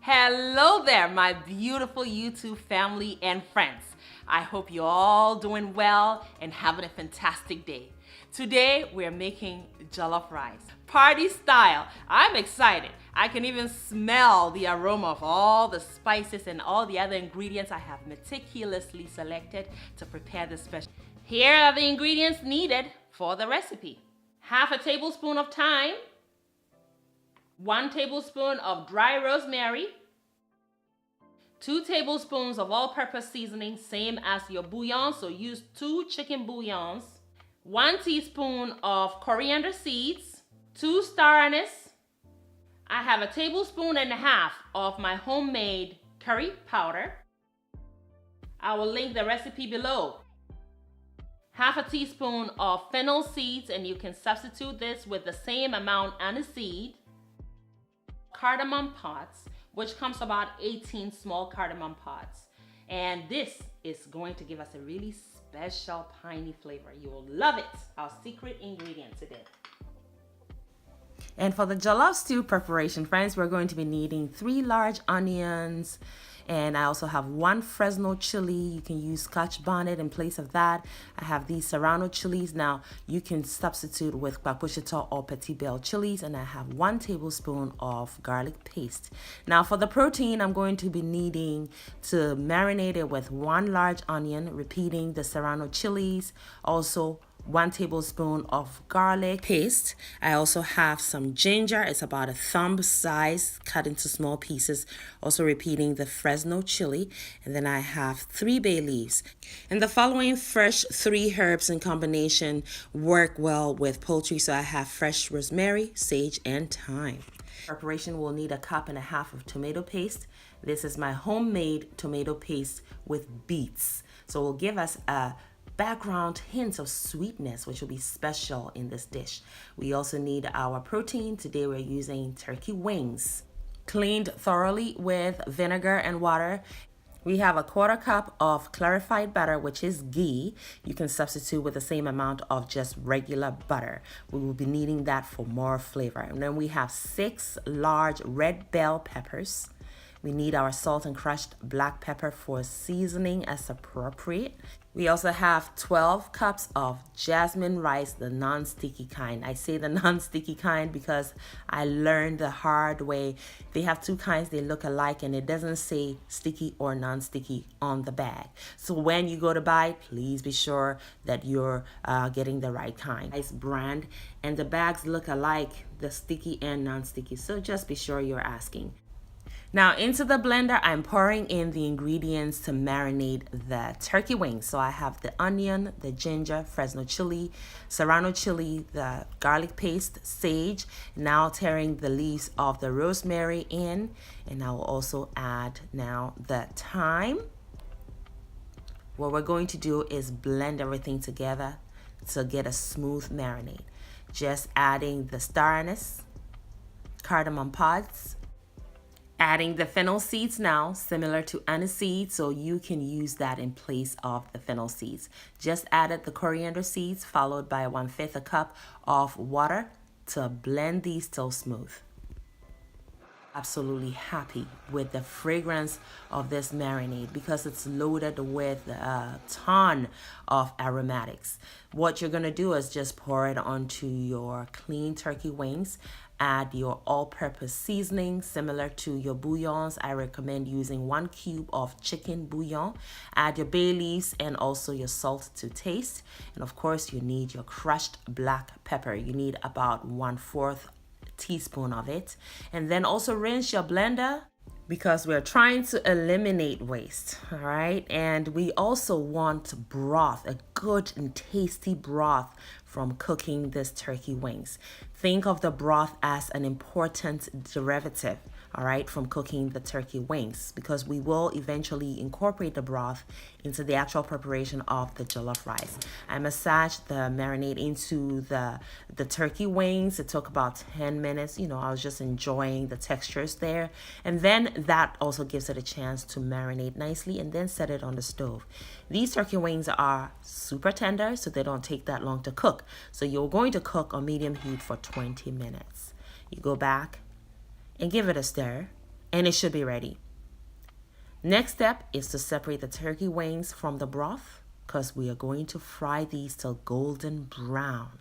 Hello there, my beautiful YouTube family and friends. I hope you're all doing well and having a fantastic day. Today, we're making jollof rice, party style. I'm excited. I can even smell the aroma of all the spices and all the other ingredients I have meticulously selected to prepare this special. Here are the ingredients needed for the recipe. Half a tablespoon of thyme, 1 tablespoon of dry rosemary, 2 tablespoons of all-purpose seasoning, same as your bouillon, so use 2 chicken bouillons, 1 teaspoon of coriander seeds, 2 star anise. I have a tablespoon and a half of my homemade curry powder. I will link the recipe below. Half a teaspoon of fennel seeds, and you can substitute this with the same amount aniseed. Cardamom pods, which comes about 18 small cardamom pods. And this is going to give us a really special piney flavor. You will love it. Our secret ingredient today. And for the jollof stew preparation, friends, we're going to be needing 3 large onions, and I also have 1 Fresno chili. You can use Scotch bonnet in place of that. I have these Serrano chilies. Now you can substitute with Papuchita or Petit Bell chilies, and I have 1 tablespoon of garlic paste. Now for the protein, I'm going to be needing to marinate it with 1 large onion, repeating the Serrano chilies, also 1 tablespoon of garlic paste. I also have some ginger. It's about a thumb size, cut into small pieces. Also repeating the Fresno chili. And then I have 3 bay leaves. And the following fresh 3 herbs in combination work well with poultry. So I have fresh rosemary, sage, and thyme. Preparation will need 1.5 cups of tomato paste. This is my homemade tomato paste with beets. So it will give us a background hints of sweetness, which will be special in this dish. We also need our protein. Today we're using turkey wings, cleaned thoroughly with vinegar and water. We have 1/4 cup of clarified butter, which is ghee. You can substitute with the same amount of just regular butter. We will be needing that for more flavor. And then we have 6 large red bell peppers. We need our salt and crushed black pepper for seasoning as appropriate. We also have 12 cups of jasmine rice, the non-sticky kind. I say the non-sticky kind because I learned the hard way. They have 2 kinds, they look alike, and it doesn't say sticky or non-sticky on the bag. So when you go to buy, please be sure that you're getting the right kind. Nice brand, and the bags look alike, the sticky and non-sticky. So just be sure you're asking. Now into the blender, I'm pouring in the ingredients to marinate the turkey wings. So I have the onion, the ginger, Fresno chili, Serrano chili, the garlic paste, sage. Now tearing the leaves of the rosemary in, and I will also add now the thyme. What we're going to do is blend everything together to get a smooth marinade. Just adding the star anise, cardamom pods, adding the fennel seeds now, similar to aniseed, so you can use that in place of the fennel seeds. Just added the coriander seeds, followed by 1/5 cup of water to blend these till smooth. Absolutely happy with the fragrance of this marinade because it's loaded with a ton of aromatics. What you're going to do is just pour it onto your clean turkey wings. Add your all-purpose seasoning similar to your bouillons. I recommend using 1 cube of chicken bouillon. Add your bay leaves and also your salt to taste. And of course, you need your crushed black pepper. You need about 1/4 teaspoon of it. And then also rinse your blender because we're trying to eliminate waste, all right? And we also want broth, a good and tasty broth from cooking this turkey wings. Think of the broth as an important derivative, all right, from cooking the turkey wings, because we will eventually incorporate the broth into the actual preparation of the jollof rice. I massaged the marinade into the turkey wings. It took about 10 minutes. You know, I was just enjoying the textures there. And then that also gives it a chance to marinate nicely, and then set it on the stove. These turkey wings are super tender, so they don't take that long to cook. So you're going to cook on medium heat for 20 minutes. You go back and give it a stir, and it should be ready. Next step is to separate the turkey wings from the broth because we are going to fry these till golden brown.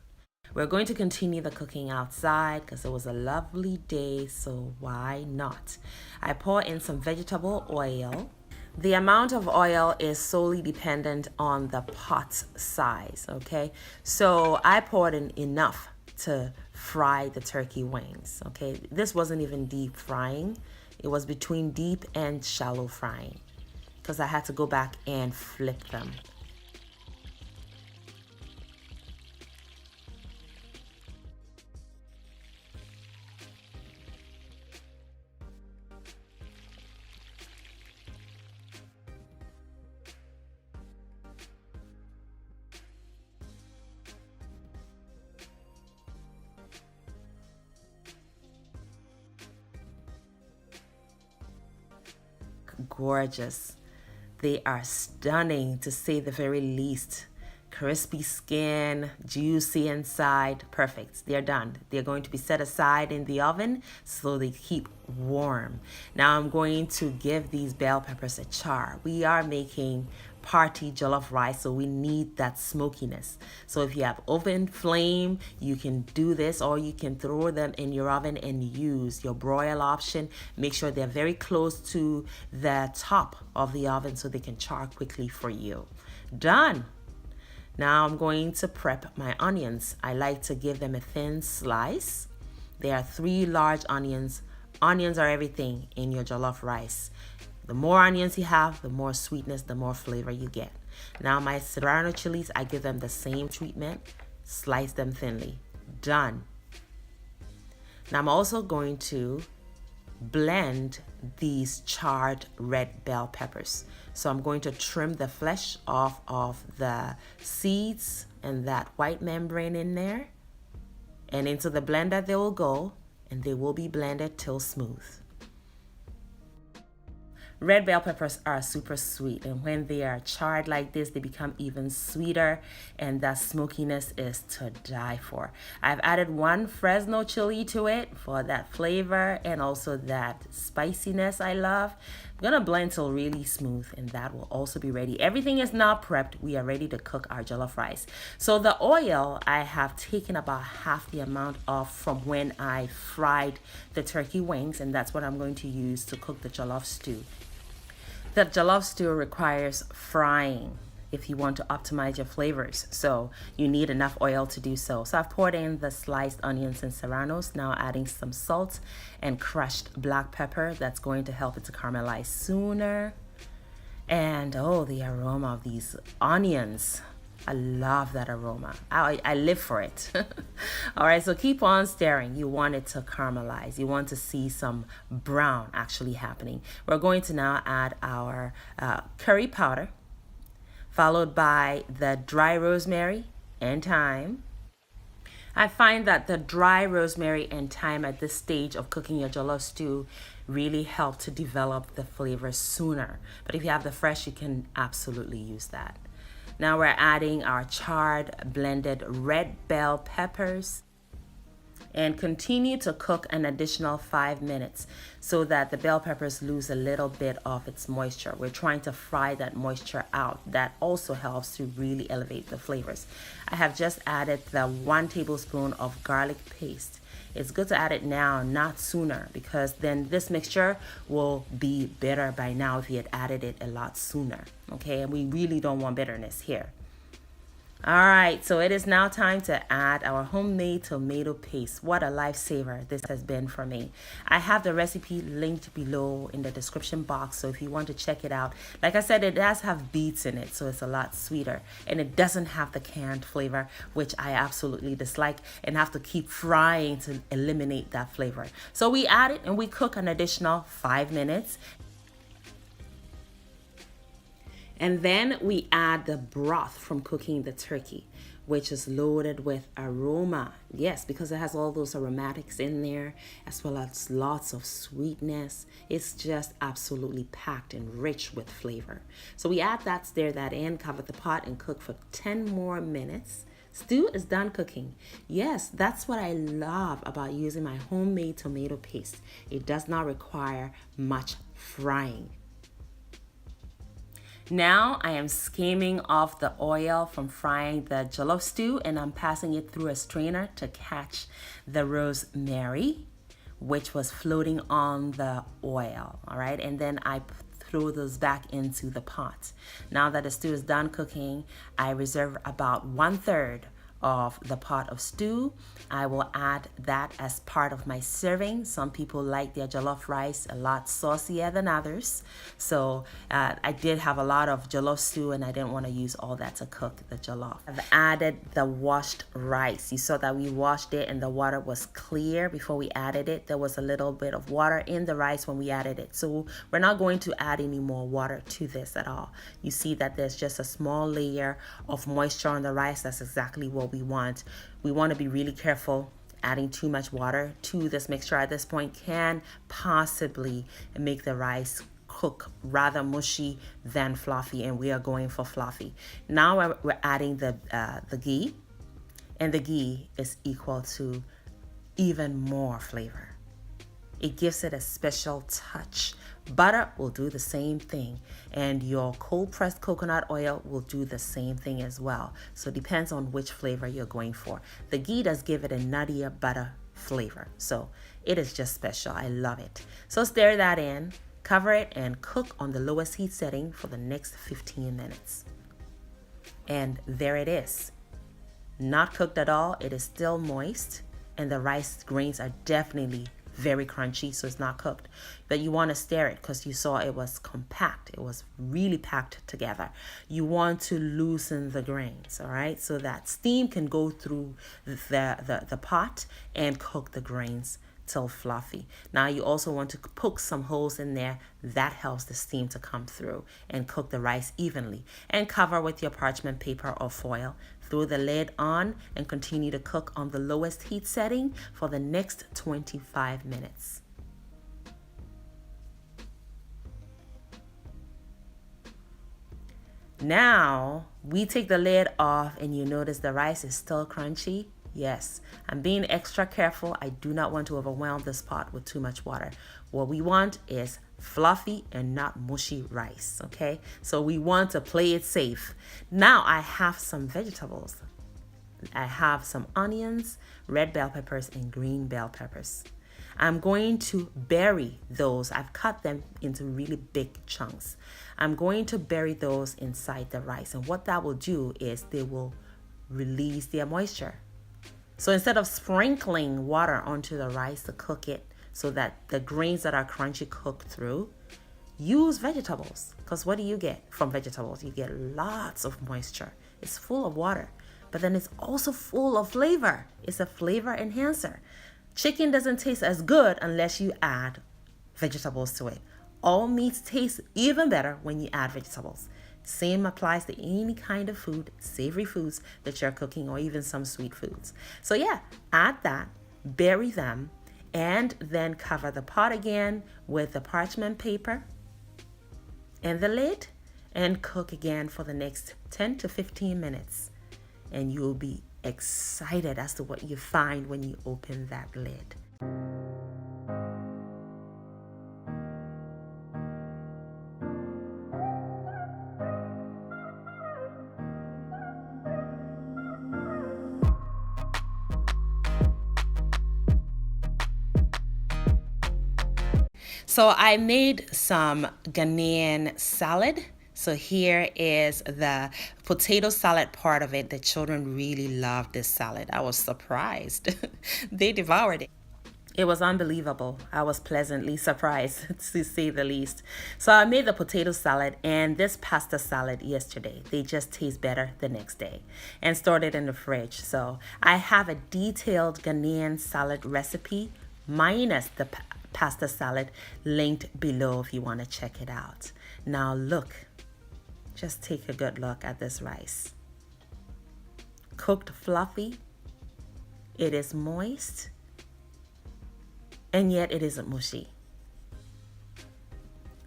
We're going to continue the cooking outside because it was a lovely day, so why not? I pour in some vegetable oil. The amount of oil is solely dependent on the pot size, okay? So I poured in enough to fry the turkey wings, okay? This wasn't even deep frying. It was between deep and shallow frying because I had to go back and flip them. Gorgeous. They are stunning to say the very least. Crispy skin, juicy inside, perfect. They're done. They're going to be set aside in the oven so they keep warm. Now I'm going to give these bell peppers a char. We are making party jollof rice, so we need that smokiness. So if you have oven flame, you can do this, or you can throw them in your oven and use your broil option. Make sure they're very close to the top of the oven so they can char quickly for you. Done. Now I'm going to prep my onions. I like to give them a thin slice. There are 3 large onions. Onions are everything in your jollof rice. The more onions you have, the more sweetness, the more flavor you get. Now my serrano chilies, I give them the same treatment. Slice them thinly. Done. Now I'm also going to blend these charred red bell peppers. So I'm going to trim the flesh off of the seeds and that white membrane in there. And into the blender they will go, and they will be blended till smooth. Red bell peppers are super sweet, and when they are charred like this, they become even sweeter, and that smokiness is to die for. I've added 1 Fresno chili to it for that flavor and also that spiciness I love. I'm gonna blend till really smooth, and that will also be ready. Everything is now prepped. We are ready to cook our jollof rice. So the oil, I have taken about half the amount off from when I fried the turkey wings, and that's what I'm going to use to cook the jollof stew. The jollof stew requires frying if you want to optimize your flavors. So you need enough oil to do so. So I've poured in the sliced onions and serranos, now adding some salt and crushed black pepper. That's going to help it to caramelize sooner. And oh, the aroma of these onions. I love that aroma. I live for it. All right, so keep on stirring. You want it to caramelize. You want to see some brown actually happening. We're going to now add our curry powder, followed by the dry rosemary and thyme. I find that the dry rosemary and thyme at this stage of cooking your jollof stew really help to develop the flavor sooner. But if you have the fresh, you can absolutely use that. Now we're adding our charred blended red bell peppers and continue to cook an additional 5 minutes so that the bell peppers lose a little bit of its moisture. We're trying to fry that moisture out. That also helps to really elevate the flavors. I have just added the 1 tablespoon of garlic paste. It's good to add it now, not sooner, because then this mixture will be bitter by now if you had added it a lot sooner. Okay, and we really don't want bitterness here. All right, so it is now time to add our homemade tomato paste. What a lifesaver this has been for me. I have the recipe linked below in the description box, so if you want to check it out. Like I said, it does have beets in it, so it's a lot sweeter. And it doesn't have the canned flavor, which I absolutely dislike and have to keep frying to eliminate that flavor. So we add it and we cook an additional 5 minutes. And then we add the broth from cooking the turkey, which is loaded with aroma. Yes, because it has all those aromatics in there, as well as lots of sweetness. It's just absolutely packed and rich with flavor. So we add that, stir that in, cover the pot, and cook for 10 more minutes Stew is done cooking. Yes, that's what I love about using my homemade tomato paste. It does not require much frying. Now I am skimming off the oil from frying the jollof stew, and I'm passing it through a strainer to catch the rosemary, which was floating on the oil. All right, and then I throw those back into the pot. Now that the stew is done cooking, I reserve about 1/3 of the pot of stew. I will add that as part of my serving. Some people like their jollof rice a lot saucier than others. So I did have a lot of jollof stew and I didn't want to use all that to cook the jollof. I've added the washed rice. You saw that we washed it and the water was clear before we added it. There was a little bit of water in the rice when we added it. So we're not going to add any more water to this at all. You see that there's just a small layer of moisture on the rice. That's exactly what we want. We want to be really careful. Adding too much water to this mixture at this point can possibly make the rice cook rather mushy than fluffy, and we are going for fluffy. Now we're adding the ghee, and the ghee is equal to even more flavor. It gives it a special touch. Butter will do the same thing, and your cold pressed coconut oil will do the same thing as well. So it depends on which flavor you're going for. The ghee does give it a nuttier butter flavor, so it is just special. I love it. So stir that in, cover it, and cook on the lowest heat setting for the next 15 minutes. And there it is. Not cooked at all. It is still moist, and the rice grains are definitely very crunchy, so it's not cooked. But you want to stir it because you saw it was compact. It was really packed together. You want to loosen the grains, all right, so that steam can go through the pot and cook the grains till fluffy. Now you also want to poke some holes in there. That helps the steam to come through and cook the rice evenly. And cover with your parchment paper or foil. Throw the lid on and continue to cook on the lowest heat setting for the next 25 minutes. Now we take the lid off and you notice the rice is still crunchy. Yes, I'm being extra careful. I do not want to overwhelm this pot with too much water. What we want is fluffy and not mushy rice, okay? So we want to play it safe. Now I have some vegetables. I have some onions, red bell peppers, and green bell peppers. I'm going to bury those. I've cut them into really big chunks. I'm going to bury those inside the rice. And what that will do is they will release their moisture. So instead of sprinkling water onto the rice to cook it so that the grains that are crunchy cook through, use vegetables. Because what do you get from vegetables? You get lots of moisture. It's full of water, but then it's also full of flavor. It's a flavor enhancer. Chicken doesn't taste as good unless you add vegetables to it. All meats taste even better when you add vegetables. Same applies to any kind of food, savory foods that you're cooking, or even some sweet foods. So yeah, add that, bury them, and then cover the pot again with the parchment paper and the lid, and cook again for the next 10 to 15 minutes. And you'll be excited as to what you find when you open that lid. So I made some Ghanaian salad. So here is the potato salad part of it. The children really loved this salad. I was surprised. They devoured it. It was unbelievable. I was pleasantly surprised, to say the least. So I made the potato salad and this pasta salad yesterday. They just taste better the next day, and stored it in the fridge. So I have a detailed Ghanaian salad recipe minus the pasta salad linked below if you want to check it out. Now look, just take a good look at this rice. Cooked fluffy, it is moist, and yet it isn't mushy.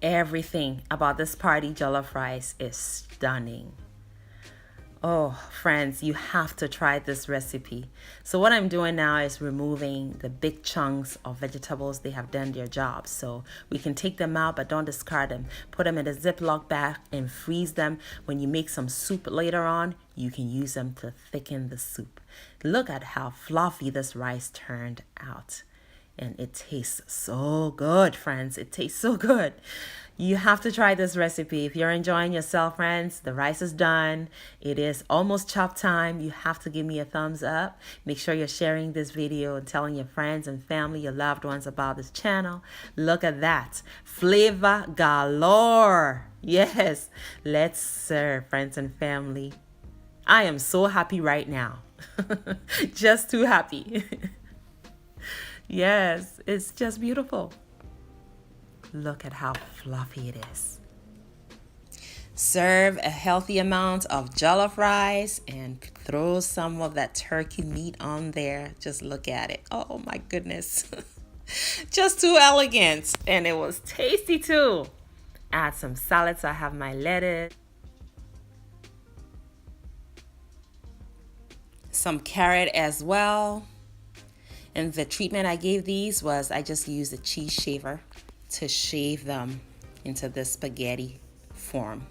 Everything about this party jollof rice is stunning. Oh, friends, you have to try this recipe. So what I'm doing now is removing the big chunks of vegetables. They have done their job. So we can take them out, but don't discard them. Put them in a Ziploc bag and freeze them. When you make some soup later on, you can use them to thicken the soup. Look at how fluffy this rice turned out. And it tastes so good, friends. It tastes so good. You have to try this recipe. If you're enjoying yourself, friends, the rice is done. It is almost chop time. You have to give me a thumbs up. Make sure you're sharing this video and telling your friends and family, your loved ones about this channel. Look at that. Flavor galore. Yes. Let's serve, friends and family. I am so happy right now. Just too happy. Yes, it's just beautiful. Look at how fluffy it is. Serve a healthy amount of jollof rice and throw some of that turkey meat on there. Just look at it. Oh my goodness. Just too elegant. And it was tasty too. Add some salads. I have my lettuce. Some carrot as well. And the treatment I gave these was I just used a cheese shaver to shave them into the spaghetti form.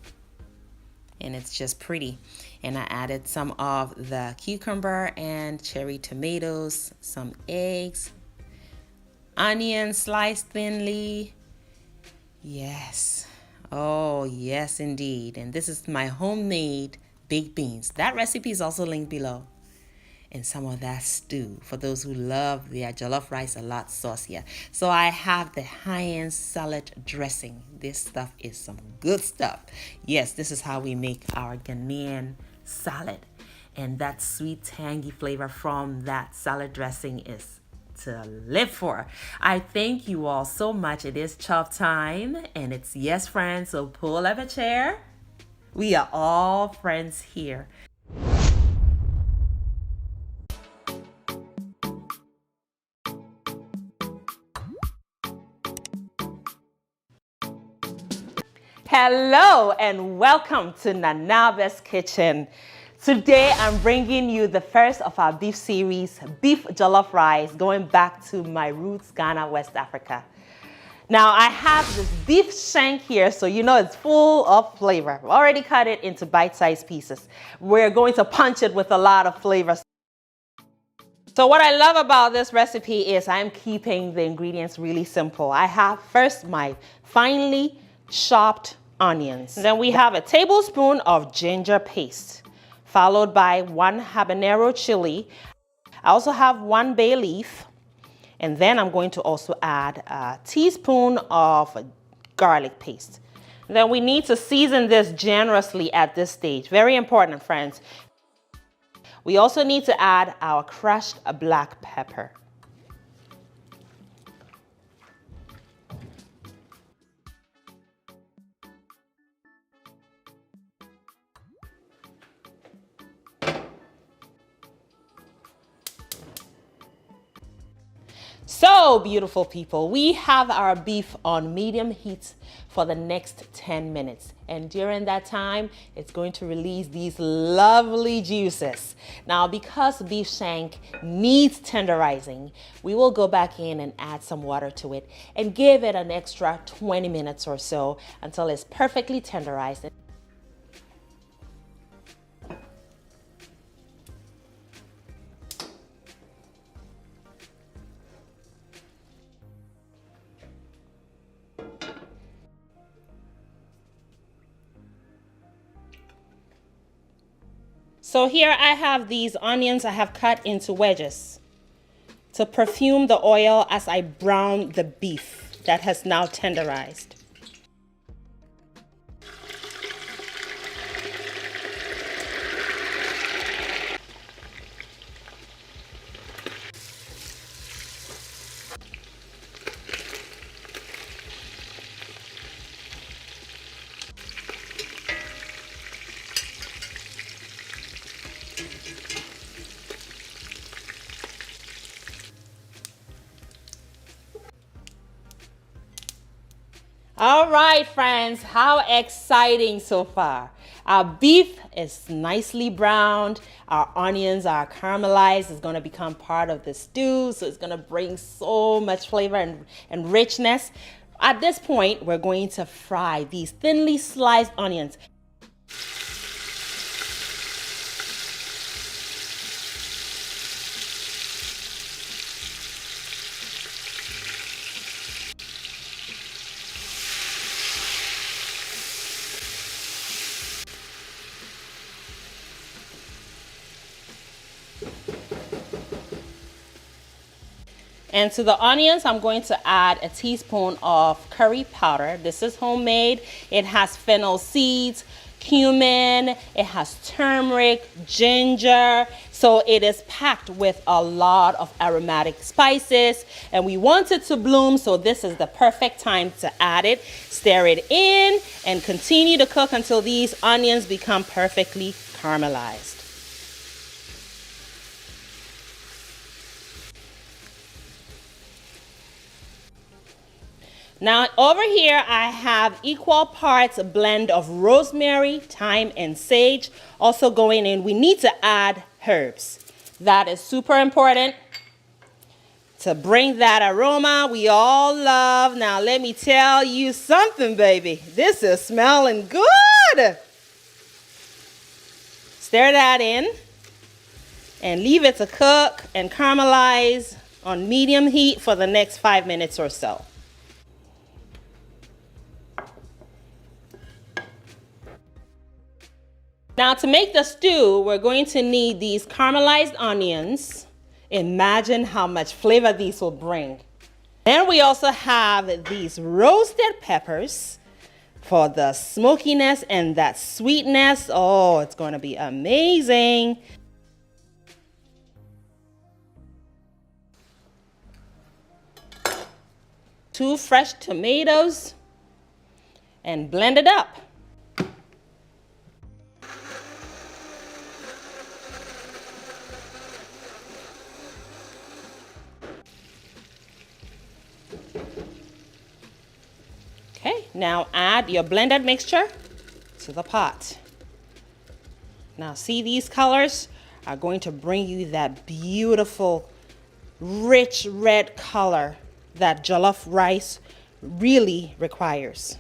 And it's just pretty. And I added some of the cucumber and cherry tomatoes, some eggs, onions sliced thinly. Yes. Oh, yes, indeed. And this is my homemade baked beans. That recipe is also linked below. And some of that stew for those who love their jollof rice a lot saucier. So I have the high-end salad dressing. This stuff is some good stuff. Yes, this is how we make our Ghanaian salad. And that sweet, tangy flavor from that salad dressing is to live for. I thank you all so much. It is chop time. And it's yes, friends. So pull up a chair. We are all friends here. Hello and welcome to Nanabe's Kitchen. Today I'm bringing you the first of our beef series, beef jollof rice, going back to my roots, Ghana, West Africa. Now I have this beef shank here, so you know it's full of flavor. I've already cut it into bite-sized pieces. We're going to punch it with a lot of flavor. So what I love about this recipe is I'm keeping the ingredients really simple. I have first my finely chopped onions. Then we have a tablespoon of ginger paste, followed by 1 habanero chili. I also have 1 bay leaf, and then I'm going to also add a teaspoon of garlic paste. Then we need to season this generously at this stage. Very important, friends. We also need to add our crushed black pepper. So beautiful people, we have our beef on medium heat for the next 10 minutes. And during that time, it's going to release these lovely juices. Now, because beef shank needs tenderizing, we will go back in and add some water to it and give it an extra 20 minutes or so until it's perfectly tenderized. So here I have these onions I have cut into wedges to perfume the oil as I brown the beef that has now tenderized. All right, friends, how exciting so far. Our beef is nicely browned. Our onions are caramelized. It's going to become part of the stew, so it's going to bring so much flavor and richness. At this point, we're going to fry these thinly sliced onions. And to the onions, I'm going to add a teaspoon of curry powder. This is homemade. It has fennel seeds, cumin, it has turmeric, ginger. So it is packed with a lot of aromatic spices. And we want it to bloom, so this is the perfect time to add it. Stir it in and continue to cook until these onions become perfectly caramelized. Now over here I have equal parts a blend of rosemary, thyme, and sage also going in. We need to add herbs. That is super important to bring that aroma we all love. Now let me tell you something, baby. This is smelling good. Stir that in and leave it to cook and caramelize on medium heat for the next 5 minutes or so. Now to make the stew, we're going to need these caramelized onions. Imagine how much flavor these will bring. Then we also have these roasted peppers for the smokiness and that sweetness. Oh, it's going to be amazing. Two fresh tomatoes and blend it up. Okay, now add your blended mixture to the pot. Now see, these colors are going to bring you that beautiful, rich red color that jollof rice really requires.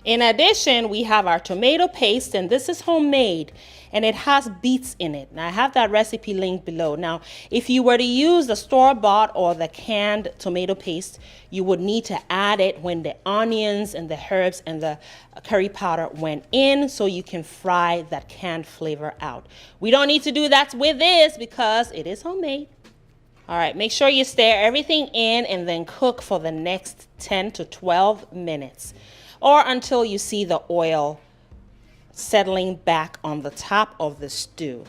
In addition, we have our tomato paste, and this is homemade, and it has beets in it. Now, I have that recipe linked below. Now, if you were to use the store-bought or the canned tomato paste, you would need to add it when the onions and the herbs and the curry powder went in, so you can fry that canned flavor out. We don't need to do that with this because it is homemade. All right, make sure you stir everything in and then cook for the next 10 to 12 minutes. Or until you see the oil settling back on the top of the stew.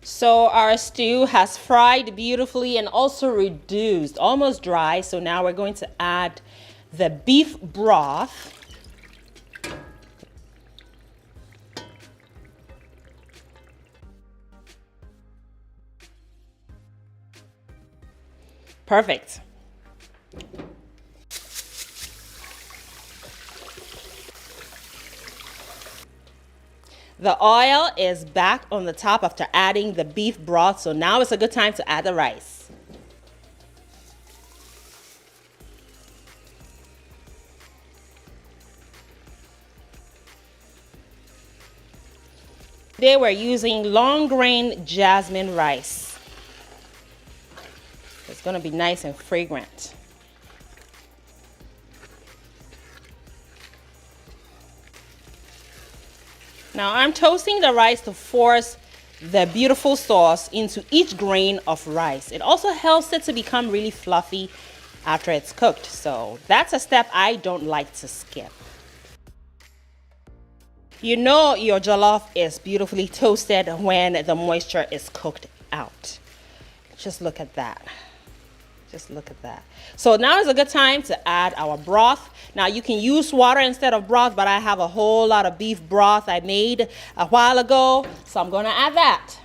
So our stew has fried beautifully and also reduced, almost dry. So now we're going to add the beef broth. Perfect. The oil is back on the top after adding the beef broth, so now it's a good time to add the rice. Today we're using long grain jasmine rice. It's going to be nice and fragrant. Now I'm toasting the rice to force the beautiful sauce into each grain of rice. It also helps it to become really fluffy after it's cooked. So that's a step I don't like to skip. You know your jollof is beautifully toasted when the moisture is cooked out. Just look at that. Just look at that. So now is a good time to add our broth. Now you can use water instead of broth, but I have a whole lot of beef broth I made a while ago, so I'm gonna add that.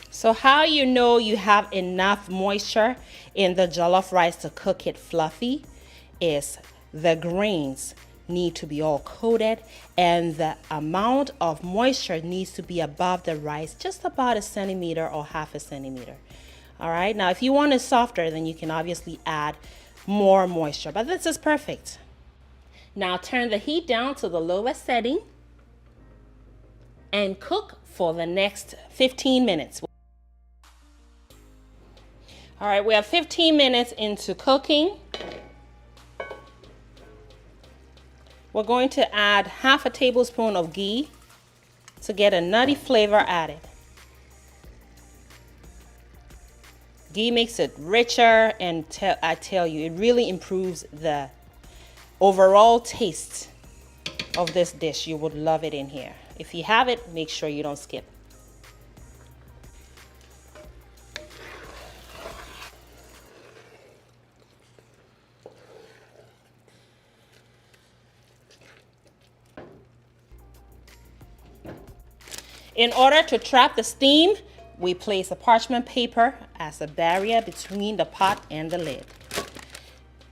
So how you know you have enough moisture in the jollof rice to cook it fluffy is the grains need to be all coated and the amount of moisture needs to be above the rice just about a centimeter or half a centimeter. All right, now if you want it softer, then you can obviously add more moisture, but this is perfect. Now turn the heat down to the lowest setting and cook for the next 15 minutes. All right, we have 15 minutes into cooking. We're going to add half a tablespoon of ghee to get a nutty flavor added. Ghee makes it richer, and I tell you, it really improves the overall taste of this dish. You would love it in here. If you have it, make sure you don't skip. In order to trap the steam, we place a parchment paper as a barrier between the pot and the lid.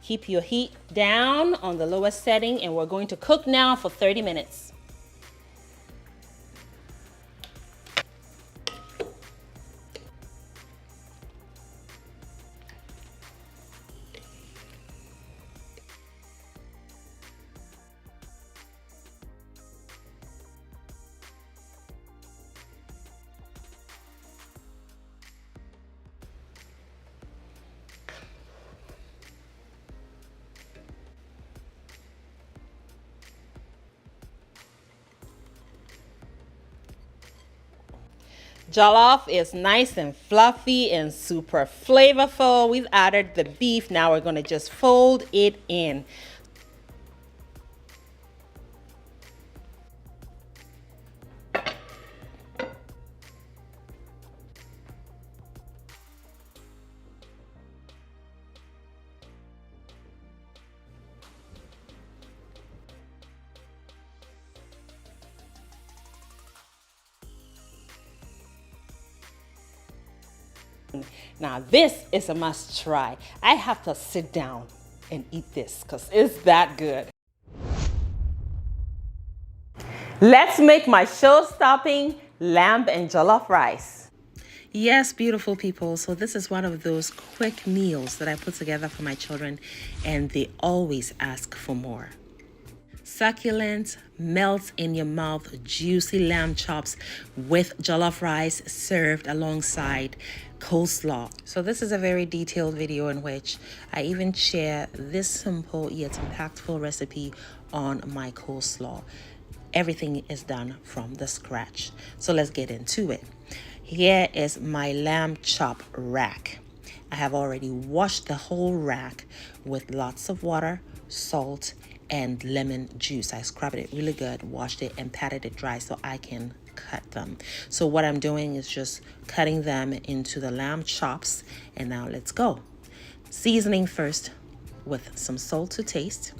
Keep your heat down on the lowest setting, and we're going to cook now for 30 minutes. Jollof is nice and fluffy and super flavorful. We've added the beef. Now we're going to just fold it in. Now this is a must try. I have to sit down and eat this because it's that good. Let's make my show-stopping lamb and jollof rice. Yes, beautiful people. So this is one of those quick meals that I put together for my children, and they always ask for more. Succulent, melts in your mouth, juicy lamb chops with jollof rice served alongside coleslaw. So this is a very detailed video in which I even share this simple yet impactful recipe on my coleslaw. Everything is done from the scratch. So let's get into it. Here is my lamb chop rack. I have already washed the whole rack with lots of water, salt, and lemon juice. I scrubbed it really good, washed it, and patted it dry so I can cut them. So what I'm doing is just cutting them into the lamb chops, and now let's go. Seasoning first with some salt to taste,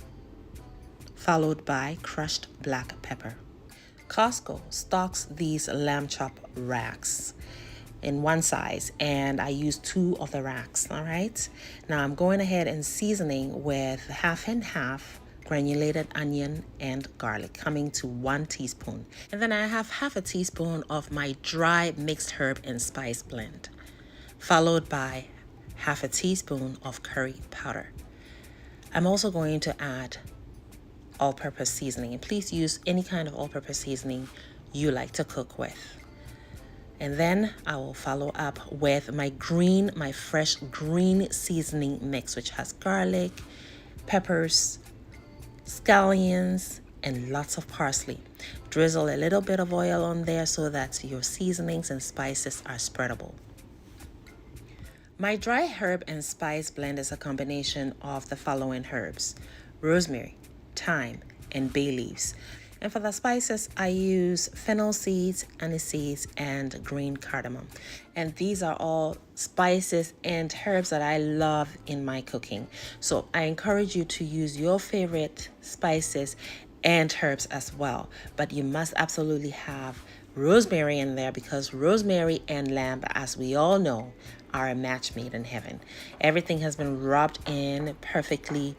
followed by crushed black pepper. Costco stocks these lamb chop racks in one size, and I use 2 of the racks. All right, now I'm going ahead and seasoning with half and half granulated onion and garlic, coming to 1 teaspoon. And then I have half a teaspoon of my dry mixed herb and spice blend, followed by half a teaspoon of curry powder. I'm also going to add all-purpose seasoning, and please use any kind of all-purpose seasoning you like to cook with. And then I will follow up with my fresh green seasoning mix, which has garlic, peppers, scallions, and lots of parsley. Drizzle a little bit of oil on there so that your seasonings and spices are spreadable. My dry herb and spice blend is a combination of the following herbs: rosemary, thyme, and bay leaves. And for the spices, I use fennel seeds, anise seeds, and green cardamom. And these are all spices and herbs that I love in my cooking. So I encourage you to use your favorite spices and herbs as well. But you must absolutely have rosemary in there, because rosemary and lamb, as we all know, are a match made in heaven. Everything has been rubbed in perfectly.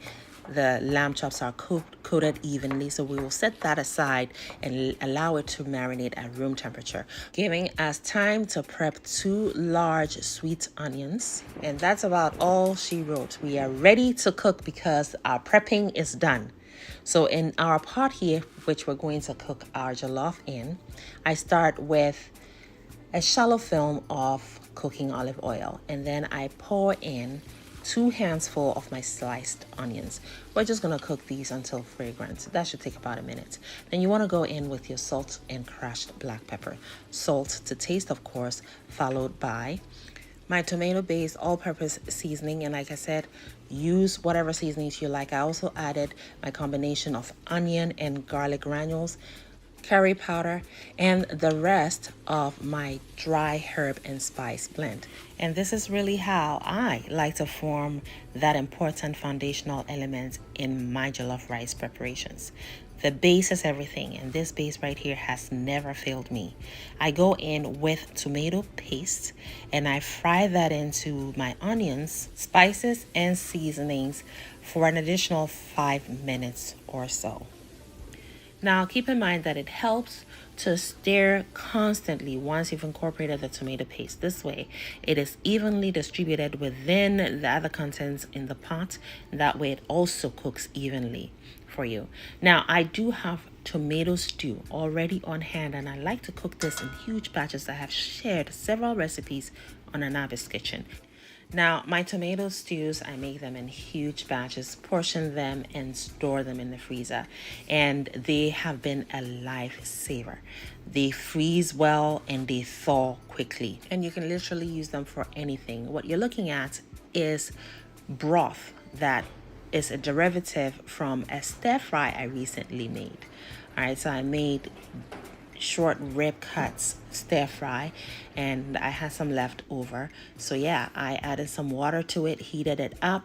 The lamb chops are coated evenly, so we will set that aside and allow it to marinate at room temperature, giving us time to prep 2 large sweet onions. And that's about all she wrote. We are ready to cook because our prepping is done. So in our pot here, which we're going to cook our jollof in, I start with a shallow film of cooking olive oil, and then I pour in 2 handsful of my sliced onions. We're just gonna cook these until fragrant. That should take about a minute. Then you wanna go in with your salt and crushed black pepper. Salt to taste, of course, followed by my tomato-based all-purpose seasoning. And like I said, use whatever seasonings you like. I also added my combination of onion and garlic granules, curry powder, and the rest of my dry herb and spice blend. And this is really how I like to form that important foundational element in my jollof rice preparations. The base is everything, and this base right here has never failed me. I go in with tomato paste and I fry that into my onions, spices, and seasonings for an additional 5 minutes or so. Now, keep in mind that it helps to stir constantly once you've incorporated the tomato paste. This way, it is evenly distributed within the other contents in the pot. That way, it also cooks evenly for you. Now, I do have tomato stew already on hand, and I like to cook this in huge batches. I have shared several recipes on Anabe's Kitchen. Now, my tomato stews, I make them in huge batches, portion them, and store them in the freezer. And they have been a lifesaver. They freeze well and they thaw quickly. And you can literally use them for anything. What you're looking at is broth that is a derivative from a stir fry I recently made. All right, so I made short rib cuts stir fry, and I had some left over. So yeah, I added some water to it, heated it up,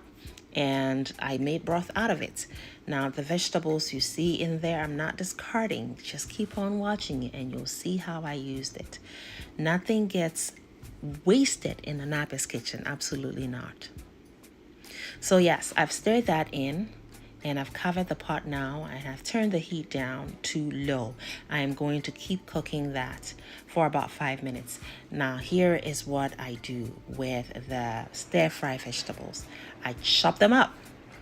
and I made broth out of it. Now the vegetables you see in there, I'm not discarding. Just keep on watching it and you'll see how I used it. Nothing gets wasted in Anabe's Kitchen, absolutely not. So yes, I've stirred that in, and I've covered the pot now, and I've turned the heat down to low. I am going to keep cooking that for about 5 minutes. Now, here is what I do with the stir-fry vegetables. I chop them up.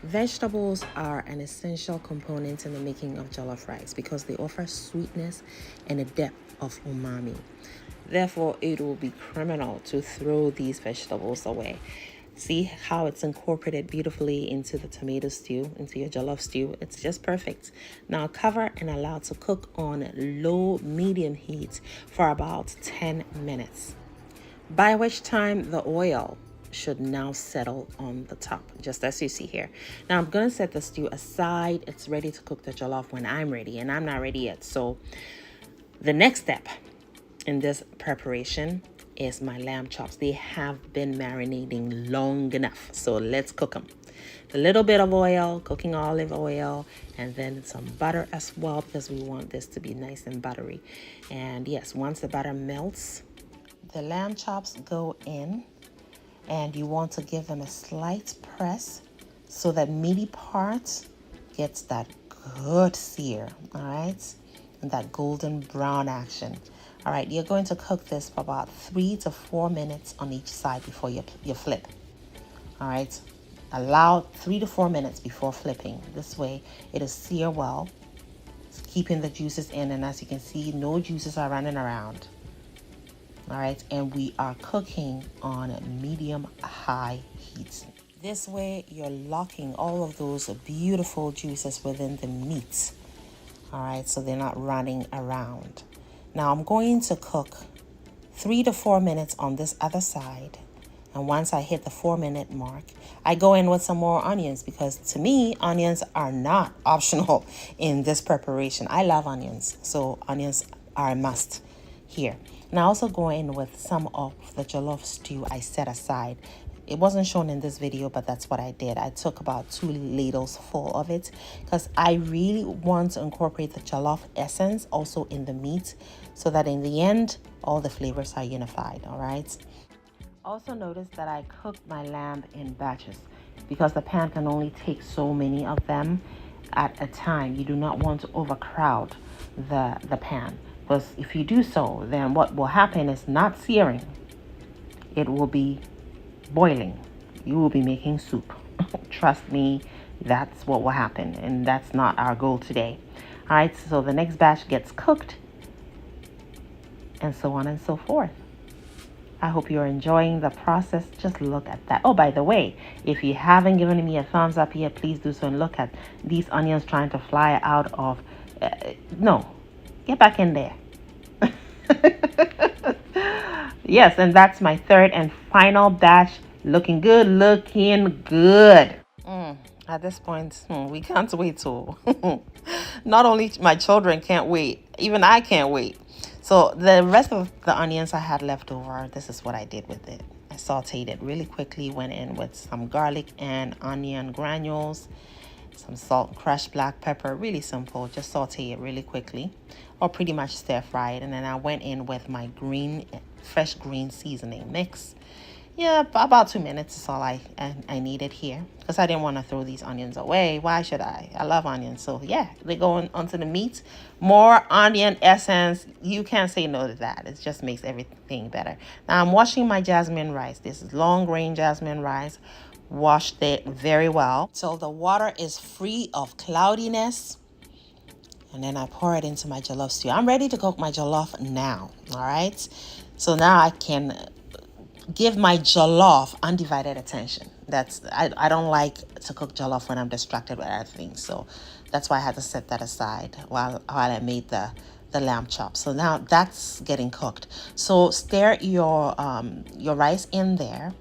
Vegetables are an essential component in the making of jollof rice because they offer sweetness and a depth of umami. Therefore, it will be criminal to throw these vegetables away. See how it's incorporated beautifully into the tomato stew, into your jollof stew. It's just perfect. Now cover and allow to cook on low-medium heat for about 10 minutes, by which time the oil should now settle on the top, just as you see here. Now I'm going to set the stew aside. It's ready to cook the jollof when I'm ready, and I'm not ready yet. So the next step in this preparation is my lamb chops. They have been marinating long enough, so let's cook them. A little bit of oil, cooking olive oil, and then some butter as well, because we want this to be nice and buttery. And yes, once the butter melts, the lamb chops go in, and you want to give them a slight press so that meaty part gets that good sear, all right, and that golden brown action. All right, you're going to cook this for about 3 to 4 minutes on each side before you flip. All right, allow 3 to 4 minutes before flipping. This way it is sear well, it's keeping the juices in, and as you can see, no juices are running around. All right, and we are cooking on medium-high heat. This way you're locking all of those beautiful juices within the meat. All right, so they're not running around. Now I'm going to cook 3 to 4 minutes on this other side, And once I hit the 4-minute mark, I go in with some more onions because to me, onions are not optional in this preparation. I love onions, so onions are a must here. And I also go in with some of the jollof stew I set aside. It wasn't shown in this video, but that's what I did. I took about 2 ladles full of it because I really want to incorporate the jollof essence also in the meat so that in the end, all the flavors are unified, all right? Also notice that I cooked my lamb in batches because the pan can only take so many of them at a time. You do not want to overcrowd the pan, because if you do so, then what will happen is not searing. It will be boiling. You will be making soup. Trust me, that's what will happen, and that's not our goal today. All right, so the next batch gets cooked and so on and so forth. I hope you're enjoying the process. Just look at that. Oh, by the way, if you haven't given me a thumbs up yet, please do so and look at these onions trying to fly out of... no, get back in there. Yes, and that's my third and final batch. Looking good, looking good. At this point, we can't wait to. Not only my children can't wait, even I can't wait. So the rest of the onions I had left over, this is what I did with it. I sauteed it really quickly, went in with some garlic and onion granules, some salt, crushed black pepper, really simple. Just saute it really quickly, or pretty much stir fry it. And then I went in with my fresh green seasoning mix. Yeah, about 2 minutes is all I needed here because I didn't want to throw these onions away. Why should I? I love onions. So yeah, they go onto the meat. More onion essence. You can't say no to that. It just makes everything better. Now I'm washing my jasmine rice. This is long grain jasmine rice. Washed it very well so the water is free of cloudiness. And then I pour it into my jollof stew. I'm ready to cook my jollof now. All right. So now I can give my jollof undivided attention. I don't like to cook jollof when I'm distracted with other things, so that's why I had to set that aside while I made the lamb chop. So now that's getting cooked. So stir your rice in there.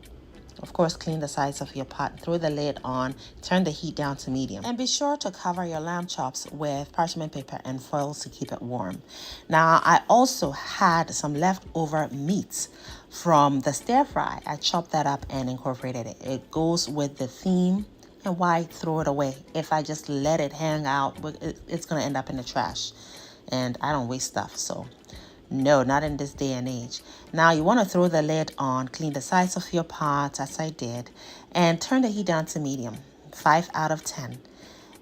Of course, clean the sides of your pot, throw the lid on, turn the heat down to medium. And be sure to cover your lamb chops with parchment paper and foil to keep it warm. Now, I also had some leftover meat from the stir fry. I chopped that up and incorporated it. It goes with the theme. And why throw it away? If I just let it hang out, it's going to end up in the trash. And I don't waste stuff, so... no, not in this day and age. Now you want to throw the lid on, clean the sides of your pot as I did, and turn the heat down to medium, 5 out of 10,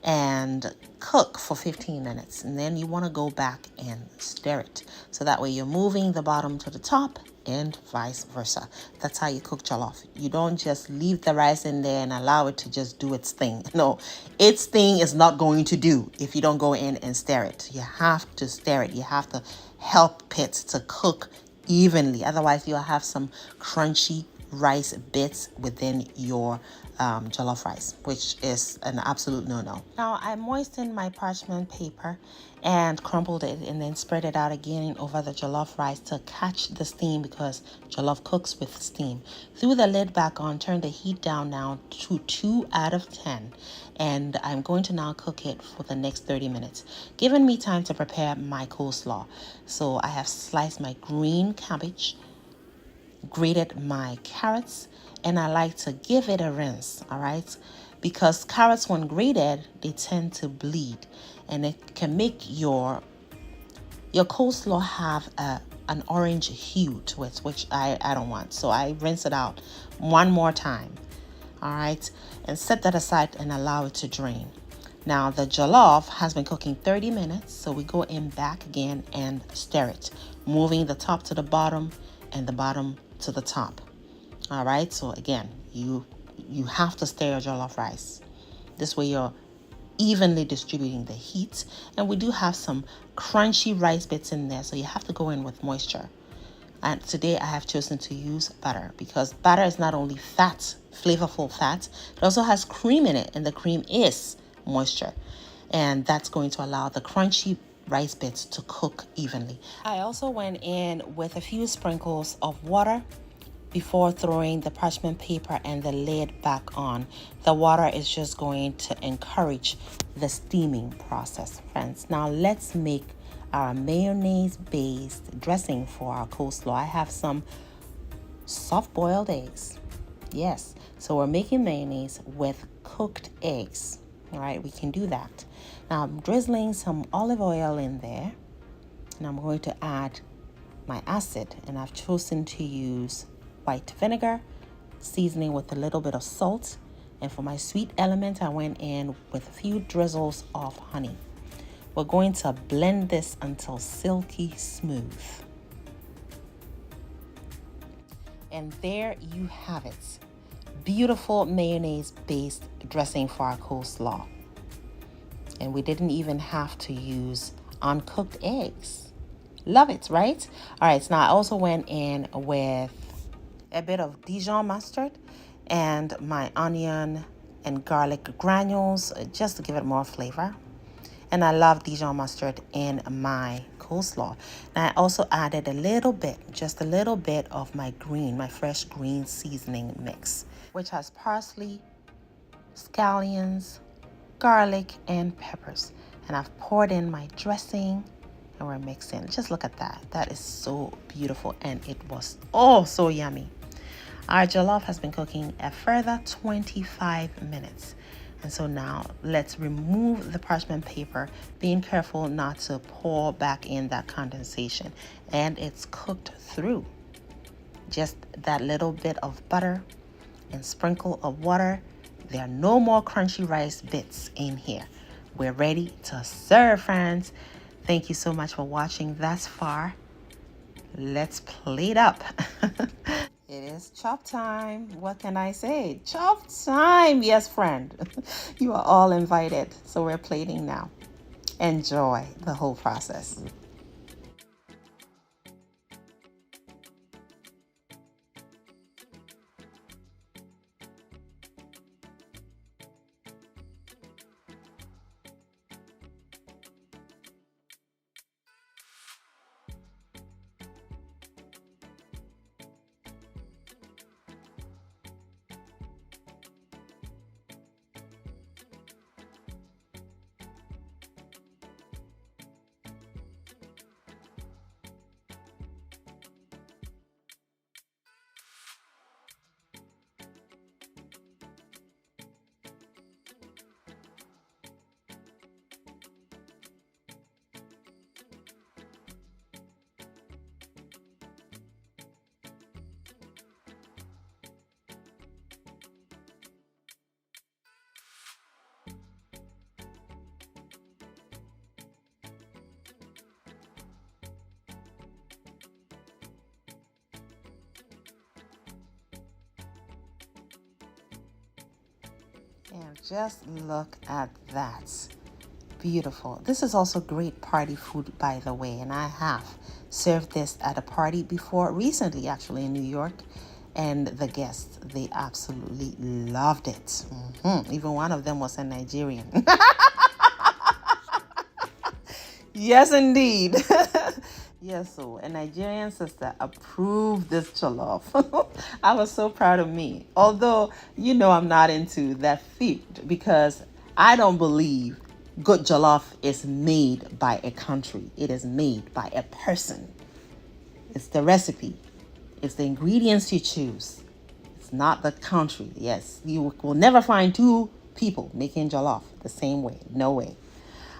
and cook for 15 minutes. And then you want to go back and stir it. So that way you're moving the bottom to the top and vice versa. That's how you cook jollof. You don't just leave the rice in there and allow it to just do its thing. No, its thing is not going to do if you don't go in and stir it. You have to stir it. You have to help it to cook evenly. Otherwise, you'll have some crunchy rice bits within your jollof rice, which is an absolute no-no. Now, I moistened my parchment paper and crumpled it and then spread it out again over the jollof rice to catch the steam, because jollof cooks with steam. Threw the lid back on, turned the heat down now to 2 out of 10. And I'm going to now cook it for the next 30 minutes, giving me time to prepare my coleslaw. So I have sliced my green cabbage, grated my carrots, and I like to give it a rinse, all right? Because carrots, when grated, they tend to bleed, and it can make your coleslaw have an orange hue to it, which I don't want. So I rinse it out one more time, all right? And set that aside and allow it to drain. Now the jollof has been cooking 30 minutes, so we go in back again and stir it, moving the top to the bottom and the bottom to the top. All right, so again, you have to stir your jollof rice. This way you're evenly distributing the heat, and we do have some crunchy rice bits in there, so you have to go in with moisture. And today I have chosen to use butter, because butter is not only fat, flavorful fat, it also has cream in it, and the cream is moisture, and that's going to allow the crunchy rice bits to cook evenly. I also went in with a few sprinkles of water before throwing the parchment paper and the lid back on. The water is just going to encourage the steaming process, friends. Now let's make our mayonnaise based dressing for our coleslaw. I have some soft boiled eggs. Yes, so we're making mayonnaise with cooked eggs. All right, we can do that. Now I'm drizzling some olive oil in there, and I'm going to add my acid, and I've chosen to use white vinegar, seasoning with a little bit of salt, and for my sweet element I went in with a few drizzles of honey. We're going to blend this until silky smooth. And there you have it. Beautiful mayonnaise based dressing for our coleslaw. And we didn't even have to use uncooked eggs. Love it, right? All right, so now I also went in with a bit of Dijon mustard and my onion and garlic granules just to give it more flavor. And I love Dijon mustard in my coleslaw. And I also added a little bit, just a little bit of my fresh green seasoning mix, which has parsley, scallions, garlic, and peppers. And I've poured in my dressing and we're mixing. Just look at that. That is so beautiful, and it was so yummy. Our jollof has been cooking a further 25 minutes. And so now let's remove the parchment paper, being careful not to pour back in that condensation. And it's cooked through. Just that little bit of butter and sprinkle of water. There are no more crunchy rice bits in here. We're ready to serve, friends. Thank you so much for watching thus far. Let's plate up. It is chop time. What can I say? Chop time. Yes, friend. You are all invited. So we're plating now. Enjoy the whole process. And just look at that. Beautiful. This is also great party food, by the way, and I have served this at a party before, recently actually in New York, and the guests, they absolutely loved it. Even one of them was a Nigerian. Yes, indeed. Yes, so a Nigerian sister approved this jollof. I was so proud of me. Although, I'm not into that food because I don't believe good jollof is made by a country. It is made by a person. It's the recipe. It's the ingredients you choose. It's not the country. Yes, you will never find two people making jollof the same way. No way.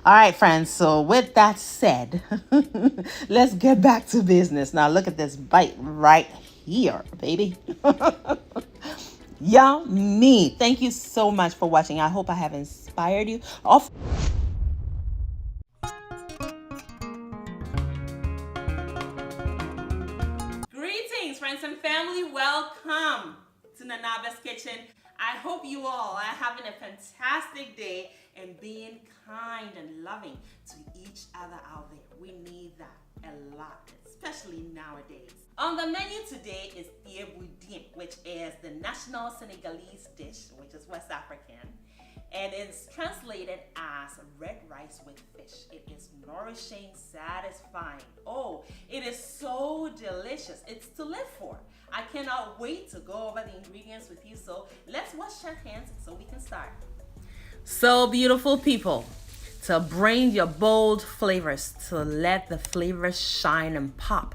All right, friends. So with that said, let's get back to business. Now look at this bite right here, baby. Yummy. Thank you so much for watching. I hope I have inspired you. Greetings, friends and family. Welcome to Nanaba's Kitchen. I hope you all are having a fantastic day and being kind and loving to each other out there. We need that a lot, especially nowadays. On the menu today is Thieboudienne, which is the national Senegalese dish, which is West African. and it's translated as red rice with fish. It is nourishing, satisfying. Oh, it is so delicious. It's to live for. I cannot wait to go over the ingredients with you. So let's wash our hands so we can start. So beautiful people, to bring your bold flavors, to let the flavors shine and pop,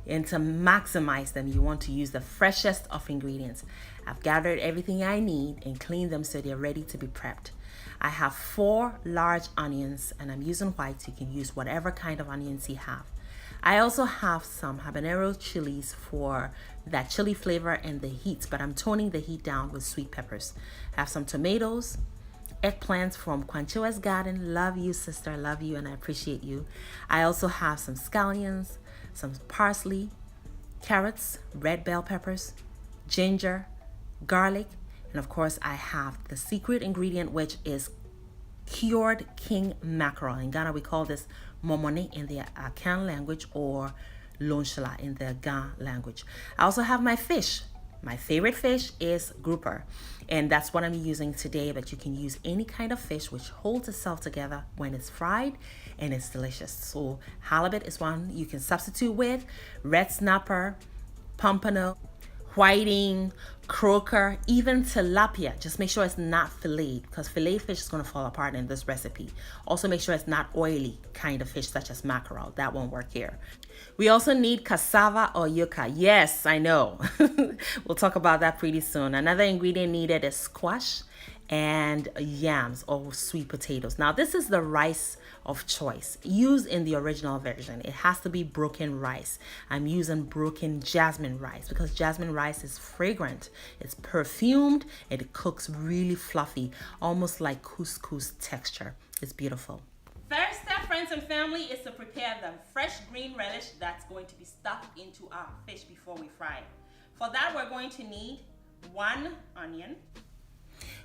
and to maximize them, you want to use the freshest of ingredients. I've gathered everything I need and cleaned them so they're ready to be prepped. I have 4 large onions, and I'm using white. You can use whatever kind of onions you have. I also have some habanero chilies for that chili flavor and the heat, but I'm toning the heat down with sweet peppers. I have some tomatoes, eggplants from Quanchoa's garden. Love you, sister, love you, and I appreciate you. I also have some scallions, some parsley, carrots, red bell peppers, ginger, garlic, and of course I have the secret ingredient, which is cured king mackerel. In Ghana we call this momone in the Akan language, or lonshla in the Ga language. I also have my fish. My favorite fish is grouper, and that's what I'm using today, but you can use any kind of fish which holds itself together when it's fried, and it's delicious. So halibut is one you can substitute with, red snapper, pompano, whiting, croaker, even tilapia. Just make sure it's not filleted, because fillet fish is going to fall apart in this recipe. Also make sure it's not oily kind of fish such as mackerel. That won't work here. We also need cassava or yuca. Yes, I know. We'll talk about that pretty soon. Another ingredient needed is squash and yams or sweet potatoes. Now this is the rice of choice used in the original version. It has to be broken rice. I'm using broken jasmine rice because jasmine rice is fragrant, it's perfumed, and it cooks really fluffy, almost like couscous texture. It's beautiful. First step, friends and family, is to prepare the fresh green relish that's going to be stuck into our fish before we fry it. For that, we're going to need 1 onion,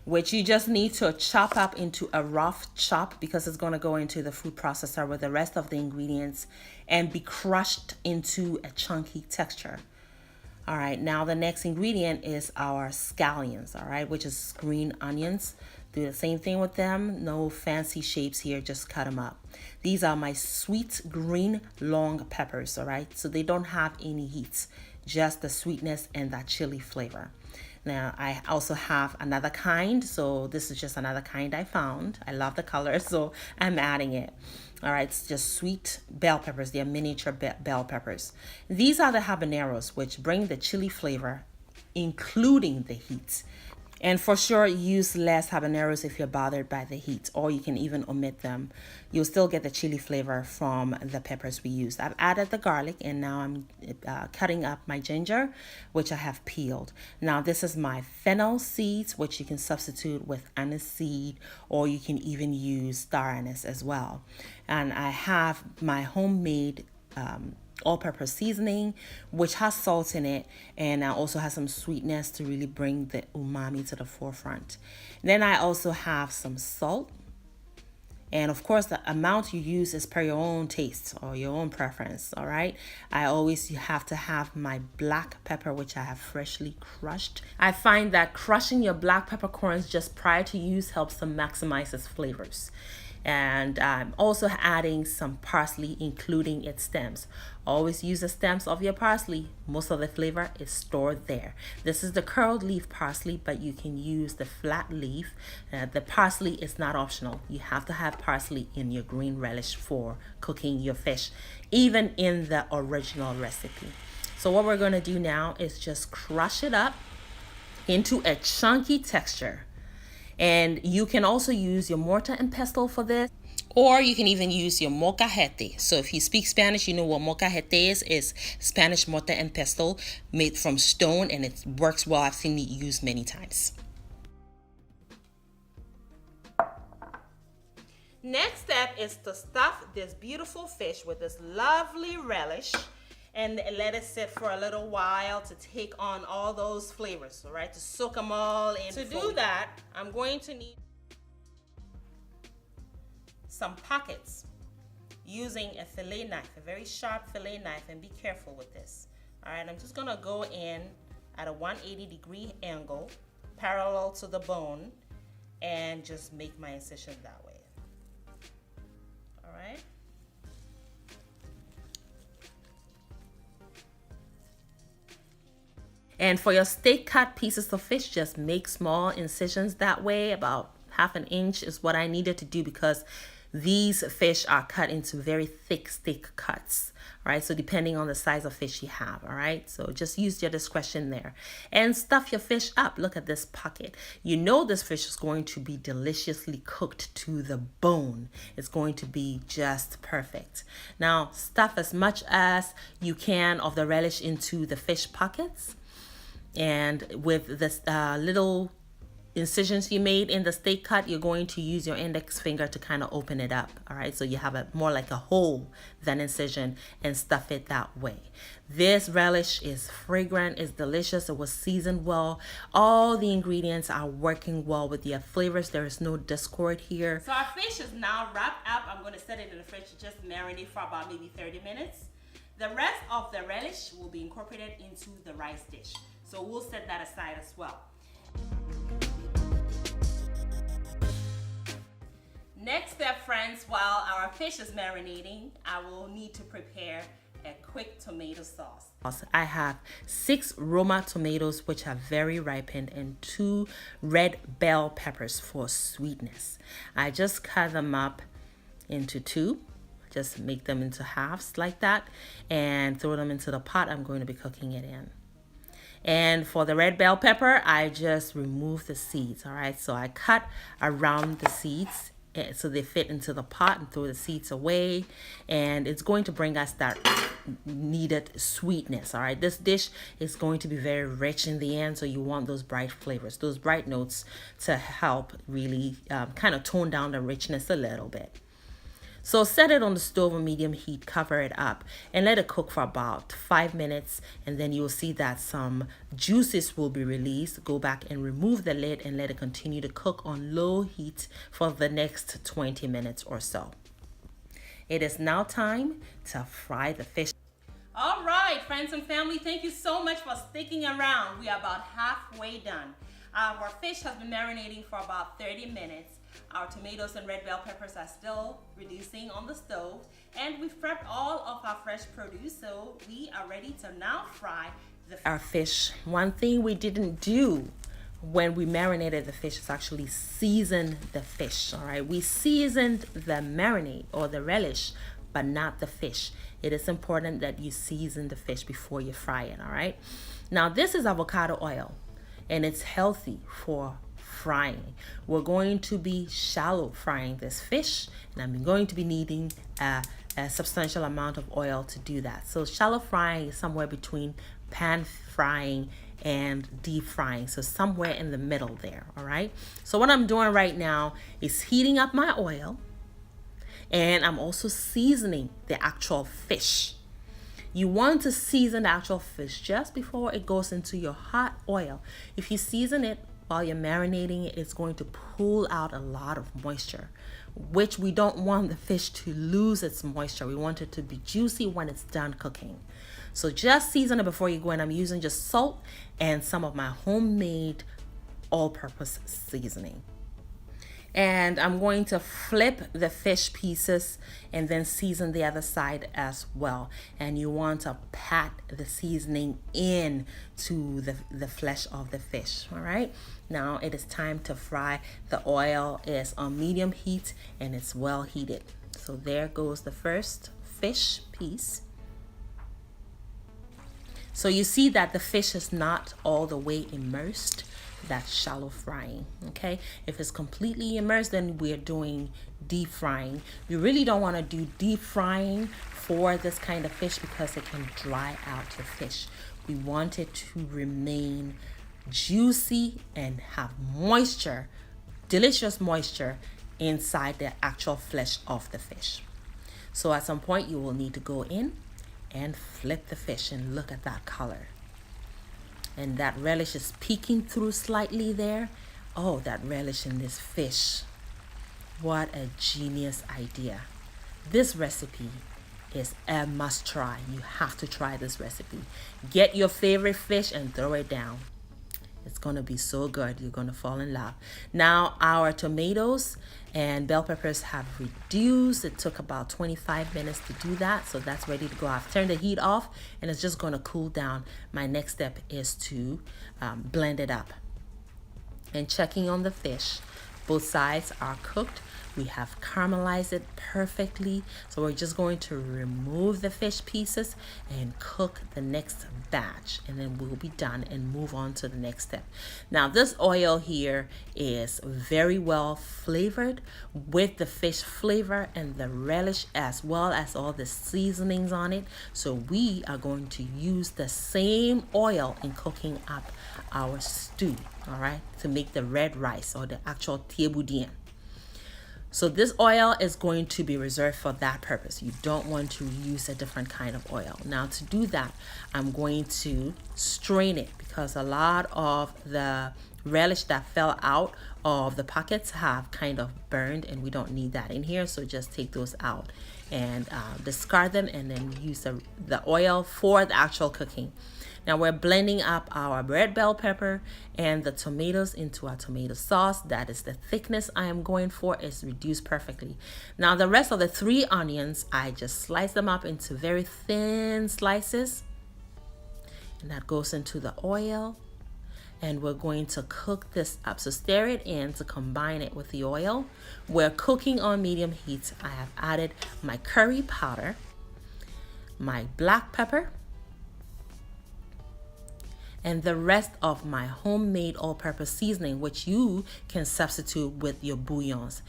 which you just need to chop up into a rough chop because it's going to go into the food processor with the rest of the ingredients and be crushed into a chunky texture. All right, now the next ingredient is our scallions, all right, which is green onions. Do the same thing with them. No fancy shapes here, just cut them up. These are my sweet green long peppers, all right? So they don't have any heat, just the sweetness and that chili flavor. Now I also have another kind, so this is just another kind I found. I love the color, so I'm adding it. All right, it's just sweet bell peppers. They're miniature bell peppers. These are the habaneros, which bring the chili flavor, including the heat. And for sure, use less habaneros if you're bothered by the heat, or you can even omit them. You'll still get the chili flavor from the peppers we used. I've added the garlic, and now I'm cutting up my ginger, which I have peeled. Now this is my fennel seeds, which you can substitute with anise seed, or you can even use star anise as well. And I have my homemade all-purpose seasoning, which has salt in it, and also has some sweetness to really bring the umami to the forefront. Then I also have some salt, and of course the amount you use is per your own taste or your own preference. All right, I always have to have my black pepper, which I have freshly crushed. I find that crushing your black peppercorns just prior to use helps to maximize its flavors. And I'm also adding some parsley, including its stems. Always use the stems of your parsley. Most of the flavor is stored there. This is the curled leaf parsley, but you can use the flat leaf. The parsley is not optional. You have to have parsley in your green relish for cooking your fish, even in the original recipe. So what we're going to do now is just crush it up into a chunky texture. And you can also use your mortar and pestle for this, or you can even use your molcajete. So if you speak Spanish, you know what molcajete is Spanish mortar and pestle made from stone, and it works well. I've seen it used many times. Next step is to stuff this beautiful fish with this lovely relish and let it sit for a little while to take on all those flavors, all right, to soak them all in. To do that, I'm going to need some pockets using a fillet knife, a very sharp fillet knife, and be careful with this. All right, I'm just gonna go in at a 180-degree angle, parallel to the bone, and just make my incision that way. All right. And for your steak cut pieces of fish, just make small incisions that way. About 1/2 inch is what I needed to do because these fish are cut into very thick steak cuts. All right, so depending on the size of fish you have, all right, so just use your discretion there. And stuff your fish up. Look at this pocket. You know this fish is going to be deliciously cooked to the bone. It's going to be just perfect. Now stuff as much as you can of the relish into the fish pockets. And with this little incisions you made in the steak cut, you're going to use your index finger to kind of open it up. All right, so you have a more like a hole than incision, and stuff it that way. This relish is fragrant, it's delicious, it was seasoned well. All the ingredients are working well with their flavors. There is no discord here. So our fish is now wrapped up. I'm going to set it in the fridge to just marinate for about maybe 30 minutes. The rest of the relish will be incorporated into the rice dish, so we'll set that aside as well. Next step, friends, while our fish is marinating, I will need to prepare a quick tomato sauce. I have 6 Roma tomatoes, which are very ripened, and 2 red bell peppers for sweetness. I just cut them up into 2. Just make them into halves like that and throw them into the pot I'm going to be cooking it in. And for the red bell pepper, I just remove the seeds. All right, so I cut around the seeds so they fit into the pot and throw the seeds away, and it's going to bring us that needed sweetness. All right, this dish is going to be very rich in the end, so you want those bright flavors, those bright notes to help really kind of tone down the richness a little bit. So set it on the stove on medium heat, cover it up, and let it cook for about 5 minutes, and then you'll see that some juices will be released. Go back and remove the lid and let it continue to cook on low heat for the next 20 minutes or so. It is now time to fry the fish. All right, friends and family, thank you so much for sticking around. We are about halfway done. Our fish has been marinating for about 30 minutes. Our tomatoes and red bell peppers are still reducing on the stove, and we've prepped all of our fresh produce, so we are ready to now fry our fish. One thing we didn't do when we marinated the fish is actually season the fish. All right, we seasoned the marinade or the relish, but not the fish. It is important that you season the fish before you fry it. All right, now this is avocado oil, and it's healthy for frying. We're going to be shallow frying this fish, and I'm going to be needing a substantial amount of oil to do that. So shallow frying is somewhere between pan frying and deep frying, so somewhere in the middle there. All right, so what I'm doing right now is heating up my oil, and I'm also seasoning the actual fish. You want to season the actual fish just before it goes into your hot oil. If you season it while you're marinating it, it's going to pull out a lot of moisture, which we don't want the fish to lose its moisture. We want it to be juicy when it's done cooking. So just season it before you go in. I'm using just salt and some of my homemade all-purpose seasoning. And I'm going to flip the fish pieces and then season the other side as well. And you want to pat the seasoning in to the flesh of the fish. All right, now it is time to fry. The oil is on medium heat and it's well heated. So there goes the first fish piece. So you see that the fish is not all the way immersed. That's shallow frying. Okay, if it's completely immersed, then we're doing deep frying. You really don't want to do deep frying for this kind of fish because it can dry out your fish. We want it to remain juicy and have moisture, delicious moisture inside the actual flesh of the fish. So at some point you will need to go in and flip the fish and look at that color. And that relish is peeking through slightly there. Oh, that relish in this fish. What a genius idea. This recipe is a must try. You have to try this recipe. Get your favorite fish and throw it down. It's going to be so good. You're going to fall in love. Now our tomatoes and bell peppers have reduced. It took about 25 minutes to do that. So that's ready to go. I've turned the heat off and it's just going to cool down. My next step is to blend it up. And checking on the fish. Both sides are cooked. We have caramelized it perfectly. So we're just going to remove the fish pieces and cook the next batch. And then we'll be done and move on to the next step. Now this oil here is very well flavored with the fish flavor and the relish as well as all the seasonings on it. So we are going to use the same oil in cooking up our stew, all right, to make the red rice or the actual Thieboudienne. So this oil is going to be reserved for that purpose. You don't want to use a different kind of oil. Now to do that, I'm going to strain it because a lot of the relish that fell out of the pockets have kind of burned and we don't need that in here. So just take those out and discard them and then use the oil for the actual cooking. Now we're blending up our red bell pepper and the tomatoes into our tomato sauce. That is the thickness I am going for. It's reduced perfectly. Now the rest of the 3 onions, I just slice them up into very thin slices. And that goes into the oil. And we're going to cook this up. So stir it in to combine it with the oil. We're cooking on medium heat. I have added my curry powder, my black pepper, and the rest of my homemade all-purpose seasoning, which you can substitute with your bouillons.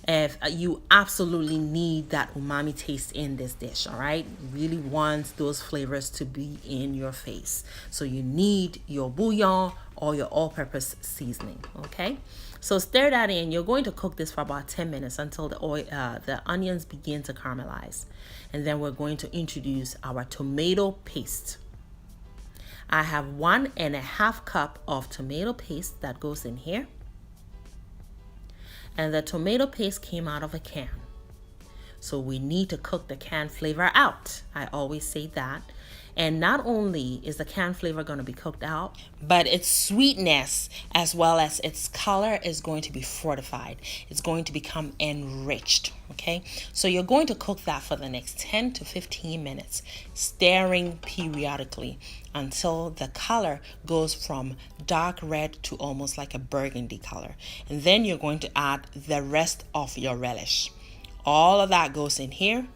If you absolutely need that umami taste in this dish, all right? You really want those flavors to be in your face. So you need your bouillon or your all-purpose seasoning, okay? So stir that in. You're going to cook this for about 10 minutes until the onions begin to caramelize. And then we're going to introduce our tomato paste. I have 1.5 cups of tomato paste that goes in here. And the tomato paste came out of a can. So we need to cook the can flavor out. I always say that. And not only is the can flavor going to be cooked out, but its sweetness as well as its color is going to be fortified. It's going to become enriched, okay? So you're going to cook that for the next 10 to 15 minutes, stirring periodically until the color goes from dark red to almost like a burgundy color. And then you're going to add the rest of your relish. All of that goes in here.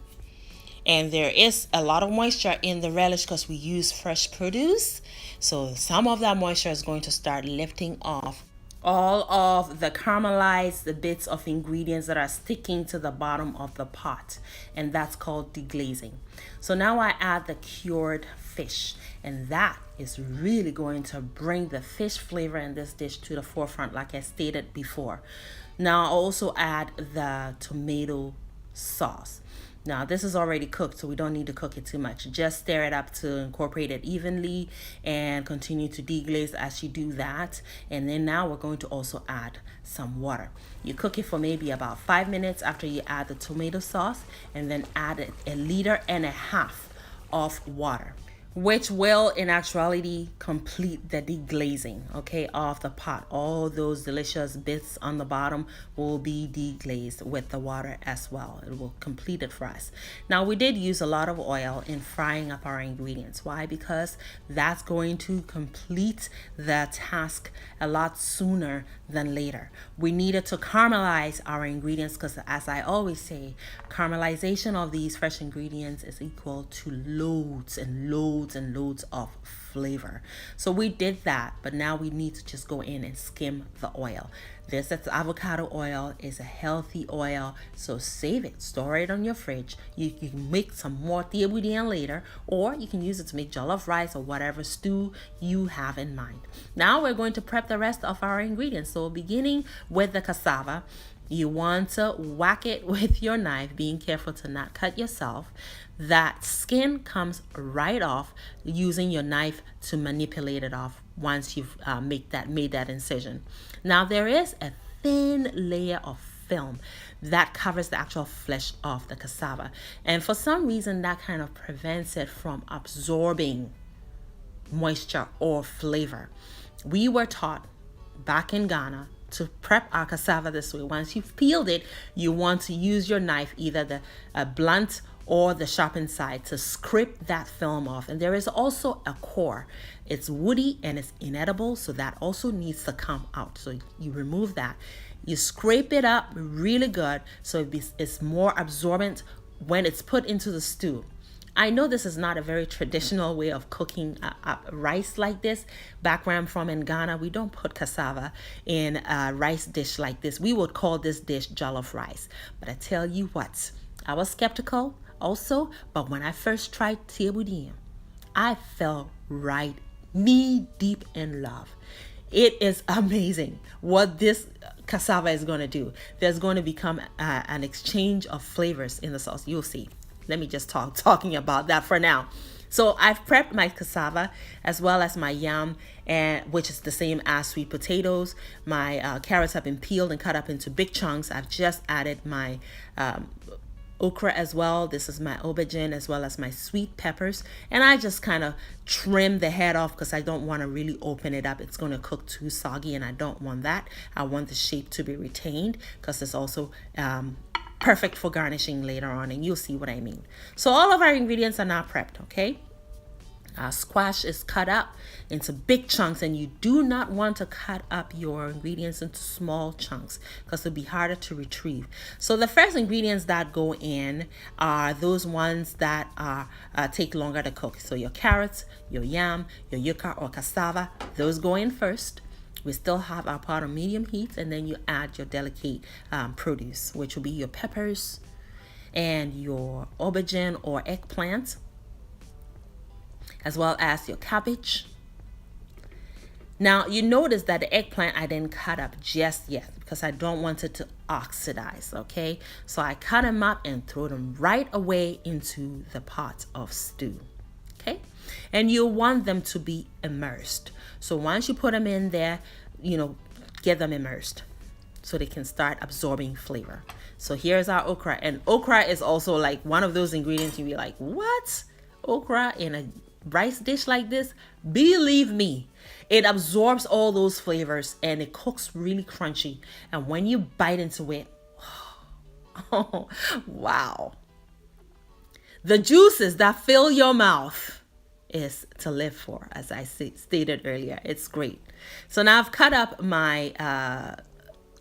And there is a lot of moisture in the relish because we use fresh produce. So some of that moisture is going to start lifting off all of the caramelized bits of ingredients that are sticking to the bottom of the pot. And that's called deglazing. So now I add the cured fish. And that is really going to bring the fish flavor in this dish to the forefront, like I stated before. Now I also add the tomato sauce. Now this is already cooked, so we don't need to cook it too much. Just stir it up to incorporate it evenly and continue to deglaze as you do that. And then now we're going to also add some water. You cook it for maybe about 5 minutes after you add the tomato sauce, and then add 1.5 liters of water, which will in actuality complete the deglazing, okay, of the pot. All those delicious bits on the bottom will be deglazed with the water as well. It will complete it for us. Now we did use a lot of oil in frying up our ingredients. Why? Because that's going to complete the task a lot sooner than later. We needed to caramelize our ingredients because, as I always say, caramelization of these fresh ingredients is equal to loads and loads and loads of flavor. So we did that, but now we need to just go in and skim the oil. This avocado oil is a healthy oil, so save it, store it on your fridge. You can make some more thieboudienne later, or you can use it to make jollof rice or whatever stew you have in mind. Now we're going to prep the rest of our ingredients. So beginning with the cassava, you want to whack it with your knife, being careful to not cut yourself. That skin comes right off using your knife to manipulate it off once you've made that incision. Now there is a thin layer of film that covers the actual flesh of the cassava, and for some reason that kind of prevents it from absorbing moisture or flavor. We were taught back in Ghana to prep our cassava this way. Once you've peeled it, you want to use your knife, either the blunt or the sharpened side, to scrape that film off. And there is also a core. It's woody and it's inedible, so that also needs to come out. So you remove that. You scrape it up really good so it's more absorbent when it's put into the stew. I know this is not a very traditional way of cooking rice like this. Back where I'm from in Ghana, we don't put cassava in a rice dish like this. We would call this dish jollof rice. But I tell you what, I was skeptical also, but when I first tried Thieboudienne, I fell right knee deep in love. It is amazing what this cassava is going to do. There's going to become an exchange of flavors in the sauce. You'll see. Let me just talking about that for now. So I've prepped my cassava as well as my yam, which is the same as sweet potatoes. My carrots have been peeled and cut up into big chunks. I've just added my okra as well. This is my aubergine as well as my sweet peppers. And I just kind of trim the head off because I don't want to really open it up. It's going to cook too soggy and I don't want that. I want the shape to be retained because it's also perfect for garnishing later on, and you'll see what I mean. So all of our ingredients are now prepped, okay? Squash is cut up into big chunks, and you do not want to cut up your ingredients into small chunks because it'll be harder to retrieve. So the first ingredients that go in are those ones that take longer to cook. So your carrots, your yam, your yuca or cassava, those go in first. We still have our pot on medium heat, and then you add your delicate produce, which will be your peppers and your aubergine or eggplant, as well as your cabbage. Now, you notice that the eggplant I didn't cut up just yet because I don't want it to oxidize, okay? So I cut them up and throw them right away into the pot of stew, okay? And you want them to be immersed. So once you put them in there, get them immersed so they can start absorbing flavor. So here's our okra. And okra is also like one of those ingredients you'll be like, what? Okra in a rice dish like this? Believe me, it absorbs all those flavors and it cooks really crunchy. And when you bite into it, oh, wow. The juices that fill your mouth is to live for, as I stated earlier. It's great. So now I've cut up my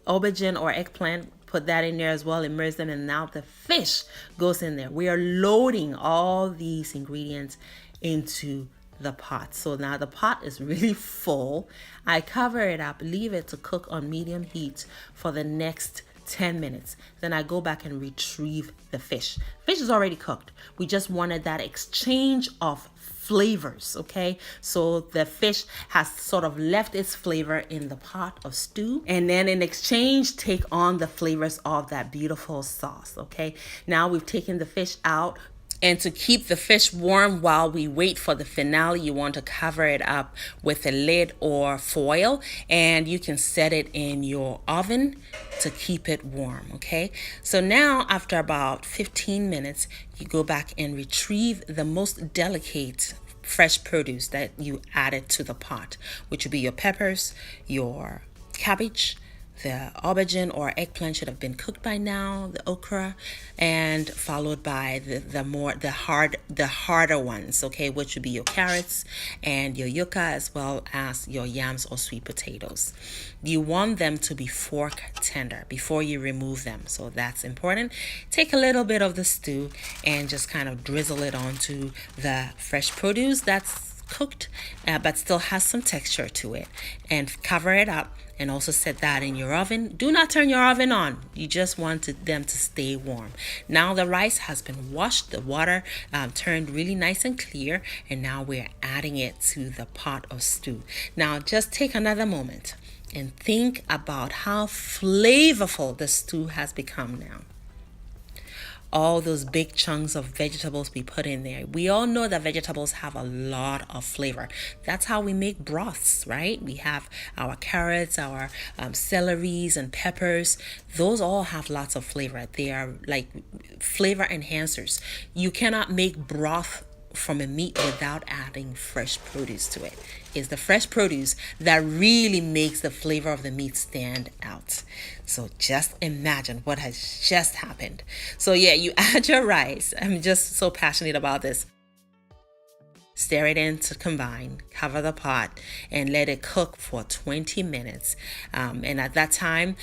aubergine or eggplant, put that in there as well, immerse them, and now the fish goes in there. We are loading all these ingredients into the pot. So now the pot is really full. I cover it up, leave it to cook on medium heat for the next 10 minutes. Then I go back and retrieve the fish. Fish is already cooked. We just wanted that exchange of flavors, okay? So the fish has sort of left its flavor in the pot of stew, and then in exchange take on the flavors of that beautiful sauce, okay? Now we've taken the fish out. And to keep the fish warm while we wait for the finale, you want to cover it up with a lid or foil, and you can set it in your oven to keep it warm, okay? So now after about 15 minutes, you go back and retrieve the most delicate fresh produce that you added to the pot, which would be your peppers, your cabbage. The aubergine or eggplant should have been cooked by now, the okra, and followed by the harder ones, okay, which would be your carrots and your yuca, as well as your yams or sweet potatoes. You want them to be fork tender before you remove them, so that's important. Take a little bit of the stew and just kind of drizzle it onto the fresh produce that's cooked but still has some texture to it, and cover it up. And also set that in your oven. Do not turn your oven on. You just want them to stay warm. Now the rice has been washed. The water turned really nice and clear. And now we're adding it to the pot of stew. Now just take another moment and think about how flavorful the stew has become now. All those big chunks of vegetables we put in there. We all know that vegetables have a lot of flavor. That's how we make broths, right? We have our carrots, our celeries and peppers. Those all have lots of flavor. They are like flavor enhancers. You cannot make broth from a meat without adding fresh produce to it. It's the fresh produce that really makes the flavor of the meat stand out. So just imagine what has just happened. So yeah, you add your rice. I'm just so passionate about this. Stir it in to combine, cover the pot, and let it cook for 20 minutes. And at that time,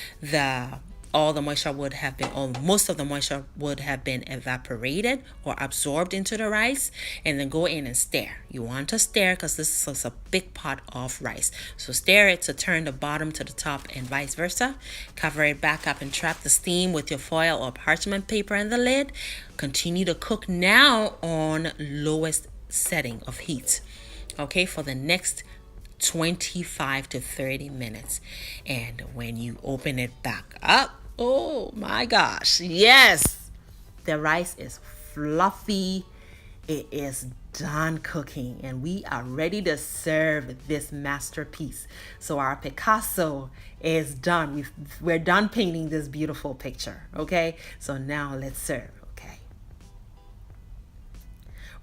all the moisture would have been, or most of the moisture would have been evaporated or absorbed into the rice. And then go in and stir. You want to stir because this is a big pot of rice. So stir it to turn the bottom to the top and vice versa. Cover it back up and trap the steam with your foil or parchment paper in the lid. Continue to cook now on lowest setting of heat, okay, for the next 25 to 30 minutes. And when you open it back up, oh my gosh, yes, the rice is fluffy. It is done cooking and we are ready to serve this masterpiece. So our Picasso is done. We're done painting this beautiful picture, okay? So now let's serve.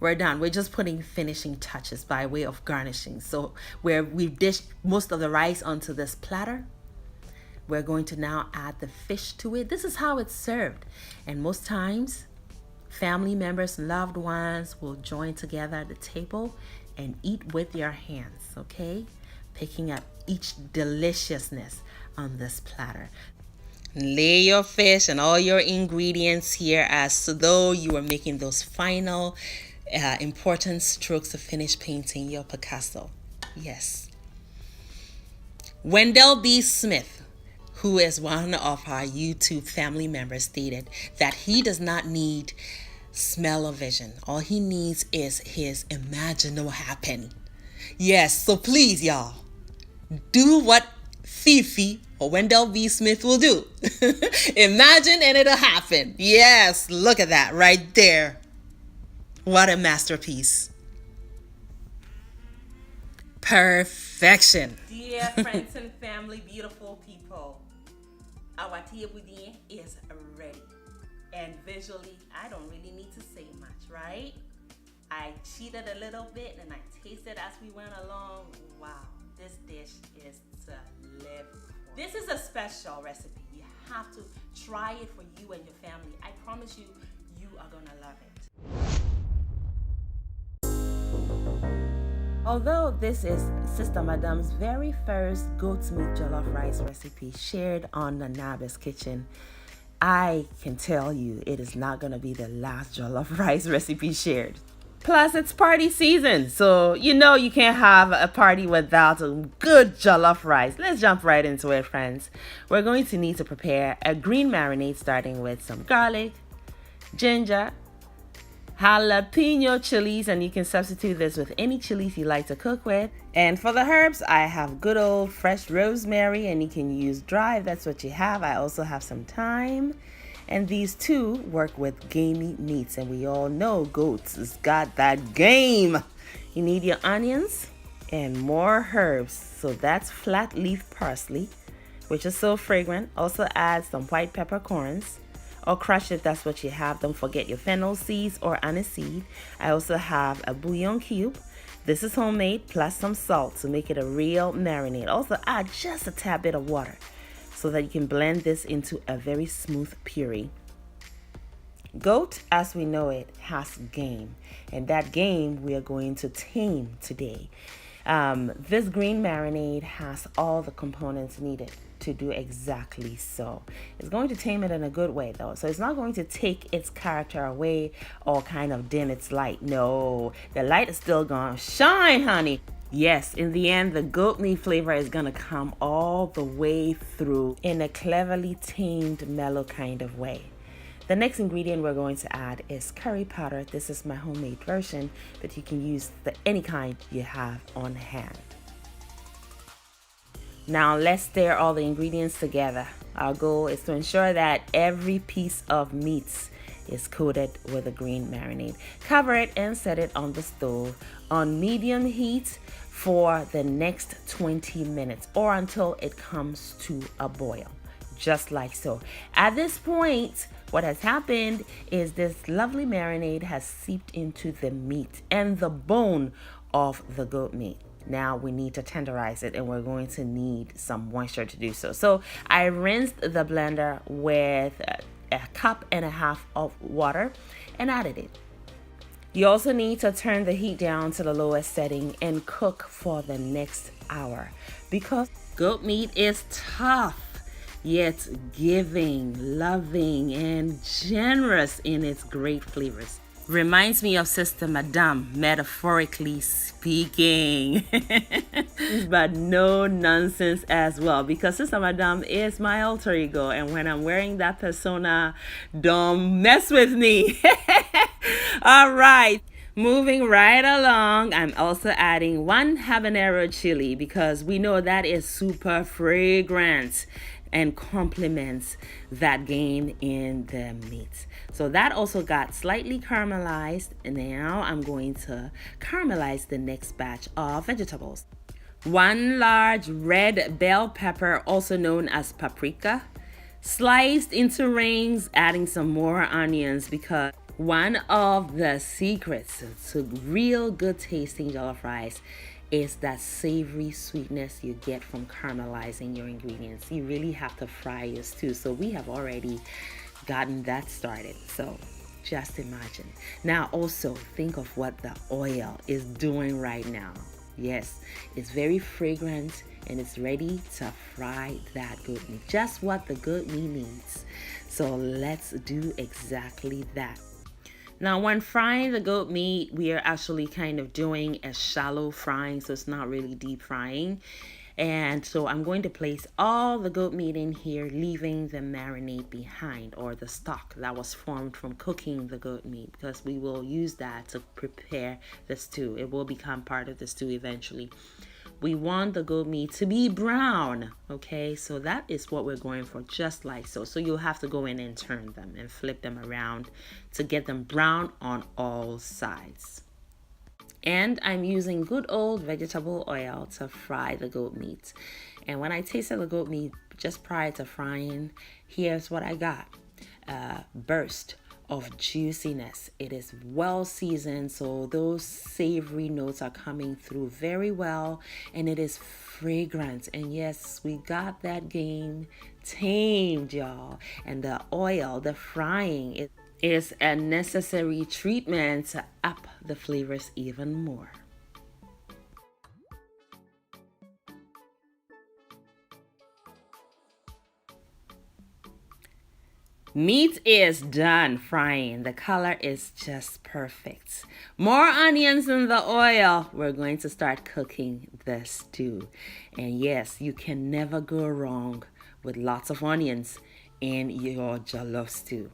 We're done. We're just putting finishing touches by way of garnishing. So where we've dished most of the rice onto this platter, we're going to now add the fish to it. This is how it's served. And most times, family members, loved ones will join together at the table and eat with your hands, okay? Picking up each deliciousness on this platter. Lay your fish and all your ingredients here as though you were making those final important strokes to finish painting your Picasso. Yes. Wendell B. Smith, who is one of our YouTube family members, stated that he does not need smell or vision. All he needs is his imaginal happen. Yes, so please, y'all, do what Fifi or Wendell B. Smith will do. Imagine and it'll happen. Yes, look at that right there. What a masterpiece. Perfection. Dear friends and family, beautiful people, our Thieboudienne is ready. And visually, I don't really need to say much, right? I cheated a little bit and I tasted as we went along. Wow, this dish is to live for. This is a special recipe. You have to try it for you and your family. I promise you, you are gonna love it. Although this is Sister Madame's very first goat's meat jollof rice recipe shared on the Nabis Kitchen, I can tell you it is not going to be the last jollof rice recipe shared. Plus, it's party season, so you know you can't have a party without a good jollof rice. Let's jump right into it, friends. We're going to need to prepare a green marinade starting with some garlic, ginger, jalapeno chilies, and you can substitute this with any chilies you like to cook with. And for the herbs, I have good old fresh rosemary, and you can use dry if that's what you have. I also have some thyme, and these two work with gamey meats, and we all know goats has got that game. You need your onions and more herbs. So that's flat leaf parsley, which is so fragrant. Also add some white peppercorns, or crush if that's what you have. Don't forget your fennel seeds or aniseed. I also have a bouillon cube. This is homemade, plus some salt to make it a real marinade. Also add just a tad bit of water so that you can blend this into a very smooth puree. Goat, as we know it, has game, and that game we are going to tame today. This green marinade has all the components needed to do exactly so. It's going to tame it in a good way though. So it's not going to take its character away or kind of dim its light. No, the light is still gonna shine, honey. Yes, in the end, the goat meat flavor is gonna come all the way through in a cleverly tamed, mellow kind of way. The next ingredient we're going to add is curry powder. This is my homemade version, but you can use any kind you have on hand. Now let's stir all the ingredients together. Our goal is to ensure that every piece of meat is coated with a green marinade. Cover it and set it on the stove on medium heat for the next 20 minutes or until it comes to a boil, just like so. At this point, What has happened is this lovely marinade has seeped into the meat and the bone of the goat meat. Now we need to tenderize it, and we're going to need some moisture to do so. So I rinsed the blender with a cup and a half of water and added it. You also need to turn the heat down to the lowest setting and cook for the next hour, because goat meat is tough yet giving, loving, and generous in its great flavors. Reminds me of Sister Madame, metaphorically speaking. But no nonsense as well, because Sister Madame is my alter ego, and when I'm wearing that persona, don't mess with me. All right. Moving right along, I'm also adding 1 habanero chili, because we know that is super fragrant and complements that gain in the meat. So that also got slightly caramelized, and now I'm going to caramelize the next batch of vegetables. 1 large red bell pepper, also known as paprika, sliced into rings, adding some more onions, because one of the secrets to real good tasting jollof rice is that savory sweetness you get from caramelizing your ingredients. You really have to fry your stew. So we have already gotten that started. So just imagine. Now also think of what the oil is doing right now. Yes, it's very fragrant and it's ready to fry that goat meat. Just what the goat meat needs. So let's do exactly that. Now, when frying the goat meat, we are actually kind of doing a shallow frying, so it's not really deep frying. And so I'm going to place all the goat meat in here, leaving the marinade behind, or the stock that was formed from cooking the goat meat, because we will use that to prepare the stew. It will become part of the stew eventually. We want the goat meat to be brown, okay? So that is what we're going for, just like so. So you'll have to go in and turn them and flip them around to get them brown on all sides. And I'm using good old vegetable oil to fry the goat meat. And when I tasted the goat meat just prior to frying, here's what I got. Burst of juiciness. It is well seasoned, so those savory notes are coming through very well, and it is fragrant. And yes, we got that game tamed, y'all. And the oil, the frying, it is a necessary treatment to up the flavors even more. Meat is done frying. The color is just perfect. More onions in the oil. We're going to start cooking the stew. And yes, you can never go wrong with lots of onions in your jollof stew.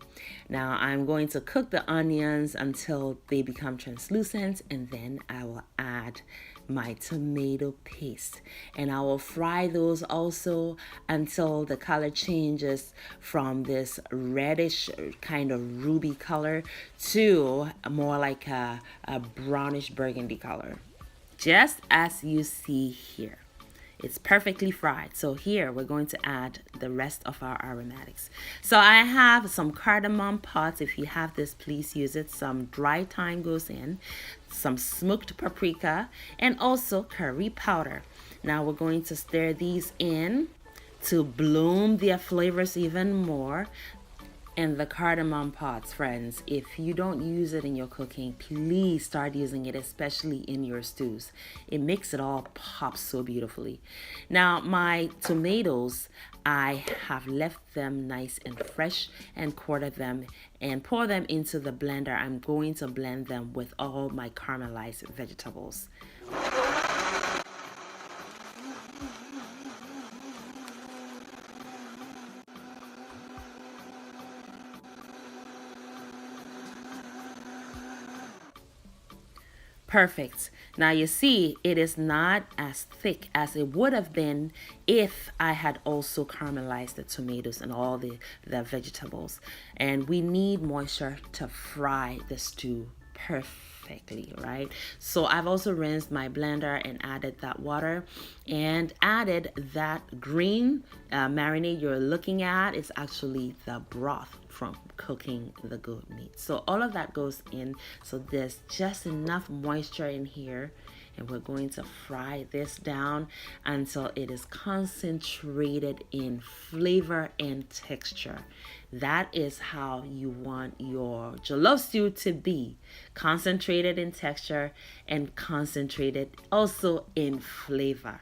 Now I'm going to cook the onions until they become translucent, and then I will add my tomato paste, and I will fry those also until the color changes from this reddish kind of ruby color to more like a brownish burgundy color, just as you see here. It's perfectly fried. So here we're going to add the rest of our aromatics. So I have some cardamom pods. If you have this, please use it. Some dry thyme goes in, some smoked paprika, and also curry powder. Now we're going to stir these in to bloom their flavors even more. And the cardamom pods, friends, if you don't use it in your cooking, please start using it, especially in your stews. It makes it all pop so beautifully. Now, my tomatoes, I have left them nice and fresh and quartered them and pour them into the blender. I'm going to blend them with all my caramelized vegetables. Perfect. Now you see, it is not as thick as it would have been if I had also caramelized the tomatoes and all the vegetables. And we need moisture to fry the stew perfectly. perfectly, right? So I've also rinsed my blender and added that water and added that green marinade you're looking at. It's actually the broth from cooking the goat meat. So all of that goes in. So there's just enough moisture in here, and we're going to fry this down until it is concentrated in flavor and texture. That is how you want your jollof stew to be: concentrated in texture and concentrated also in flavor.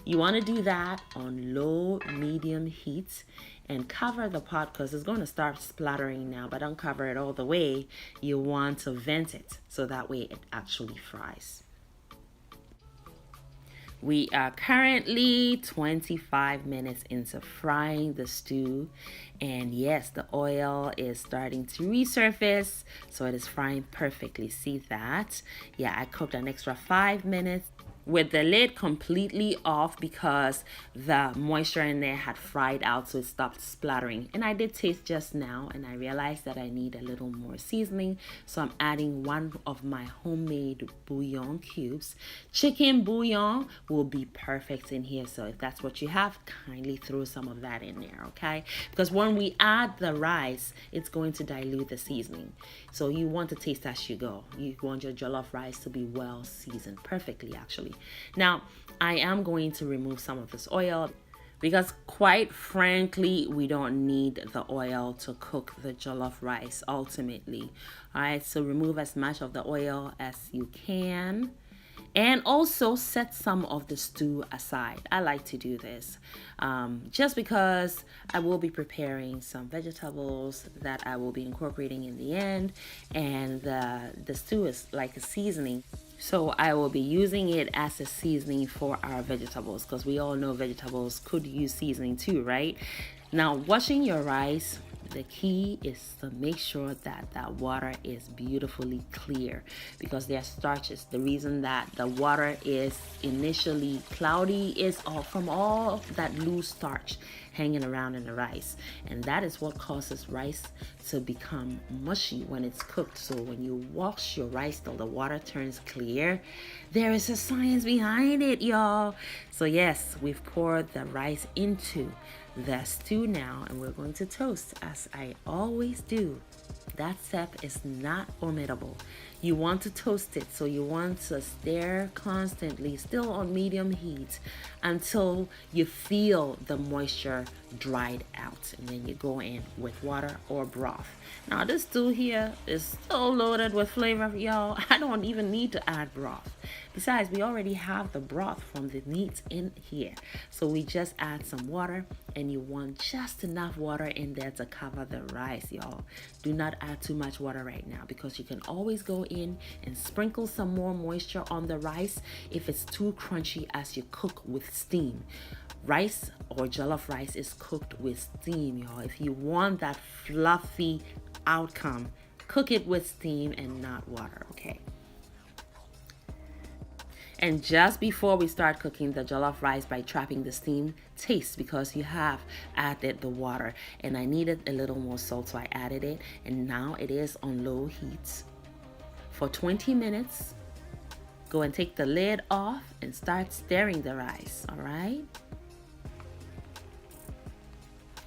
You want to do that on low medium heat and cover the pot because it's going to start splattering now, but don't cover it all the way. You want to vent it so that way it actually fries. We are currently 25 minutes into frying the stew, and yes, the oil is starting to resurface, so it is frying perfectly. See that? Yeah, I cooked an extra 5 minutes with the lid completely off because the moisture in there had fried out, so it stopped splattering. And I did taste just now and I realized that I need a little more seasoning, so I'm adding one of my homemade bouillon cubes. Chicken bouillon will be perfect in here, so if that's what you have, kindly throw some of that in there, okay? Because when we add the rice, it's going to dilute the seasoning, so you want to taste as you go. You want your jollof rice to be well seasoned, perfectly actually. Now, I am going to remove some of this oil because quite frankly, we don't need the oil to cook the jollof rice ultimately. All right, so remove as much of the oil as you can. And also set some of the stew aside. I like to do this just because I will be preparing some vegetables that I will be incorporating in the end. And the stew is like a seasoning. So I will be using it as a seasoning for our vegetables because we all know vegetables could use seasoning too, right? Now, washing your rice, the key is to make sure that that water is beautifully clear because there are starches. The reason that the water is initially cloudy is all from all that loose starch hanging around in the rice, and that is what causes rice to become mushy when it's cooked. So when you wash your rice till the water turns clear, there is a science behind it, y'all. So yes, we've poured the rice into the stew now, and we're going to toast as I always do. That step is not omittable. You want to toast it, so you want to stir constantly, still on medium heat, until you feel the moisture dried out, and then you go in with water or broth. Now this stew here is so loaded with flavor, y'all. I don't even need to add broth. Besides, we already have the broth from the meat in here, so we just add some water, and you want just enough water in there to cover the rice, y'all. Do not add too much water right now because you can always go in and sprinkle some more moisture on the rice if it's too crunchy as you cook with steam. Rice or jollof rice is cooked with steam, y'all. If you want that fluffy outcome, cook it with steam and not water, okay? And just before we start cooking the jollof rice by trapping the steam, taste because you have added the water. And I needed a little more salt, so I added it. And now it is on low heat for 20 minutes. Go and take the lid off and start stirring the rice, all right?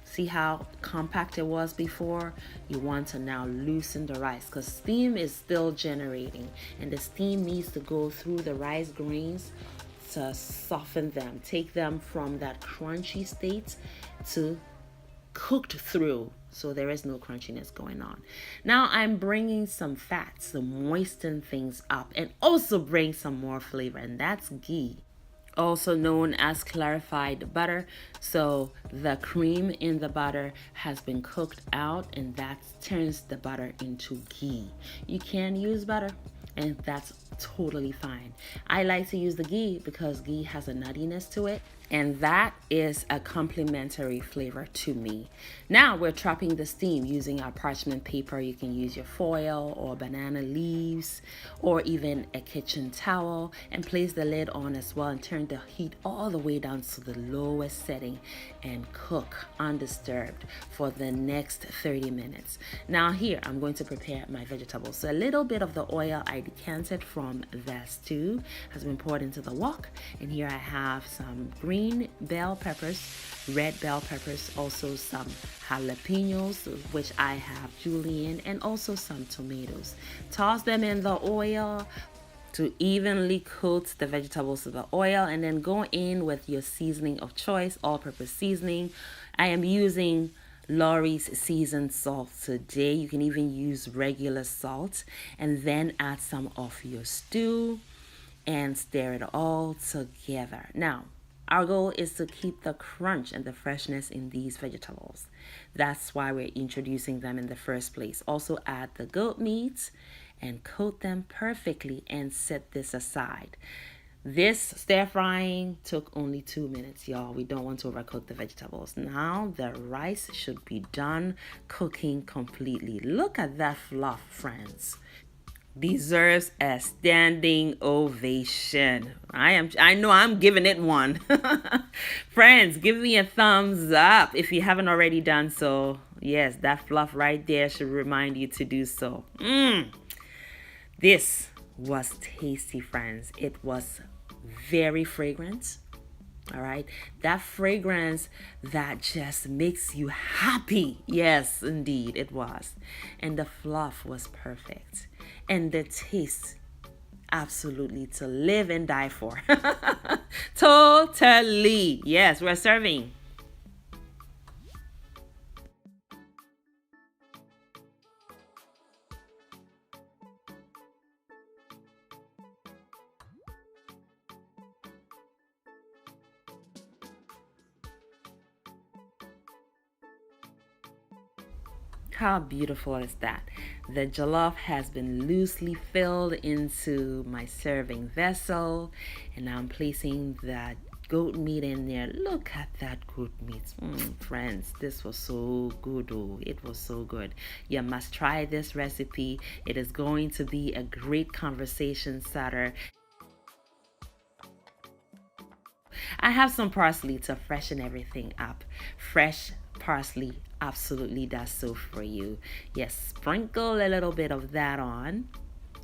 See how compact it was before? You want to now loosen the rice because steam is still generating, and the steam needs to go through the rice grains to soften them, take them from that crunchy state to cooked through, so there is no crunchiness going on. Now I'm bringing some fats to moisten things up and also bring some more flavor, and that's ghee, also known as clarified butter. So the cream in the butter has been cooked out, and that turns the butter into ghee. You can use butter, and that's totally fine. I like to use the ghee because ghee has a nuttiness to it, and that is a complementary flavor to me. Now we're trapping the steam using our parchment paper. You can use your foil or banana leaves or even a kitchen towel, and place the lid on as well and turn the heat all the way down to the lowest setting and cook undisturbed for the next 30 minutes. Now here I'm going to prepare my vegetables. So a little bit of the oil I decanted from the stew has been poured into the wok, and here I have some green bell peppers, red bell peppers, also some jalapenos, which I have julienne, and also some tomatoes. Toss them in the oil to evenly coat the vegetables with the oil, and then go in with your seasoning of choice, all-purpose seasoning. I am using Lawry's seasoned salt today. You can even use regular salt, and then add some of your stew and stir it all together. Now, our goal is to keep the crunch and the freshness in these vegetables. That's why we're introducing them in the first place. Also add the goat meat and coat them perfectly and set this aside. This stir frying took only 2 minutes, y'all. We don't want to overcook the vegetables. Now the rice should be done cooking completely. Look at that fluff, friends. Deserves a standing ovation. I know I'm giving it one. Friends, give me a thumbs up if you haven't already done so. Yes, that fluff right there should remind you to do so. This was tasty, friends. It was very fragrant. All right, that fragrance that just makes you happy. Yes, indeed, it was. And the fluff was perfect. And the taste, absolutely to live and die for. Totally. Yes, we're serving. How beautiful is that? The jollof has been loosely filled into my serving vessel, and I'm placing that goat meat in there. Look at that goat meat. Friends, this was so good. Oh, it was so good. You must try this recipe. It is going to be a great conversation starter. I have some parsley to freshen everything up. Fresh parsley absolutely does so for you. Yes, sprinkle a little bit of that on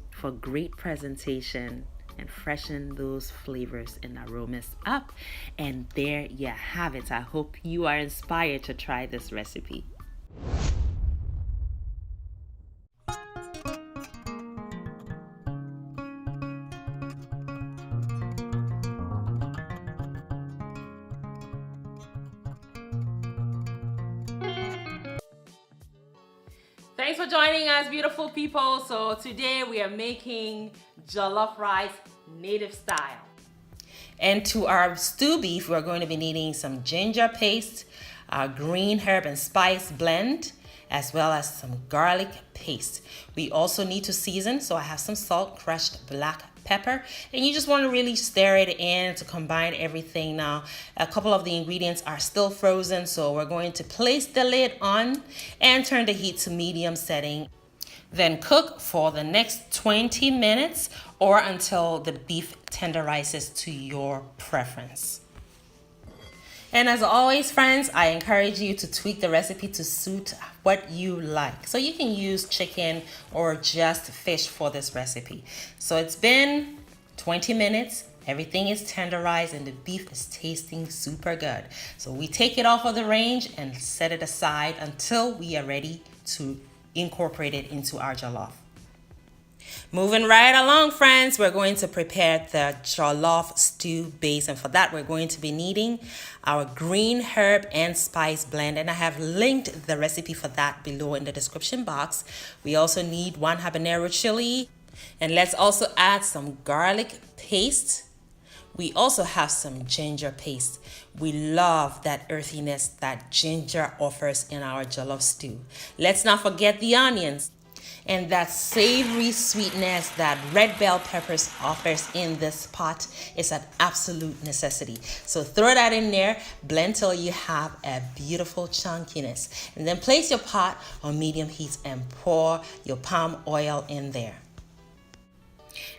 for great presentation and freshen those flavors and aromas up. And there you have it. I hope you are inspired to try this recipe. Thanks for joining us, beautiful people. So today we are making jollof rice native style. And to our stew beef, we're going to be needing some ginger paste, our green herb and spice blend, as well as some garlic paste. We also need to season, so I have some salt, crushed black pepper, and you just want to really stir it in to combine everything. Now, a couple of the ingredients are still frozen, so we're going to place the lid on and turn the heat to medium setting. Then cook for the next 20 minutes or until the beef tenderizes to your preference. And as always, friends, I encourage you to tweak the recipe to suit what you like. So you can use chicken or just fish for this recipe. So it's been 20 minutes. Everything is tenderized and the beef is tasting super good. So we take it off of the range and set it aside until we are ready to incorporate it into our jollof. Moving right along, friends, we're going to prepare the jollof stew base, and for that we're going to be needing our green herb and spice blend, and I have linked the recipe for that below in the description box. We also need 1 habanero chili, and let's also add some garlic paste. We also have some ginger paste. We love that earthiness that ginger offers in our jollof stew. Let's not forget the onions. And that savory sweetness that red bell peppers offers in this pot is an absolute necessity. So throw that in there, blend till you have a beautiful chunkiness, and then place your pot on medium heat and pour your palm oil in there.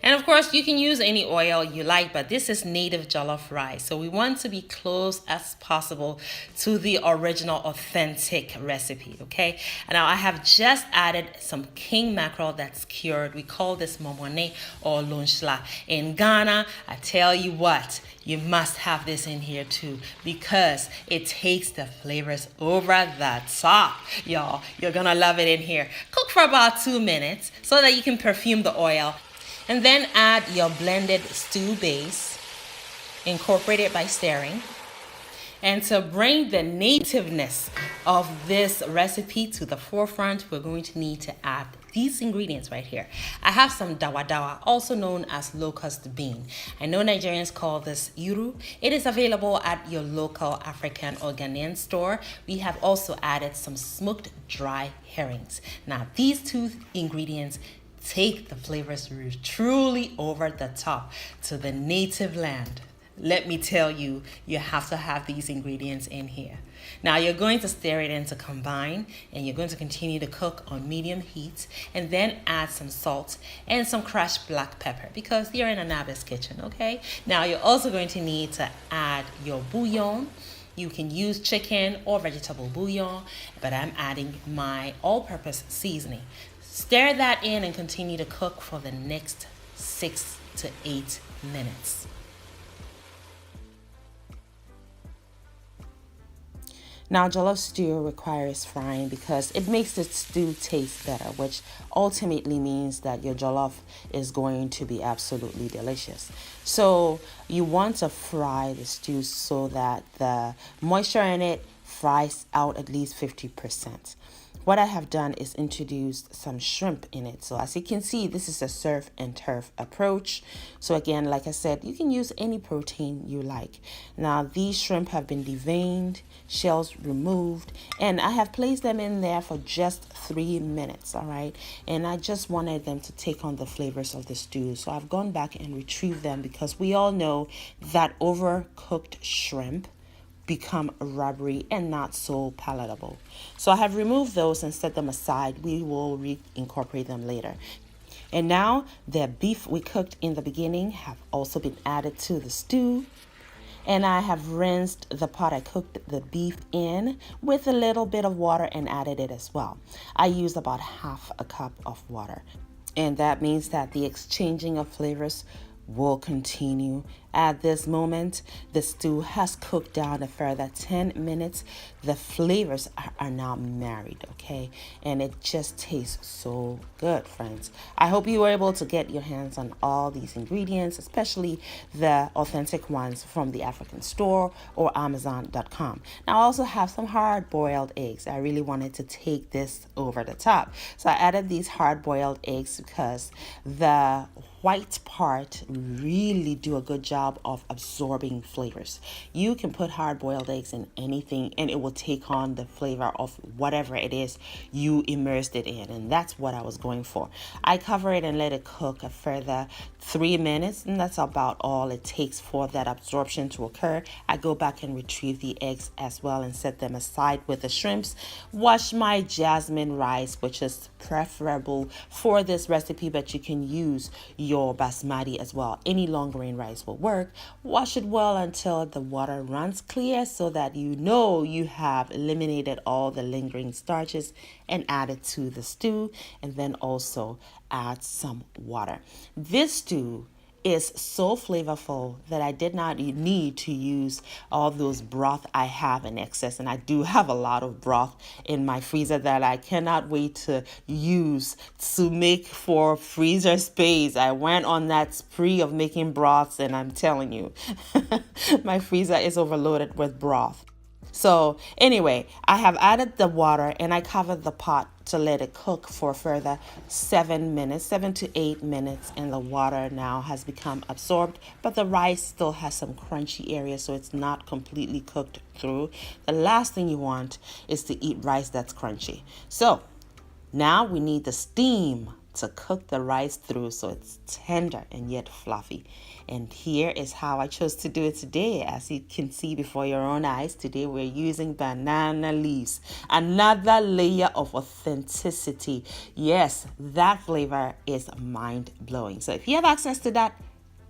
And of course, you can use any oil you like, but this is native jollof rice. So we want to be close as possible to the original authentic recipe, okay? And now I have just added some king mackerel that's cured. We call this momone or lunchla. In Ghana, I tell you what, you must have this in here too because it takes the flavors over the top. Y'all, you're gonna love it in here. Cook for about 2 minutes so that you can perfume the oil. And then add your blended stew base, incorporate it by stirring. And to bring the nativeness of this recipe to the forefront, we're going to need to add these ingredients right here. I have some dawa dawa, also known as locust bean. I know Nigerians call this iru. It is available at your local African or Ghanaian store. We have also added some smoked dry herrings. Now, these two ingredients take the flavors truly over the top to the native land. Let me tell you, you have to have these ingredients in here. Now you're going to stir it in to combine, and you're going to continue to cook on medium heat, and then add some salt and some crushed black pepper because you're in a Naba's kitchen, okay? Now you're also going to need to add your bouillon. You can use chicken or vegetable bouillon, but I'm adding my all-purpose seasoning. Stir that in and continue to cook for the next 6 to 8 minutes. Now, jollof stew requires frying because it makes the stew taste better, which ultimately means that your jollof is going to be absolutely delicious. So you want to fry the stew so that the moisture in it fries out at least 50%. What I have done is introduced some shrimp in it. So as you can see, this is a surf and turf approach. So again, like I said, you can use any protein you like. Now, these shrimp have been deveined, shells removed, and I have placed them in there for just 3 minutes, all right? And I just wanted them to take on the flavors of the stew. So I've gone back and retrieved them because we all know that overcooked shrimp become rubbery and not so palatable. So I have removed those and set them aside. We will reincorporate them later. And now the beef we cooked in the beginning have also been added to the stew. And I have rinsed the pot I cooked the beef in with a little bit of water and added it as well. I used about half a cup of water. And that means that the exchanging of flavors will continue. At this moment, the stew has cooked down a further 10 minutes. The flavors are now married, okay? And it just tastes so good, friends. I hope you were able to get your hands on all these ingredients, especially the authentic ones from the African store or Amazon.com. Now, I also have some hard-boiled eggs. I really wanted to take this over the top. So I added these hard-boiled eggs because the white part really do a good job of absorbing flavors. You can put hard-boiled eggs in anything and it will take on the flavor of whatever it is you immersed it in, and that's what I was going for. I cover it and let it cook a further 3 minutes, and that's about all it takes for that absorption to occur. I go back and retrieve the eggs as well and set them aside with the shrimps. Wash my jasmine rice, which is preferable for this recipe, but you can use your basmati as well. Any long grain rice will work. Wash it well until the water runs clear so that you know you have eliminated all the lingering starches, and add it to the stew, and then also add some water. This stew is so flavorful that I did not need to use all those broth I have in excess, and I do have a lot of broth in my freezer that I cannot wait to use to make for freezer space. I went on that spree of making broths, and I'm telling you, my freezer is overloaded with broth. So anyway, I have added the water and I covered the pot to let it cook for a further 7 minutes, 7 to 8 minutes, and the water now has become absorbed, but the rice still has some crunchy areas, so it's not completely cooked through. The last thing you want is to eat rice that's crunchy. So Now we need the steam to cook the rice through so it's tender and yet fluffy. And here is how I chose to do it today. As you can see before your own eyes, today we're using banana leaves. Another layer of authenticity. Yes, that flavor is mind-blowing. So if you have access to that,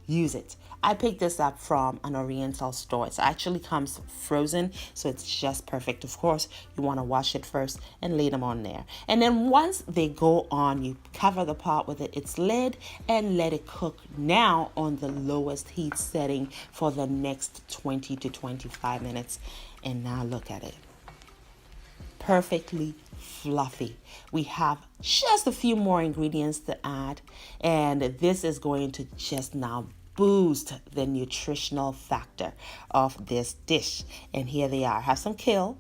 use it. I picked this up from an Oriental store. It actually comes frozen, so it's just perfect. Of course, you want to wash it first and lay them on there. And then once they go on, you cover the pot with its lid and let it cook now on the lowest heat setting for the next 20 to 25 minutes. And now look at it. Perfectly fluffy. We have just a few more ingredients to add, and this is going to just now boost the nutritional factor of this dish. And here they are. I have some kale,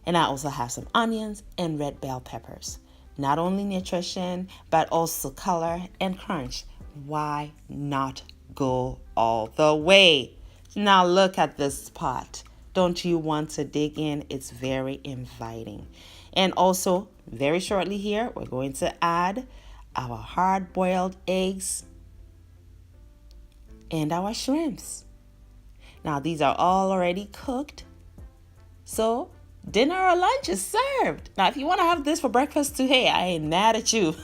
and I also have some onions and red bell peppers. Not only nutrition, but also color and crunch. Why not go all the way? Now look at this pot. Don't you want to dig in? It's very inviting. And also, very shortly here, we're going to add our hard-boiled eggs and our shrimps. Now, these are all already cooked. So, dinner or lunch is served. Now, if you want to have this for breakfast too, hey, I ain't mad at you.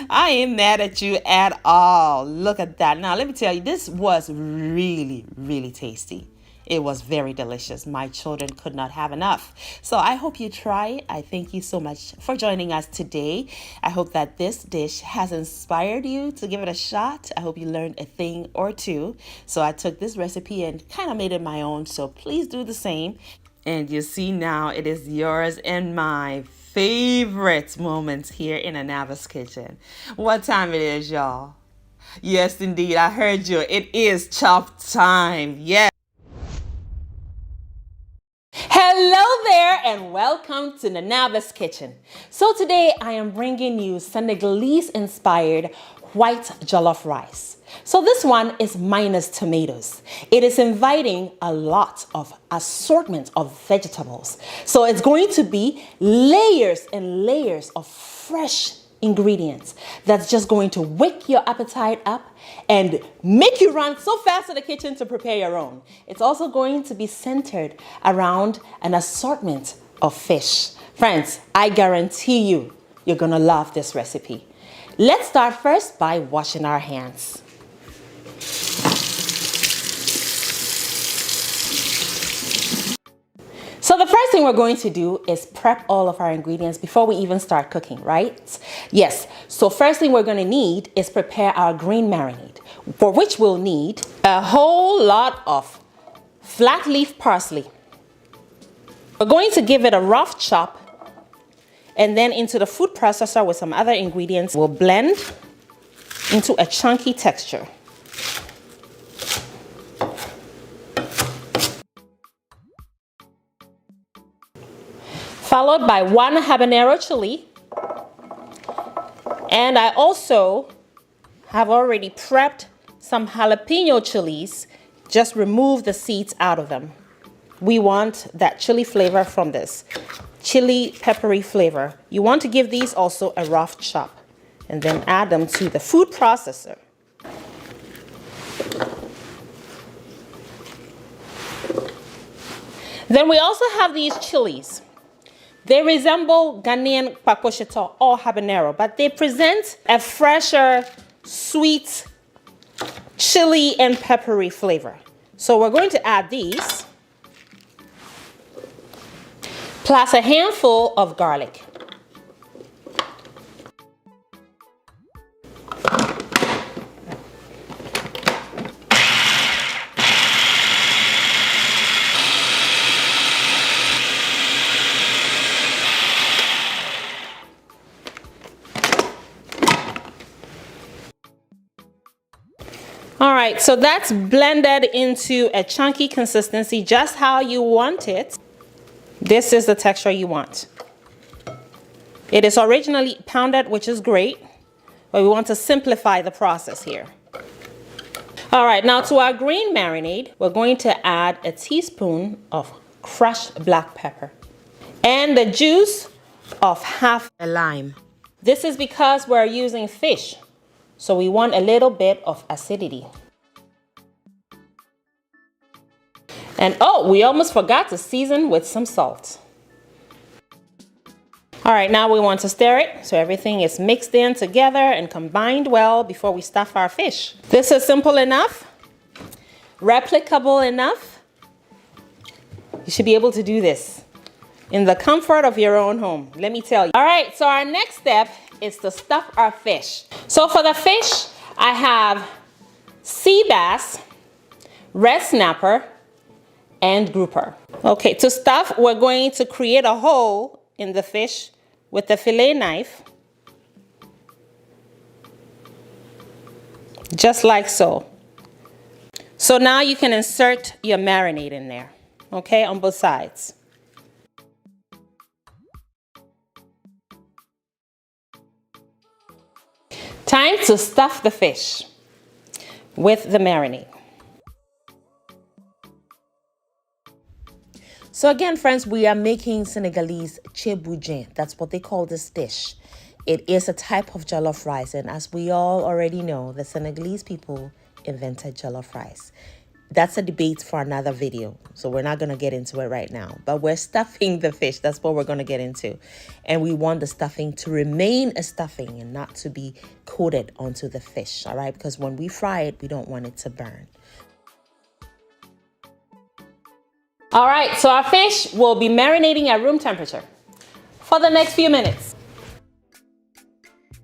I ain't mad at you at all. Look at that. Now, let me tell you, this was really, really tasty. It was very delicious. My children could not have enough. So I hope you try it. I thank you so much for joining us today. I hope that this dish has inspired you to give it a shot. I hope you learned a thing or two. So I took this recipe and kind of made it my own. So please do the same. And you see now it is yours and my favorite moments here in Anava's kitchen. What time it is, y'all? Yes, indeed. I heard you. It is chop time. Yes. Hello there and welcome to Nanava's Kitchen. So today I am bringing you Senegalese inspired white jollof rice. So this one is minus tomatoes. It is inviting a lot of assortment of vegetables. So it's going to be layers and layers of fresh ingredients that's just going to wake your appetite up and make you run so fast to the kitchen to prepare your own. It's also going to be centered around an assortment of fish. Friends, I guarantee you, you're gonna love this recipe. Let's start first by washing our hands. So the first thing we're going to do is prep all of our ingredients before we even start cooking, right? Yes, so first thing we're going to need is prepare our green marinade, for which we'll need a whole lot of flat leaf parsley. We're going to give it a rough chop and then into the food processor with some other ingredients. We'll blend into a chunky texture. Followed by 1 habanero chili. And I also have already prepped some jalapeno chilies. Just remove the seeds out of them. We want that chili flavor from this. Chili peppery flavor. You want to give these also a rough chop and then add them to the food processor. Then we also have these chilies. They resemble Ghanaian pakosheto or habanero, but they present a fresher, sweet, chili and peppery flavor. So we're going to add these, plus a handful of garlic. All right, so that's blended into a chunky consistency, just how you want it. This is the texture you want. It is originally pounded, which is great, but we want to simplify the process here. All right, now to our green marinade, we're going to add a teaspoon of crushed black pepper and the juice of half a lime. This is because we're using fish, so we want a little bit of acidity. And oh, we almost forgot to season with some salt. All right, now we want to stir it so everything is mixed in together and combined well before we stuff our fish. This is simple enough, replicable enough. You should be able to do this in the comfort of your own home, let me tell you. All right, so our next step is to stuff our fish. So for the fish, I have sea bass, red snapper, and grouper. Okay, to stuff, we're going to create a hole in the fish with the fillet knife, just like so. So now you can insert your marinade in there, okay, on both sides. Time to stuff the fish with the marinade. So again, friends, we are making Senegalese Thieboudienne. That's what they call this dish. It is a type of jollof rice, and as we all already know, the Senegalese people invented jollof rice. That's a debate for another video, so we're not going to get into it right now. But we're stuffing the fish. That's what we're going to get into. And we want the stuffing to remain a stuffing and not to be coated onto the fish, all right? Because when we fry it, we don't want it to burn. All right, so our fish will be marinating at room temperature for the next few minutes.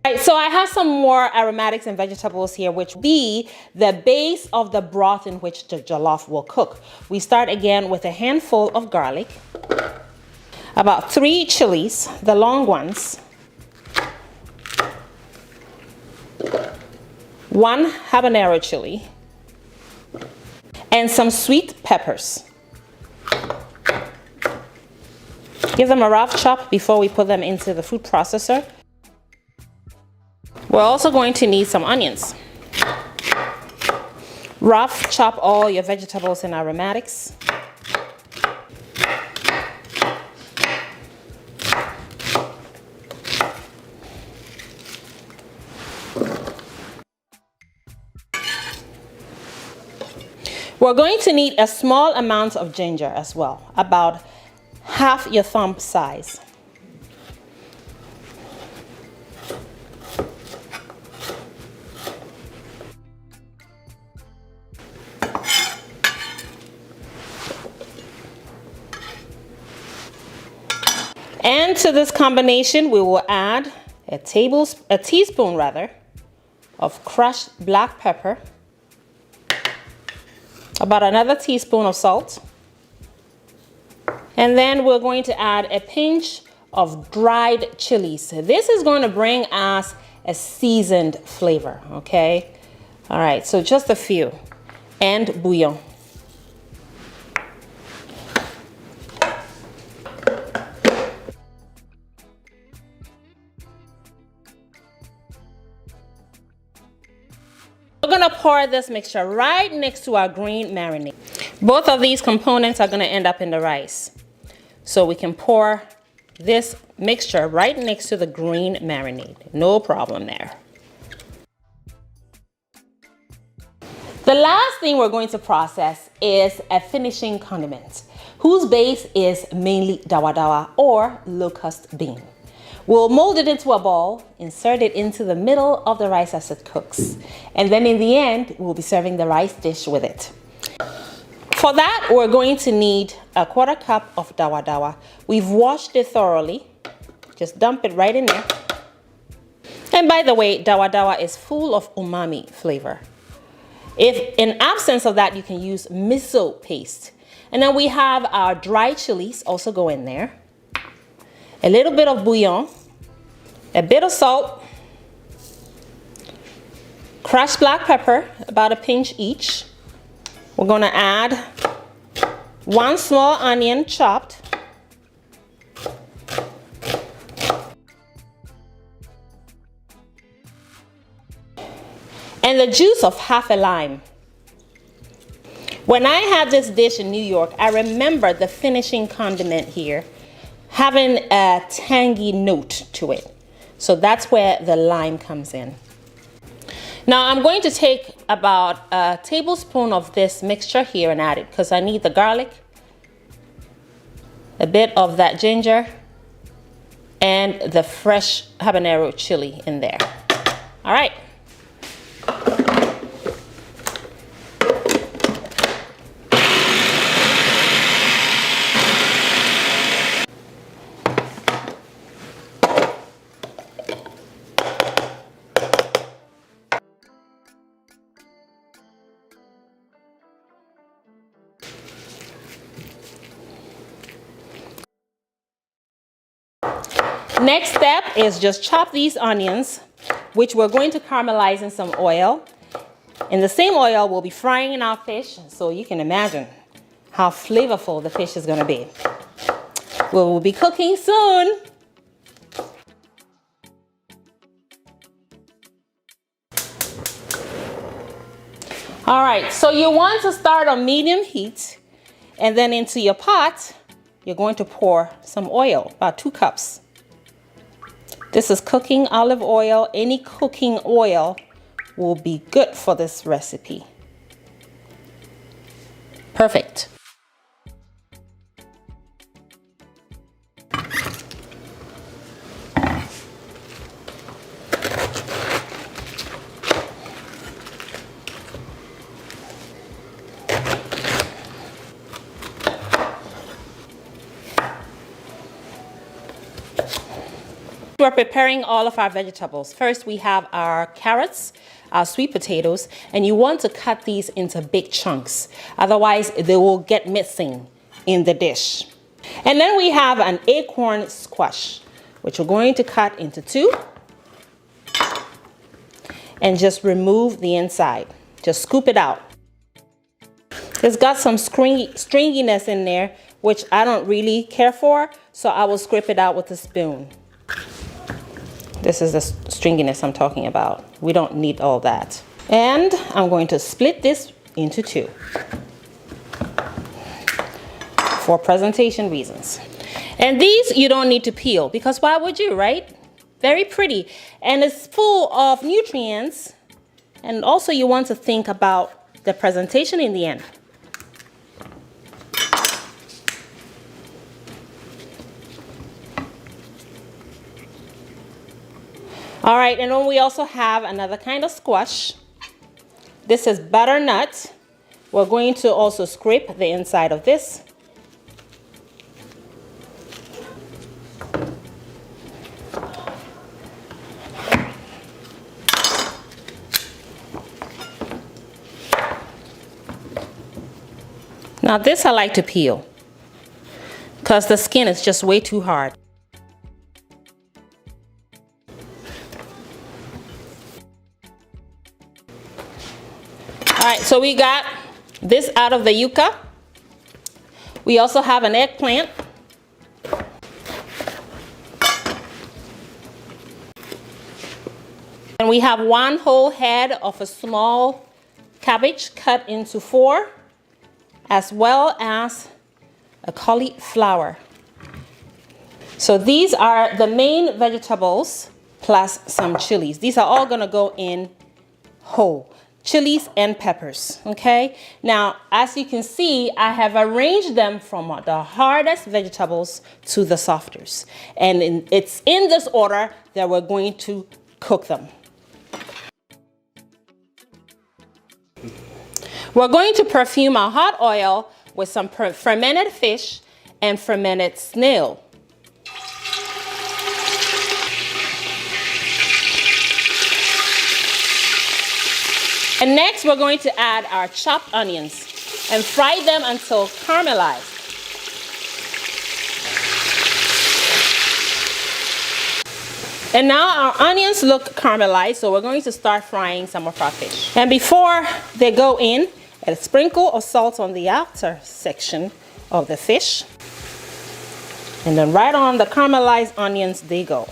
All right, so I have some more aromatics and vegetables here, which will be the base of the broth in which the jollof will cook. We start again with a handful of garlic, about 3 chilies, the long ones, 1 habanero chili, and some sweet peppers. Give them a rough chop before we put them into the food processor. We're also going to need some onions. Rough chop all your vegetables and aromatics. We're going to need a small amount of ginger as well, about half your thumb size. And to this combination, we will add a teaspoon of crushed black pepper, about another teaspoon of salt, and then we're going to add a pinch of dried chilies. This is going to bring us a seasoned flavor, okay? All right, so just a few, and bouillon. We're gonna pour this mixture right next to our green marinade. Both of these components are gonna end up in the rice. So we can pour this mixture right next to the green marinade. No problem there. The last thing we're going to process is a finishing condiment, whose base is mainly dawa dawa or locust bean. We'll mold it into a ball, insert it into the middle of the rice as it cooks. And then in the end, we'll be serving the rice dish with it. For that, we're going to need a 1/4 cup of dawa dawa. We've washed it thoroughly. Just dump it right in there. And by the way, dawa dawa is full of umami flavor. If in absence of that, you can use miso paste. And then we have our dry chilies also go in there. A little bit of bouillon, a bit of salt, crushed black pepper, about a pinch each. We're gonna add 1 small onion chopped, and the juice of half a lime. When I had this dish in New York, I remember the finishing condiment here having a tangy note to it. So that's where the lime comes in. Now I'm going to take about a tablespoon of this mixture here and add it because I need the garlic, a bit of that ginger, and the fresh habanero chili in there. All right. Next step is just chop these onions, which we're going to caramelize in some oil. In the same oil, we'll be frying in our fish, so you can imagine how flavorful the fish is going to be. We'll be cooking soon. All right, so you want to start on medium heat, and then into your pot, you're going to pour some oil, about 2 cups. This is cooking olive oil. Any cooking oil will be good for this recipe. Perfect. We're preparing all of our vegetables. First, we have our carrots, our sweet potatoes, and you want to cut these into big chunks. Otherwise, they will get missing in the dish. And then we have an acorn squash, which we're going to cut into 2 and just remove the inside. Just scoop it out. It's got some stringiness in there, which I don't really care for, so I will scrape it out with a spoon. This is the stringiness I'm talking about. We don't need all that. And I'm going to split this into 2 for presentation reasons. And these you don't need to peel because why would you, right? Very pretty. And it's full of nutrients. And also you want to think about the presentation in the end. All right, and then we also have another kind of squash. This is butternut. We're going to also scrape the inside of this. Now this I like to peel because the skin is just way too hard. All right, so we got this out of the yuca. We also have an eggplant. And we have 1 whole head of a small cabbage cut into 4, as well as a cauliflower. So these are the main vegetables plus some chilies. These are all gonna go in whole. Chilies and peppers, okay? Now, as you can see, I have arranged them from the hardest vegetables to the softest. And it's in this order that we're going to cook them. We're going to perfume our hot oil with some fermented fish and fermented snail. And next, we're going to add our chopped onions and fry them until caramelized. And now our onions look caramelized, so we're going to start frying some of our fish. And before they go in, a sprinkle of salt on the outer section of the fish. And then right on the caramelized onions they go.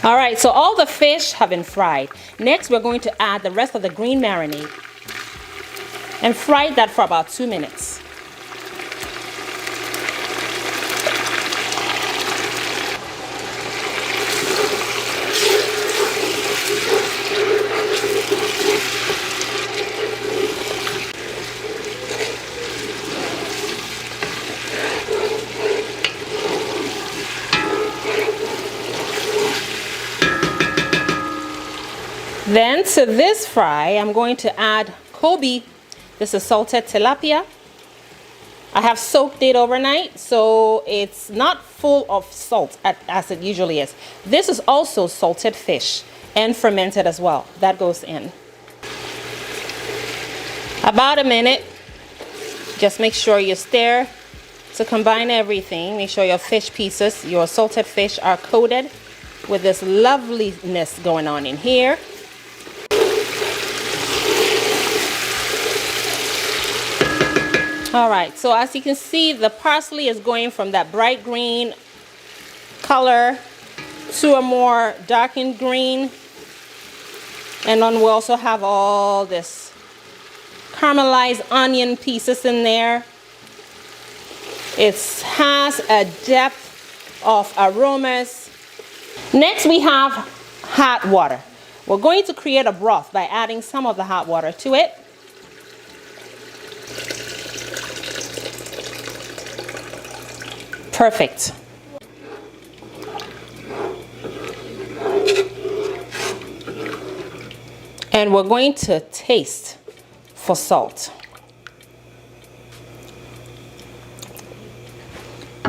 All right, so all the fish have been fried. Next, we're going to add the rest of the green marinade and fry that for about 2 minutes. Then to this fry, I'm going to add Kobe. This is salted tilapia. I have soaked it overnight, so it's not full of salt as it usually is. This is also salted fish and fermented as well. That goes in. About a minute. Just make sure you stir to combine everything. Make sure your fish pieces, your salted fish, are coated with this loveliness going on in here. All right, so as you can see, the parsley is going from that bright green color to a more darkened green. And then we also have all this caramelized onion pieces in there. It has a depth of aromas. Next, we have hot water. We're going to create a broth by adding some of the hot water to it. Perfect. And we're going to taste for salt.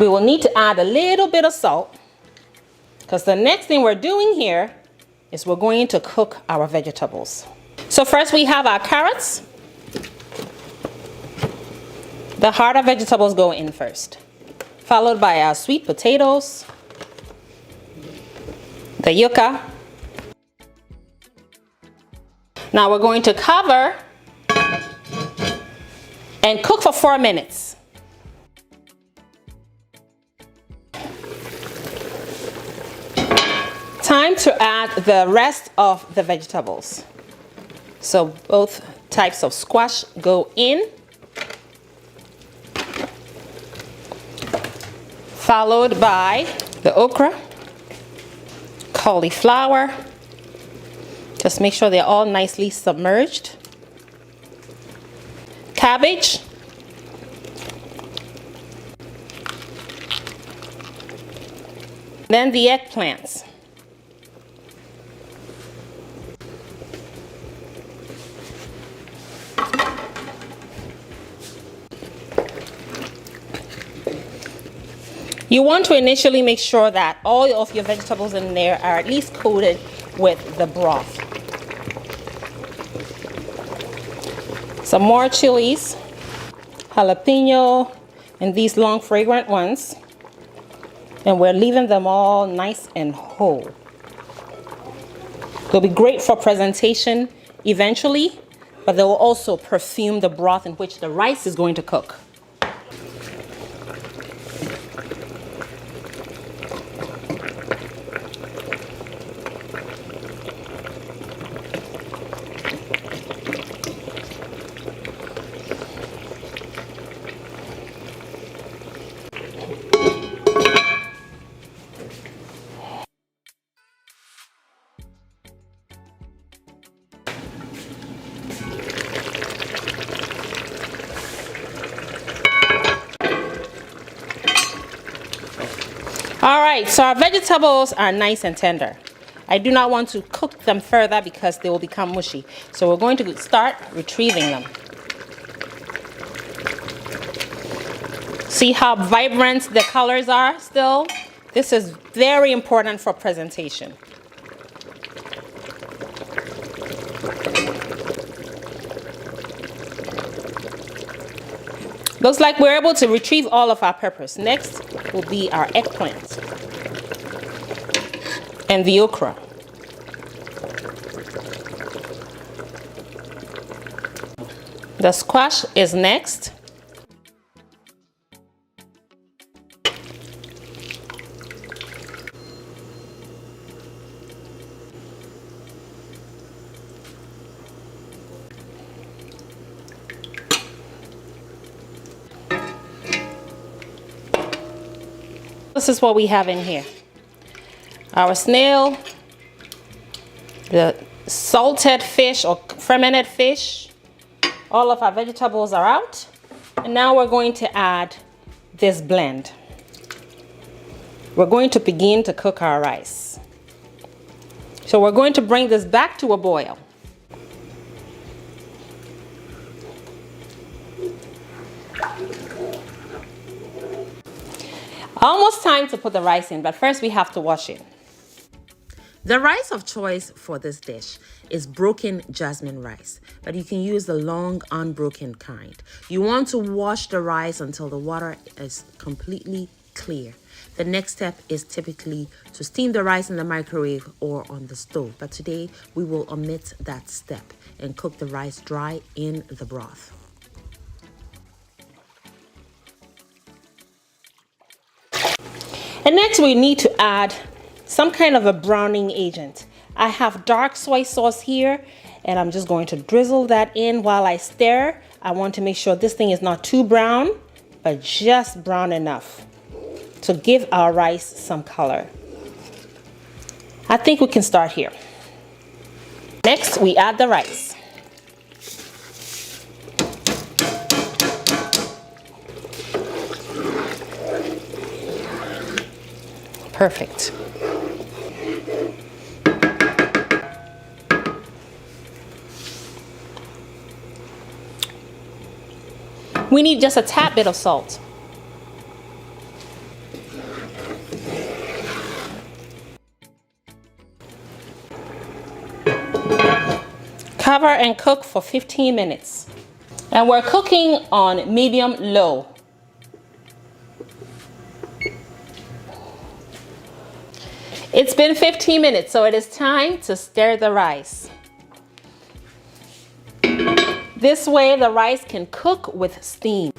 We will need to add a little bit of salt because the next thing we're doing here is we're going to cook our vegetables. So first we have our carrots. The harder vegetables go in first, followed by our sweet potatoes, the yuca. Now we're going to cover and cook for 4 minutes. Time to add the rest of the vegetables. So both types of squash go in, followed by the okra, cauliflower. Just make sure they're all nicely submerged. Cabbage. Then the eggplants. You want to initially make sure that all of your vegetables in there are at least coated with the broth. Some more chilies, jalapeno, and these long fragrant ones. And we're leaving them all nice and whole. They'll be great for presentation eventually, but they will also perfume the broth in which the rice is going to cook. All right, so our vegetables are nice and tender. I do not want to cook them further because they will become mushy. So we're going to start retrieving them. See how vibrant the colors are still? This is very important for presentation. Looks like we're able to retrieve all of our peppers. Next will be our eggplant and the okra. The squash is next. This is what we have in here. Our snail, the salted fish or fermented fish. All of our vegetables are out. And now we're going to add this blend. We're going to begin to cook our rice. So we're going to bring this back to a boil. Almost time to put the rice in, but first we have to wash it. The rice of choice for this dish is broken jasmine rice, but you can use the long unbroken kind. You want to wash the rice until the water is completely clear. The next step is typically to steam the rice in the microwave or on the stove, but today we will omit that step and cook the rice dry in the broth. And next we need to add some kind of a browning agent. I have dark soy sauce here, and I'm just going to drizzle that in while I stir. I want to make sure this thing is not too brown, but just brown enough to give our rice some color. I think we can start here. Next, we add the rice. Perfect. We need just a tad bit of salt. Cover and cook for 15 minutes. And we're cooking on medium-low. It's been 15 minutes, so it is time to stir the rice. This way the rice can cook with steam.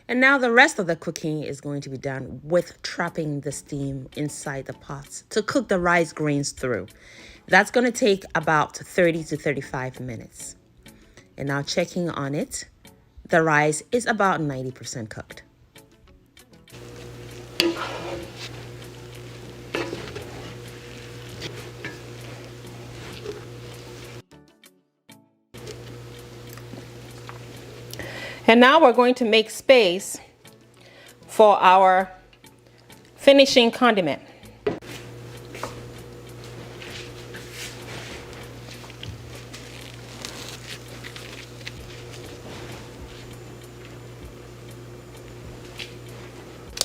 And now the rest of the cooking is going to be done with trapping the steam inside the pots to cook the rice grains through. That's going to take about 30 to 35 minutes. And now checking on it, the rice is about 90% cooked. And now we're going to make space for our finishing condiment.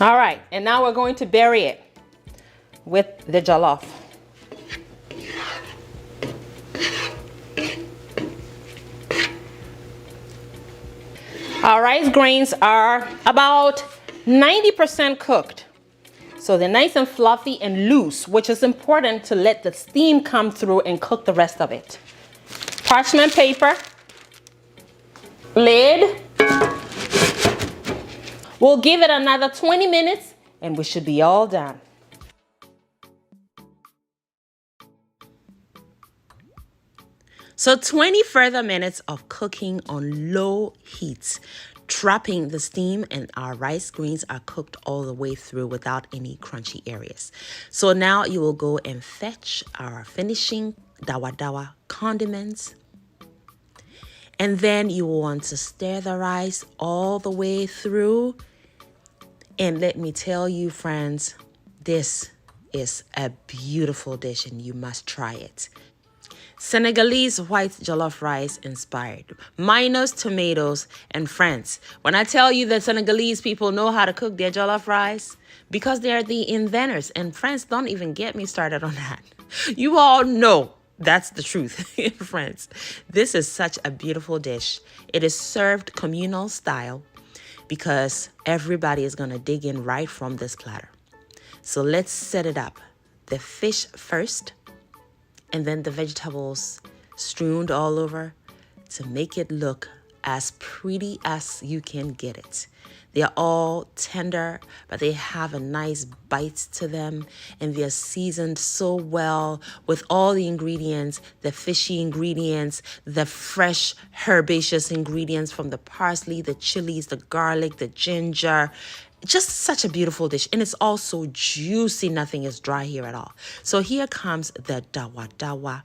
All right, and now we're going to bury it with the jollof. Our rice grains are about 90% cooked. So they're nice and fluffy and loose, which is important to let the steam come through and cook the rest of it. Parchment paper, lid. We'll give it another 20 minutes and we should be all done. So 20 further minutes of cooking on low heat, trapping the steam, and our rice grains are cooked all the way through without any crunchy areas. So now you will go and fetch our finishing dawa dawa condiments. And then you will want to stir the rice all the way through. And let me tell you, friends, this is a beautiful dish and you must try it. Senegalese white jollof rice inspired, minus tomatoes. And friends, when I tell you that Senegalese people know how to cook their jollof rice, because they're the inventors. And friends, don't even get me started on that. You all know that's the truth, friends. This is such a beautiful dish. It is served communal style because everybody is going to dig in right from this platter. So let's set it up. the fish first and then the vegetables strewn all over to make it look as pretty as you can get it. They're all tender, but they have a nice bite to them, and they're seasoned so well with all the ingredients, the fishy ingredients, the fresh herbaceous ingredients from the parsley, the chilies, the garlic, the ginger. Just such a beautiful dish, and it's also juicy. Nothing is dry here at all. So here comes the dawa dawa.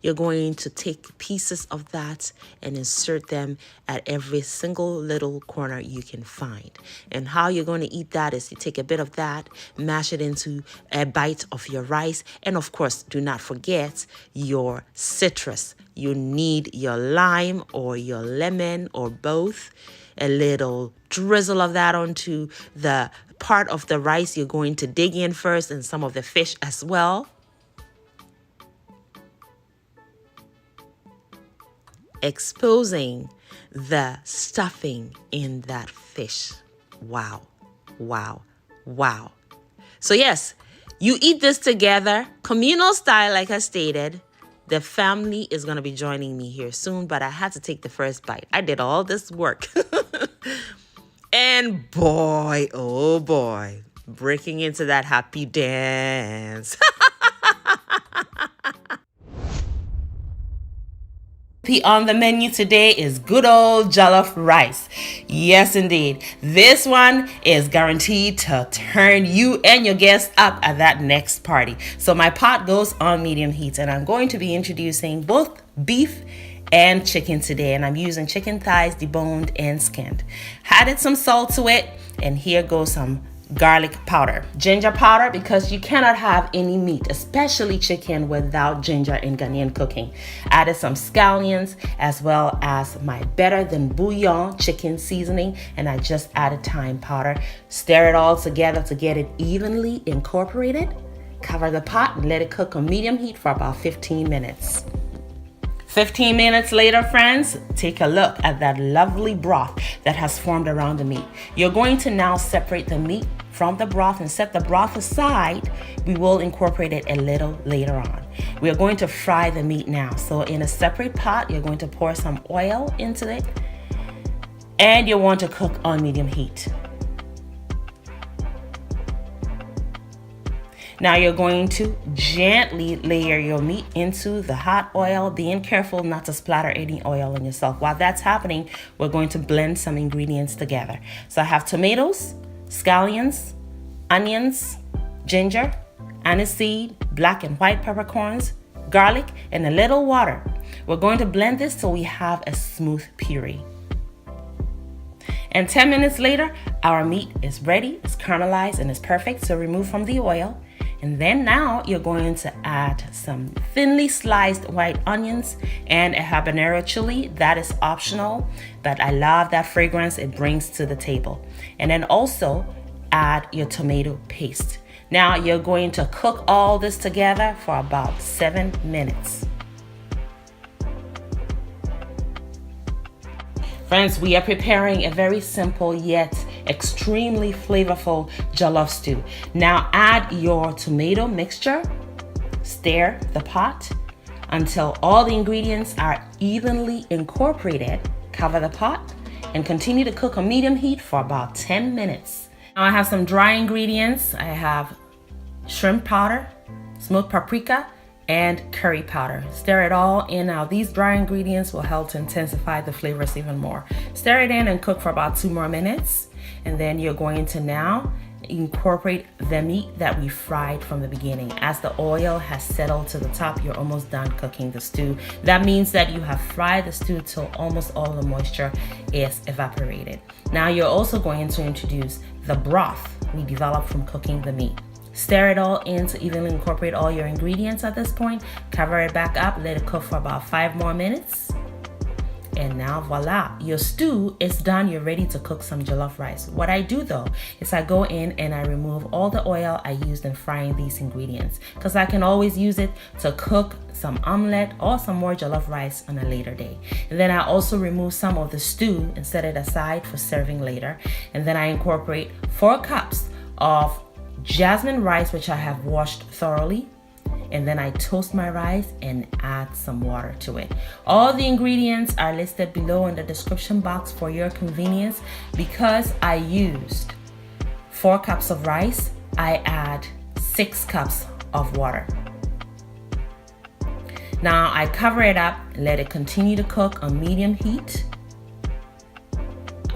You're going to take pieces of that and insert them at every single little corner you can find. And how you're going to eat that is you take a bit of that, mash it into a bite of your rice. And of course, do not forget your citrus. You need your lime or your lemon or both. A little drizzle of that onto the part of the rice you're going to dig in first, and some of the fish as well. Exposing the stuffing in that fish. Wow, wow, wow. So yes, you eat this together, communal style, like I stated. The family is going to be joining me here soon, but I had to take the first bite. I did all this work. And boy, oh boy, breaking into that happy dance. On the menu today is good old jollof rice. Yes, indeed. This one is guaranteed to turn you and your guests up at that next party. So my pot goes on medium heat, and I'm going to be introducing both beef and chicken today. And I'm using chicken thighs, deboned and skinned. Added some salt to it, and here goes some garlic powder, ginger powder, because you cannot have any meat, especially chicken, without ginger in Ghanaian cooking. Added some scallions as well as my better than bouillon chicken seasoning, and I just added thyme powder. Stir it all together to get it evenly incorporated. Cover the pot and let it cook on medium heat for about 15 minutes. 15 minutes later, friends, take a look at that lovely broth that has formed around the meat. You're going to now separate the meat from the broth and set the broth aside. We will incorporate it a little later on. We are going to fry the meat now. So in a separate pot, you're going to pour some oil into it, and you want to cook on medium heat. Now you're going to gently layer your meat into the hot oil, being careful not to splatter any oil on yourself. While that's happening, we're going to blend some ingredients together. So I have tomatoes, scallions, onions, ginger, aniseed, black and white peppercorns, garlic, and a little water. We're going to blend this till we have a smooth puree. And 10 minutes later, our meat is ready, it's caramelized, and it's perfect. So remove from the oil. And then now you're going to add some thinly sliced white onions and a habanero chili. That is optional, but I love that fragrance it brings to the table. And then also add your tomato paste. Now you're going to cook all this together for about 7 minutes. Friends, we are preparing a very simple yet extremely flavorful jollof stew. Now add your tomato mixture, stir the pot until all the ingredients are evenly incorporated. Cover the pot and continue to cook on medium heat for about 10 minutes. Now I have some dry ingredients. I have shrimp powder, smoked paprika, and curry powder. Stir it all in. Now these dry ingredients will help to intensify the flavors even more. Stir it in and cook for about 2 more minutes. And then you're going to now incorporate the meat that we fried from the beginning. As the oil has settled to the top, you're almost done cooking the stew. That means that you have fried the stew till almost all the moisture is evaporated. Now you're also going to introduce the broth we developed from cooking the meat. Stir it all in to evenly incorporate all your ingredients at this point. Cover it back up, let it cook for about 5 more minutes. And now voila, your stew is done. You're ready to cook some jollof rice. What I do though is I go in and I remove all the oil I used in frying these ingredients, because I can always use it to cook some omelette or some more jollof rice on a later day. And then I also remove some of the stew and set it aside for serving later. And then I incorporate 4 cups of jasmine rice, which I have washed thoroughly, and then I toast my rice and add some water to it. All the ingredients are listed below in the description box for your convenience. Because I used 4 cups of rice, I add 6 cups of water. Now I cover it up, let it continue to cook on medium heat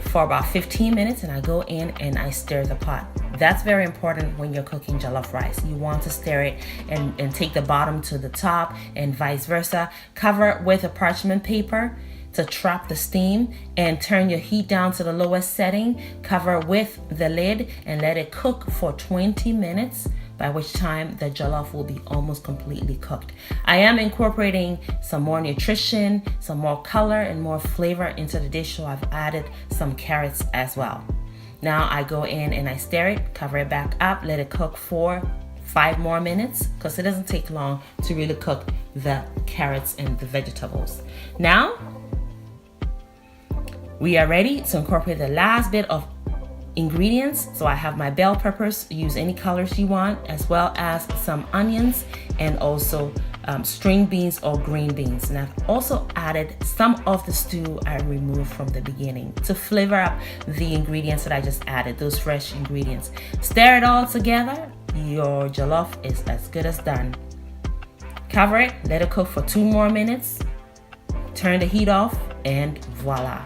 for about 15 minutes, and I go in and I stir the pot. That's very important when you're cooking jollof rice. You want to stir it and take the bottom to the top and vice versa. Cover it with a parchment paper to trap the steam and turn your heat down to the lowest setting. Cover with the lid and let it cook for 20 minutes, by which time the jollof will be almost completely cooked. I am incorporating some more nutrition, some more color and more flavor into the dish, so I've added some carrots as well. Now I go in and I stir it, cover it back up, let it cook for 5 more minutes, because it doesn't take long to really cook the carrots and the vegetables. Now we are ready to incorporate the last bit of ingredients. So I have my bell peppers, use any colors you want, as well as some onions and also string beans or green beans. And I've also added some of the stew I removed from the beginning to flavor up the ingredients that I just added, those fresh ingredients. Stir it all together. Your jollof is as good as done. Cover it, let it cook for 2 more minutes, turn the heat off, and voila.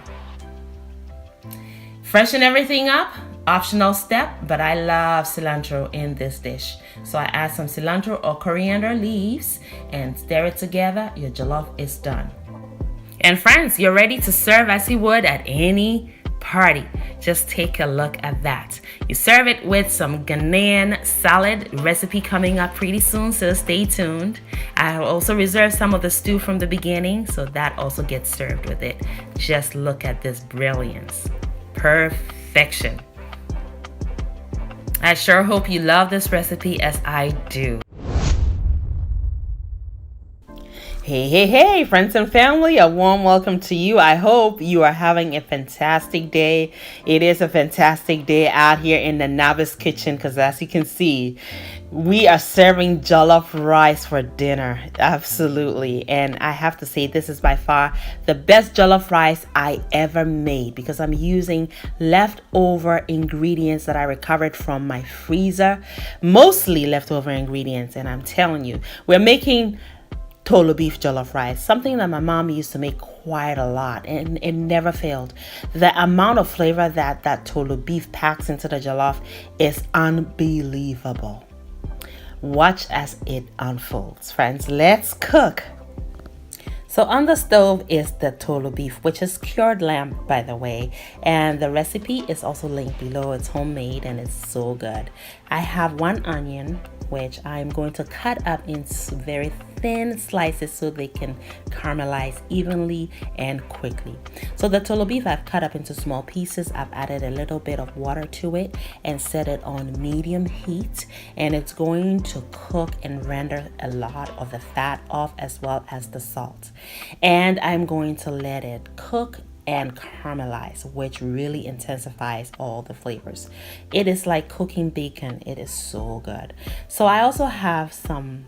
Freshen everything up, optional step, but I love cilantro in this dish. So I add some cilantro or coriander leaves and stir it together. Your jollof is done. And friends, you're ready to serve as you would at any party. Just take a look at that. You serve it with some Ghanaian salad recipe coming up pretty soon, so stay tuned. I have also reserved some of the stew from the beginning, so that also gets served with it. Just look at this brilliance. Perfection. I sure hope you love this recipe as I do. Hey, friends and family, a warm welcome to you. I hope you are having a fantastic day. It is a fantastic day out here in the novice kitchen, because as you can see, we are serving jollof rice for dinner. Absolutely. And I have to say, this is by far the best jollof rice I ever made, because I'm using leftover ingredients that I recovered from my freezer, mostly leftover ingredients. And I'm telling you, we're making tolo beef jollof rice, something that my mom used to make quite a lot, and it never failed. The amount of flavor that tolo beef packs into the jollof is unbelievable. Watch as it unfolds, friends. Let's cook. So on the stove is the tolo beef, which is cured lamb, by the way, and the recipe is also linked below. It's homemade and it's so good. I have 1 onion, which I'm going to cut up in very thin slices so they can caramelize evenly and quickly. So the tolo beef I've cut up into small pieces. I've added a little bit of water to it and set it on medium heat, and it's going to cook and render a lot of the fat off as well as the salt. And I'm going to let it cook and caramelize, which really intensifies all the flavors. It is like cooking bacon. It is so good. So I also have some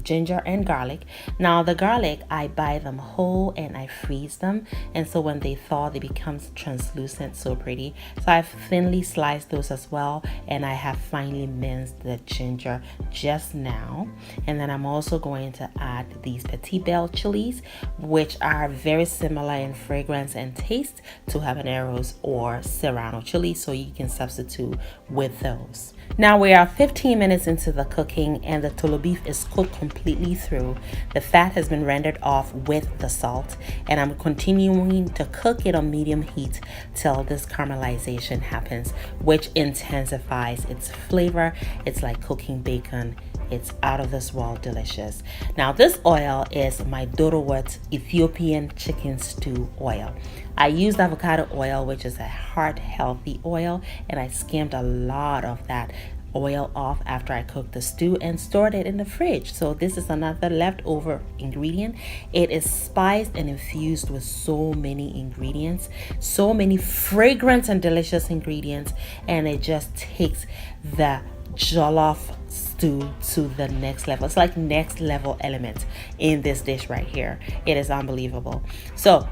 ginger and garlic. Now the garlic, I buy them whole and I freeze them, and so when they thaw they become translucent, so pretty. So I've thinly sliced those as well, and I have finely minced the ginger just now. And then I'm also going to add these petit bell chilies, which are very similar in fragrance and taste to habaneros or serrano chili, so you can substitute with those. Now we are 15 minutes into the cooking, and the tolo beef is cooked completely through. The fat has been rendered off with the salt, and I'm continuing to cook it on medium heat till this caramelization happens, which intensifies its flavor. It's like cooking bacon. It's out of this world delicious. Now this oil is my Dorowet Ethiopian chicken stew oil. I used avocado oil, which is a heart healthy oil, and I skimmed a lot of that oil off after I cooked the stew and stored it in the fridge. So this is another leftover ingredient. It is spiced and infused with so many ingredients, so many fragrant and delicious ingredients, and it just takes the jollof stew to the next level. It's like next level element in this dish right here. It is unbelievable. So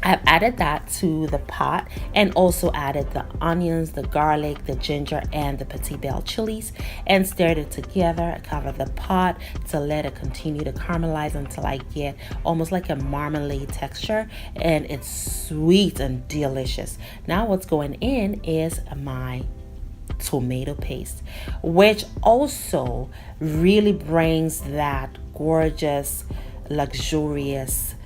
I've added that to the pot and also added the onions, the garlic, the ginger, and the petit belle chilies and stirred it together. I covered the pot to let it continue to caramelize until I get almost like a marmalade texture, and it's sweet and delicious. Now what's going in is my tomato paste, which also really brings that gorgeous, luxurious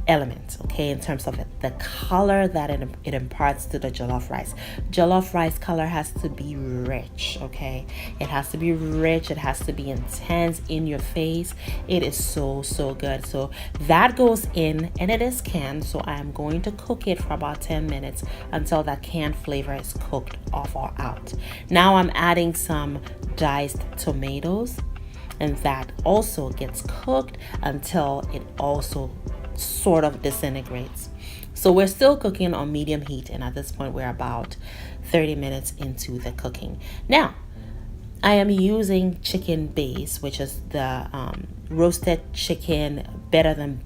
element, okay, in terms of the color that it imparts to the jollof rice. Jollof rice color has to be rich, okay? It has to be rich, it has to be intense, in your face. It is so good. So that goes in, and it is canned, so I'm going to cook it for about 10 minutes until that canned flavor is cooked off or out. Now I'm adding some diced tomatoes, and that also gets cooked until it also sort of disintegrates. So we're still cooking on medium heat, and at this point we're about 30 minutes into the cooking. Now I am using chicken base, which is the roasted chicken, better than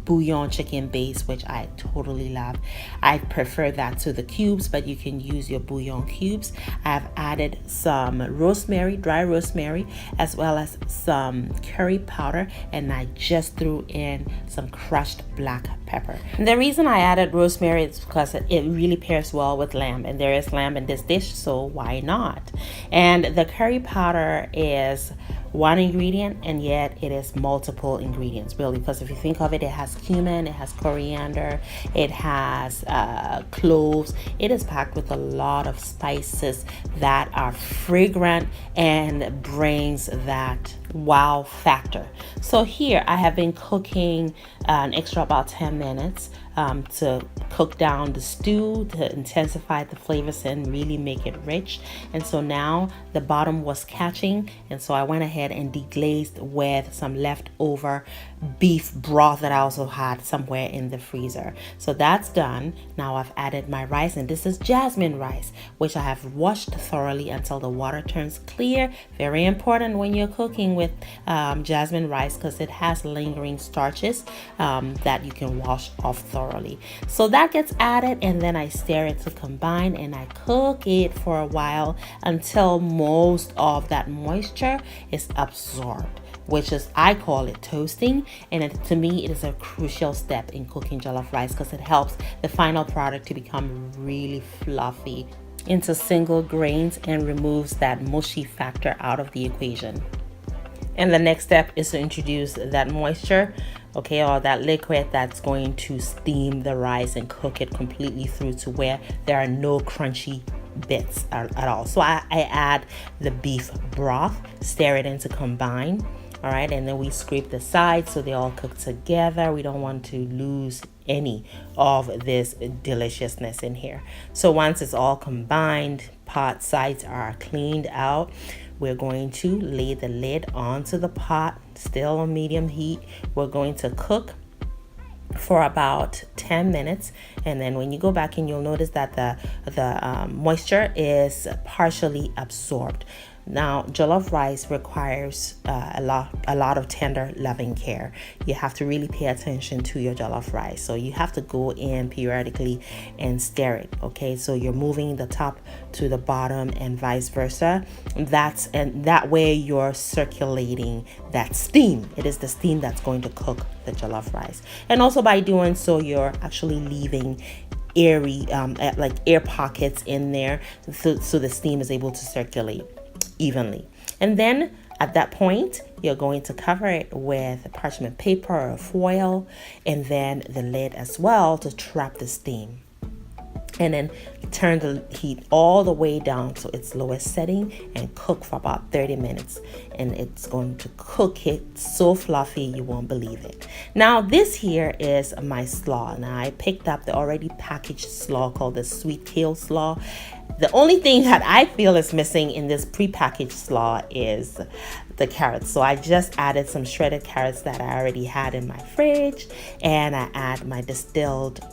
bouillon chicken base, which I totally love. I prefer that to the cubes, but you can use your bouillon cubes. I've added some rosemary, dry rosemary, as well as some curry powder, and I just threw in some crushed black pepper. And the reason I added rosemary is because it really pairs well with lamb, and there is lamb in this dish, so why not? And the curry powder is one ingredient, and yet it is multiple ingredients, really, because if you think of it, it has cumin, it has coriander, it has cloves. It is packed with a lot of spices that are fragrant and brings that wow factor. So here I have been cooking an extra about 10 minutes to cook down the stew, to intensify the flavors and really make it rich. And so now the bottom was catching, and so I went ahead and deglazed with some leftover beef broth that I also had somewhere in the freezer. So that's done. Now I've added my rice, and this is jasmine rice, which I have washed thoroughly until the water turns clear. Very important when you're cooking with jasmine rice, because it has lingering starches that you can wash off thoroughly. So that gets added, and then I stir it to combine, and I cook it for a while until most of that moisture is absorbed, which is, I call it toasting. And to me, it is a crucial step in cooking jollof rice, because it helps the final product to become really fluffy into single grains and removes that mushy factor out of the equation. And the next step is to introduce that moisture, okay, or that liquid that's going to steam the rice and cook it completely through to where there are no crunchy bits at all. So I add the beef broth, stir it in to combine. All right, and then we scrape the sides so they all cook together. We don't want to lose any of this deliciousness in here. So once it's all combined, pot sides are cleaned out, we're going to lay the lid onto the pot, still on medium heat. We're going to cook for about 10 minutes, and then when you go back in, you'll notice that the moisture is partially absorbed. Now, jollof rice requires a lot of tender, loving care. You have to really pay attention to your jollof rice. So you have to go in periodically and stir it, okay? So you're moving the top to the bottom and vice versa. And that way you're circulating that steam. It is the steam that's going to cook the jollof rice. And also by doing so, you're actually leaving airy, like air pockets in there, so the steam is able to circulate evenly. And then at that point, you're going to cover it with parchment paper or foil, and then the lid as well to trap the steam. And then turn the heat all the way down to its lowest setting and cook for about 30 minutes. And it's going to cook it so fluffy you won't believe it. Now this here is my slaw. Now I picked up the already packaged slaw called the sweet kale slaw. The only thing that I feel is missing in this prepackaged slaw is the carrots. So I just added some shredded carrots that I already had in my fridge, and I add my distilled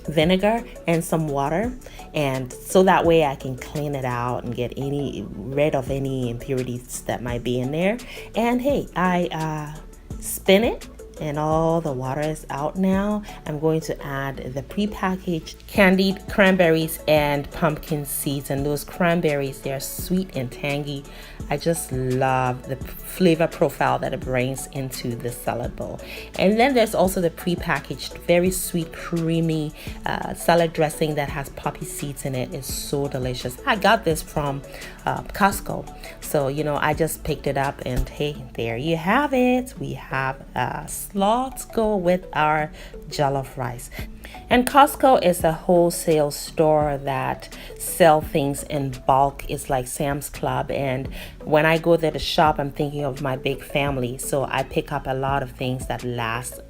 vinegar and some water, and so that way I can clean it out and get rid of any impurities that might be in there. And hey, I spin it and all the water is out now. I'm going to add the prepackaged candied cranberries and pumpkin seeds, and those cranberries, they're sweet and tangy. I just love the flavor profile that it brings into the salad bowl. And then there's also the prepackaged very sweet creamy salad dressing that has poppy seeds in it. It's so delicious. I got this from Costco, so I just picked it up, and hey, there you have it. We have slaw to go with our jollof rice. And Costco is a wholesale store that sell things in bulk. It's like Sam's Club, and when I go there to shop, I'm thinking of my big family, so I pick up a lot of things that last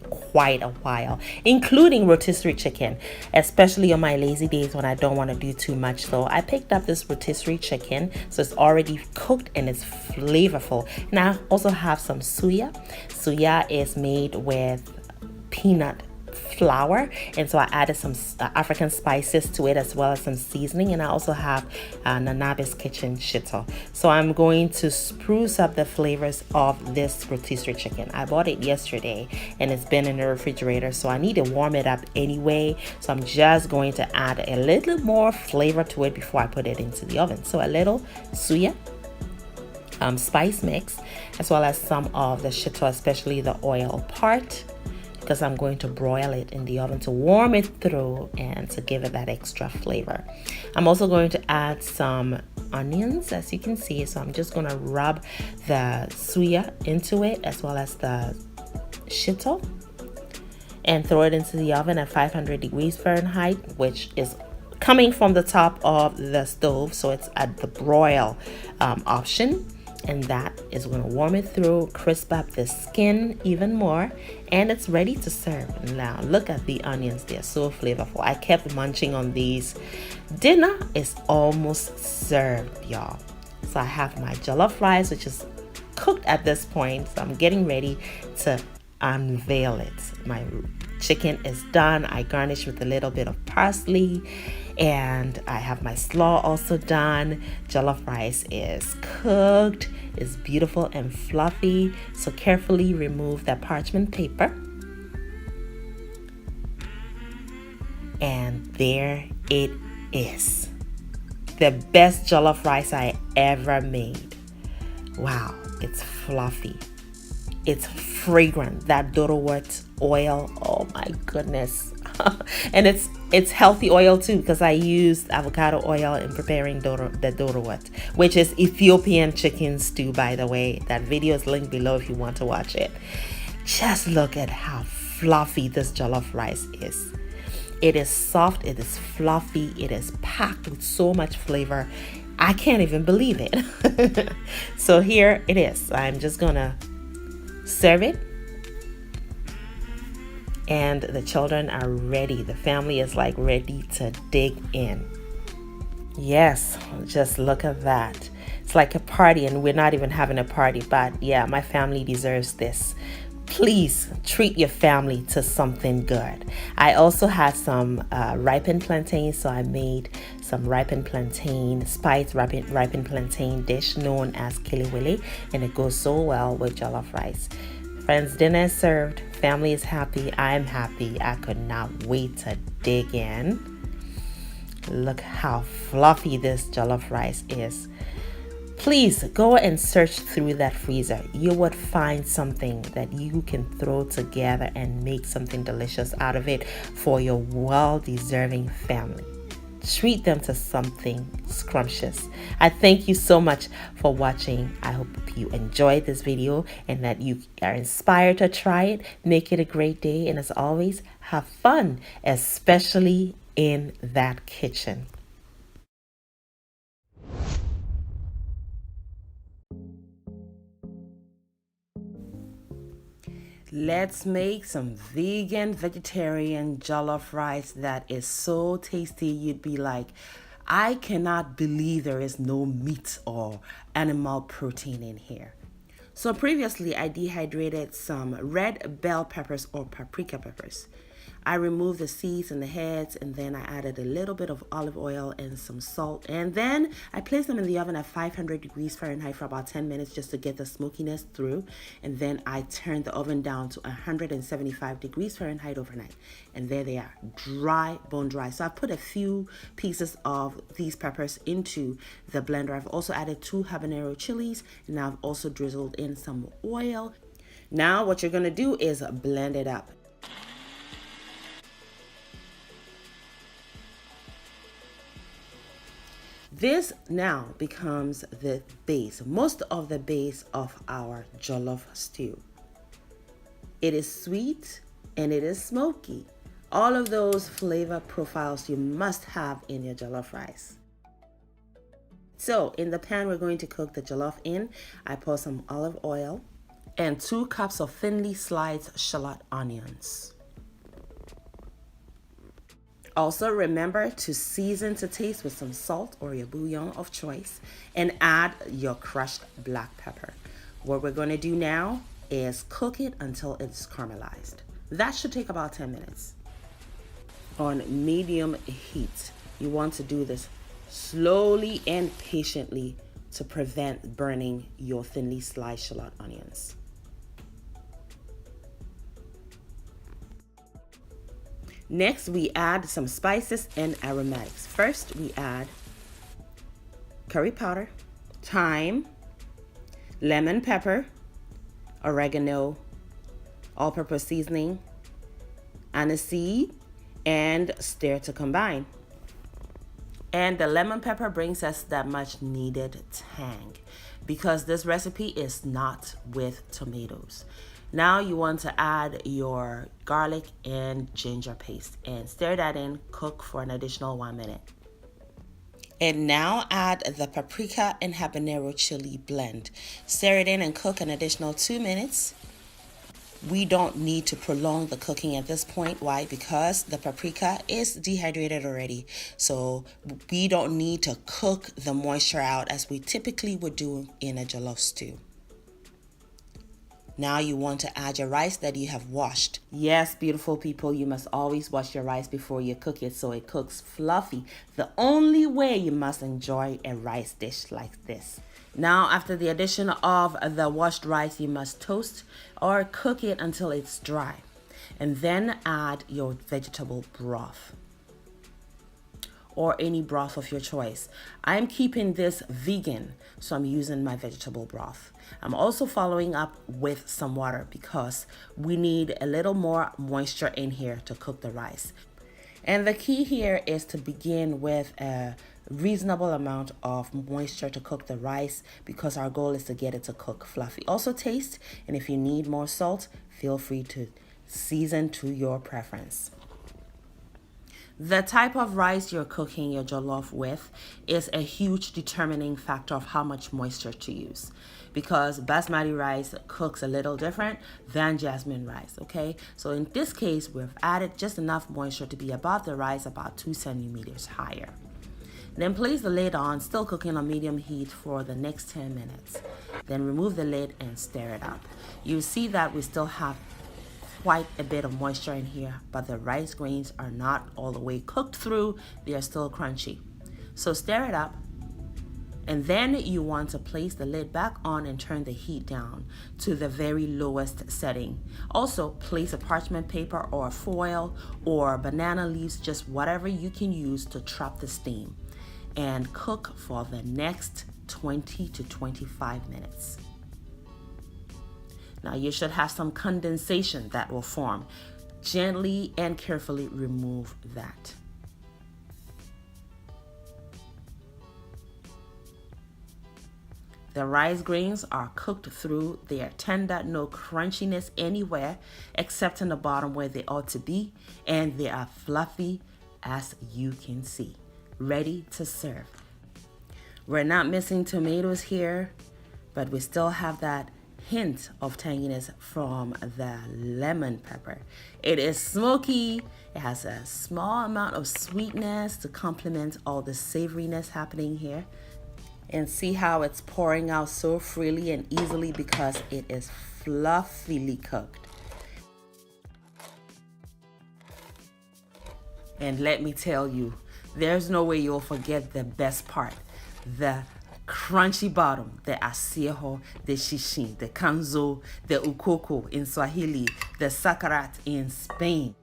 quite a while, including rotisserie chicken, especially on my lazy days when I don't want to do too much. So I picked up this rotisserie chicken, so it's already cooked and it's flavorful. And I also have some suya. Suya is made with peanut flour, and so I added some African spices to it, as well as some seasoning. And I also have Nanabe's Kitchen shito. So I'm going to spruce up the flavors of this rotisserie chicken. I bought it yesterday and it's been in the refrigerator, so I need to warm it up anyway. So I'm just going to add a little more flavor to it before I put it into the oven. So a little suya, spice mix, as well as some of the shito, especially the oil part, because I'm going to broil it in the oven to warm it through and to give it that extra flavor. I'm also going to add some onions, as you can see. So I'm just going to rub the suya into it, as well as the shito, and throw it into the oven at 500 degrees Fahrenheit, which is coming from the top of the stove, so it's at the broil option. And that is going to warm it through, crisp up the skin even more, and it's ready to serve. Now look at the onions, they're so flavorful. I kept munching on these. Dinner is almost served, y'all. So I have my jollof rice, which is cooked at this point, so I'm getting ready to unveil it. My chicken is done. I garnish with a little bit of parsley, and I have my slaw also done. Jollof rice is cooked, it's beautiful and fluffy. So carefully remove that parchment paper, and there it is, the best jollof rice I ever made. Wow, it's fluffy, it's fragrant, that dorowort oil, oh my goodness. And it's healthy oil too, because I used avocado oil in preparing the dorowort, which is Ethiopian chicken stew, by the way. That video is linked below if you want to watch it. Just look at how fluffy this jollof rice is. It is soft, it is fluffy, it is packed with so much flavor. I can't even believe it. So here it is. I'm just gonna serve it, and the children are ready. The family is like ready to dig in. Yes, just look at that. It's like a party, and we're not even having a party, but yeah, my family deserves this. Please treat your family to something good. I also had some ripened plantains, so I made some ripened plantain, spiced ripened plantain dish known as kiliwili, and it goes so well with jollof rice. Friends, dinner is served. Family is happy. I'm happy. I could not wait to dig in. Look how fluffy this jollof rice is. Please go and search through that freezer. You would find something that you can throw together and make something delicious out of it for your well-deserving family. Treat them to something scrumptious. I thank you so much for watching. I hope you enjoyed this video and that you are inspired to try it. Make it a great day, and as always, have fun, especially in that kitchen. Let's make some vegetarian jollof rice that is so tasty you'd be like, I cannot believe there is no meat or animal protein in here. So previously I dehydrated some red bell peppers or paprika peppers. I removed the seeds and the heads, and then I added a little bit of olive oil and some salt. And then I placed them in the oven at 500 degrees Fahrenheit for about 10 minutes just to get the smokiness through. And then I turned the oven down to 175 degrees Fahrenheit overnight. And there they are, dry, bone dry. So I've put a few pieces of these peppers into the blender. I've also added 2 habanero chilies, and now I've also drizzled in some oil. Now what you're gonna do is blend it up. This now becomes the base, most of the base of our jollof stew. It is sweet and it is smoky. All of those flavor profiles you must have in your jollof rice. So in the pan we're going to cook the jollof in, I pour some olive oil and 2 cups of thinly sliced shallot onions. Also remember to season to taste with some salt or your bouillon of choice, and add your crushed black pepper. What we're going to do now is cook it until it's caramelized. That should take about 10 minutes. On medium heat, you want to do this slowly and patiently to prevent burning your thinly sliced shallot onions. Next, we add some spices and aromatics. First, we add curry powder, thyme, lemon pepper, oregano, all-purpose seasoning, aniseed, and stir to combine. And the lemon pepper brings us that much needed tang because this recipe is not with tomatoes. Now you want to add your garlic and ginger paste and stir that in, cook for an additional 1 minute. And now add the paprika and habanero chili blend. Stir it in and cook an additional 2 minutes. We don't need to prolong the cooking at this point. Why? Because the paprika is dehydrated already. So we don't need to cook the moisture out as we typically would do in a jollof stew. Now you want to add your rice that you have washed. Yes, beautiful people, you must always wash your rice before you cook it so it cooks fluffy. The only way you must enjoy a rice dish like this. Now, after the addition of the washed rice, you must toast or cook it until it's dry. And then add your vegetable broth or any broth of your choice. I'm keeping this vegan, so I'm using my vegetable broth. I'm also following up with some water because we need a little more moisture in here to cook the rice. And the key here is to begin with a reasonable amount of moisture to cook the rice because our goal is to get it to cook fluffy. Also taste, and if you need more salt, feel free to season to your preference. The type of rice you're cooking your jollof with is a huge determining factor of how much moisture to use because basmati rice cooks a little different than jasmine rice, okay? So in this case, we've added just enough moisture to be above the rice about 2 centimeters higher. Then place the lid on, still cooking on medium heat for the next 10 minutes. Then remove the lid and stir it up. You see that we still have quite a bit of moisture in here, but the rice grains are not all the way cooked through. They are still crunchy. So stir it up, and then you want to place the lid back on and turn the heat down to the very lowest setting. Also, place a parchment paper or foil or banana leaves, just whatever you can use to trap the steam, and cook for the next 20 to 25 minutes. Now you should have some condensation that will form. Gently and carefully remove that. The rice grains are cooked through. They are tender, no crunchiness anywhere except in the bottom where they ought to be, and they are fluffy as you can see. Ready to serve. We're not missing tomatoes here, but we still have that hint of tanginess from the lemon pepper. It is smoky. It has a small amount of sweetness to complement all the savoriness happening here. And see how it's pouring out so freely and easily because it is fluffily cooked. And let me tell you, there's no way you'll forget the best part. The crunchy bottom, the aseho, the shishin, the kanzo, the ukoko in Swahili, the sakarat in Spain.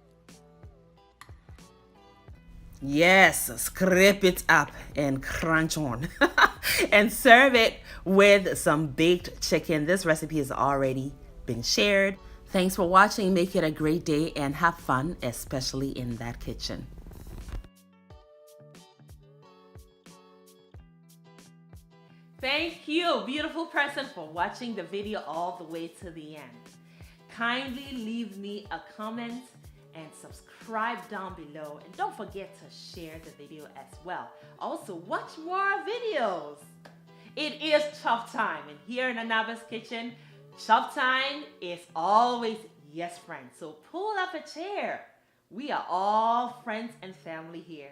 Yes, scrape it up and crunch on. And serve it with some baked chicken. This recipe has already been shared. Thanks for watching. Make it a great day and have fun, especially in that kitchen. Thank you, beautiful person, for watching the video all the way to the end. Kindly leave me a comment and subscribe down below, and don't forget to share the video as well. Also, watch more videos. It is chop time, and here in Anaba's kitchen, chop time is always yes, friends. So pull up a chair. We are all friends and family here.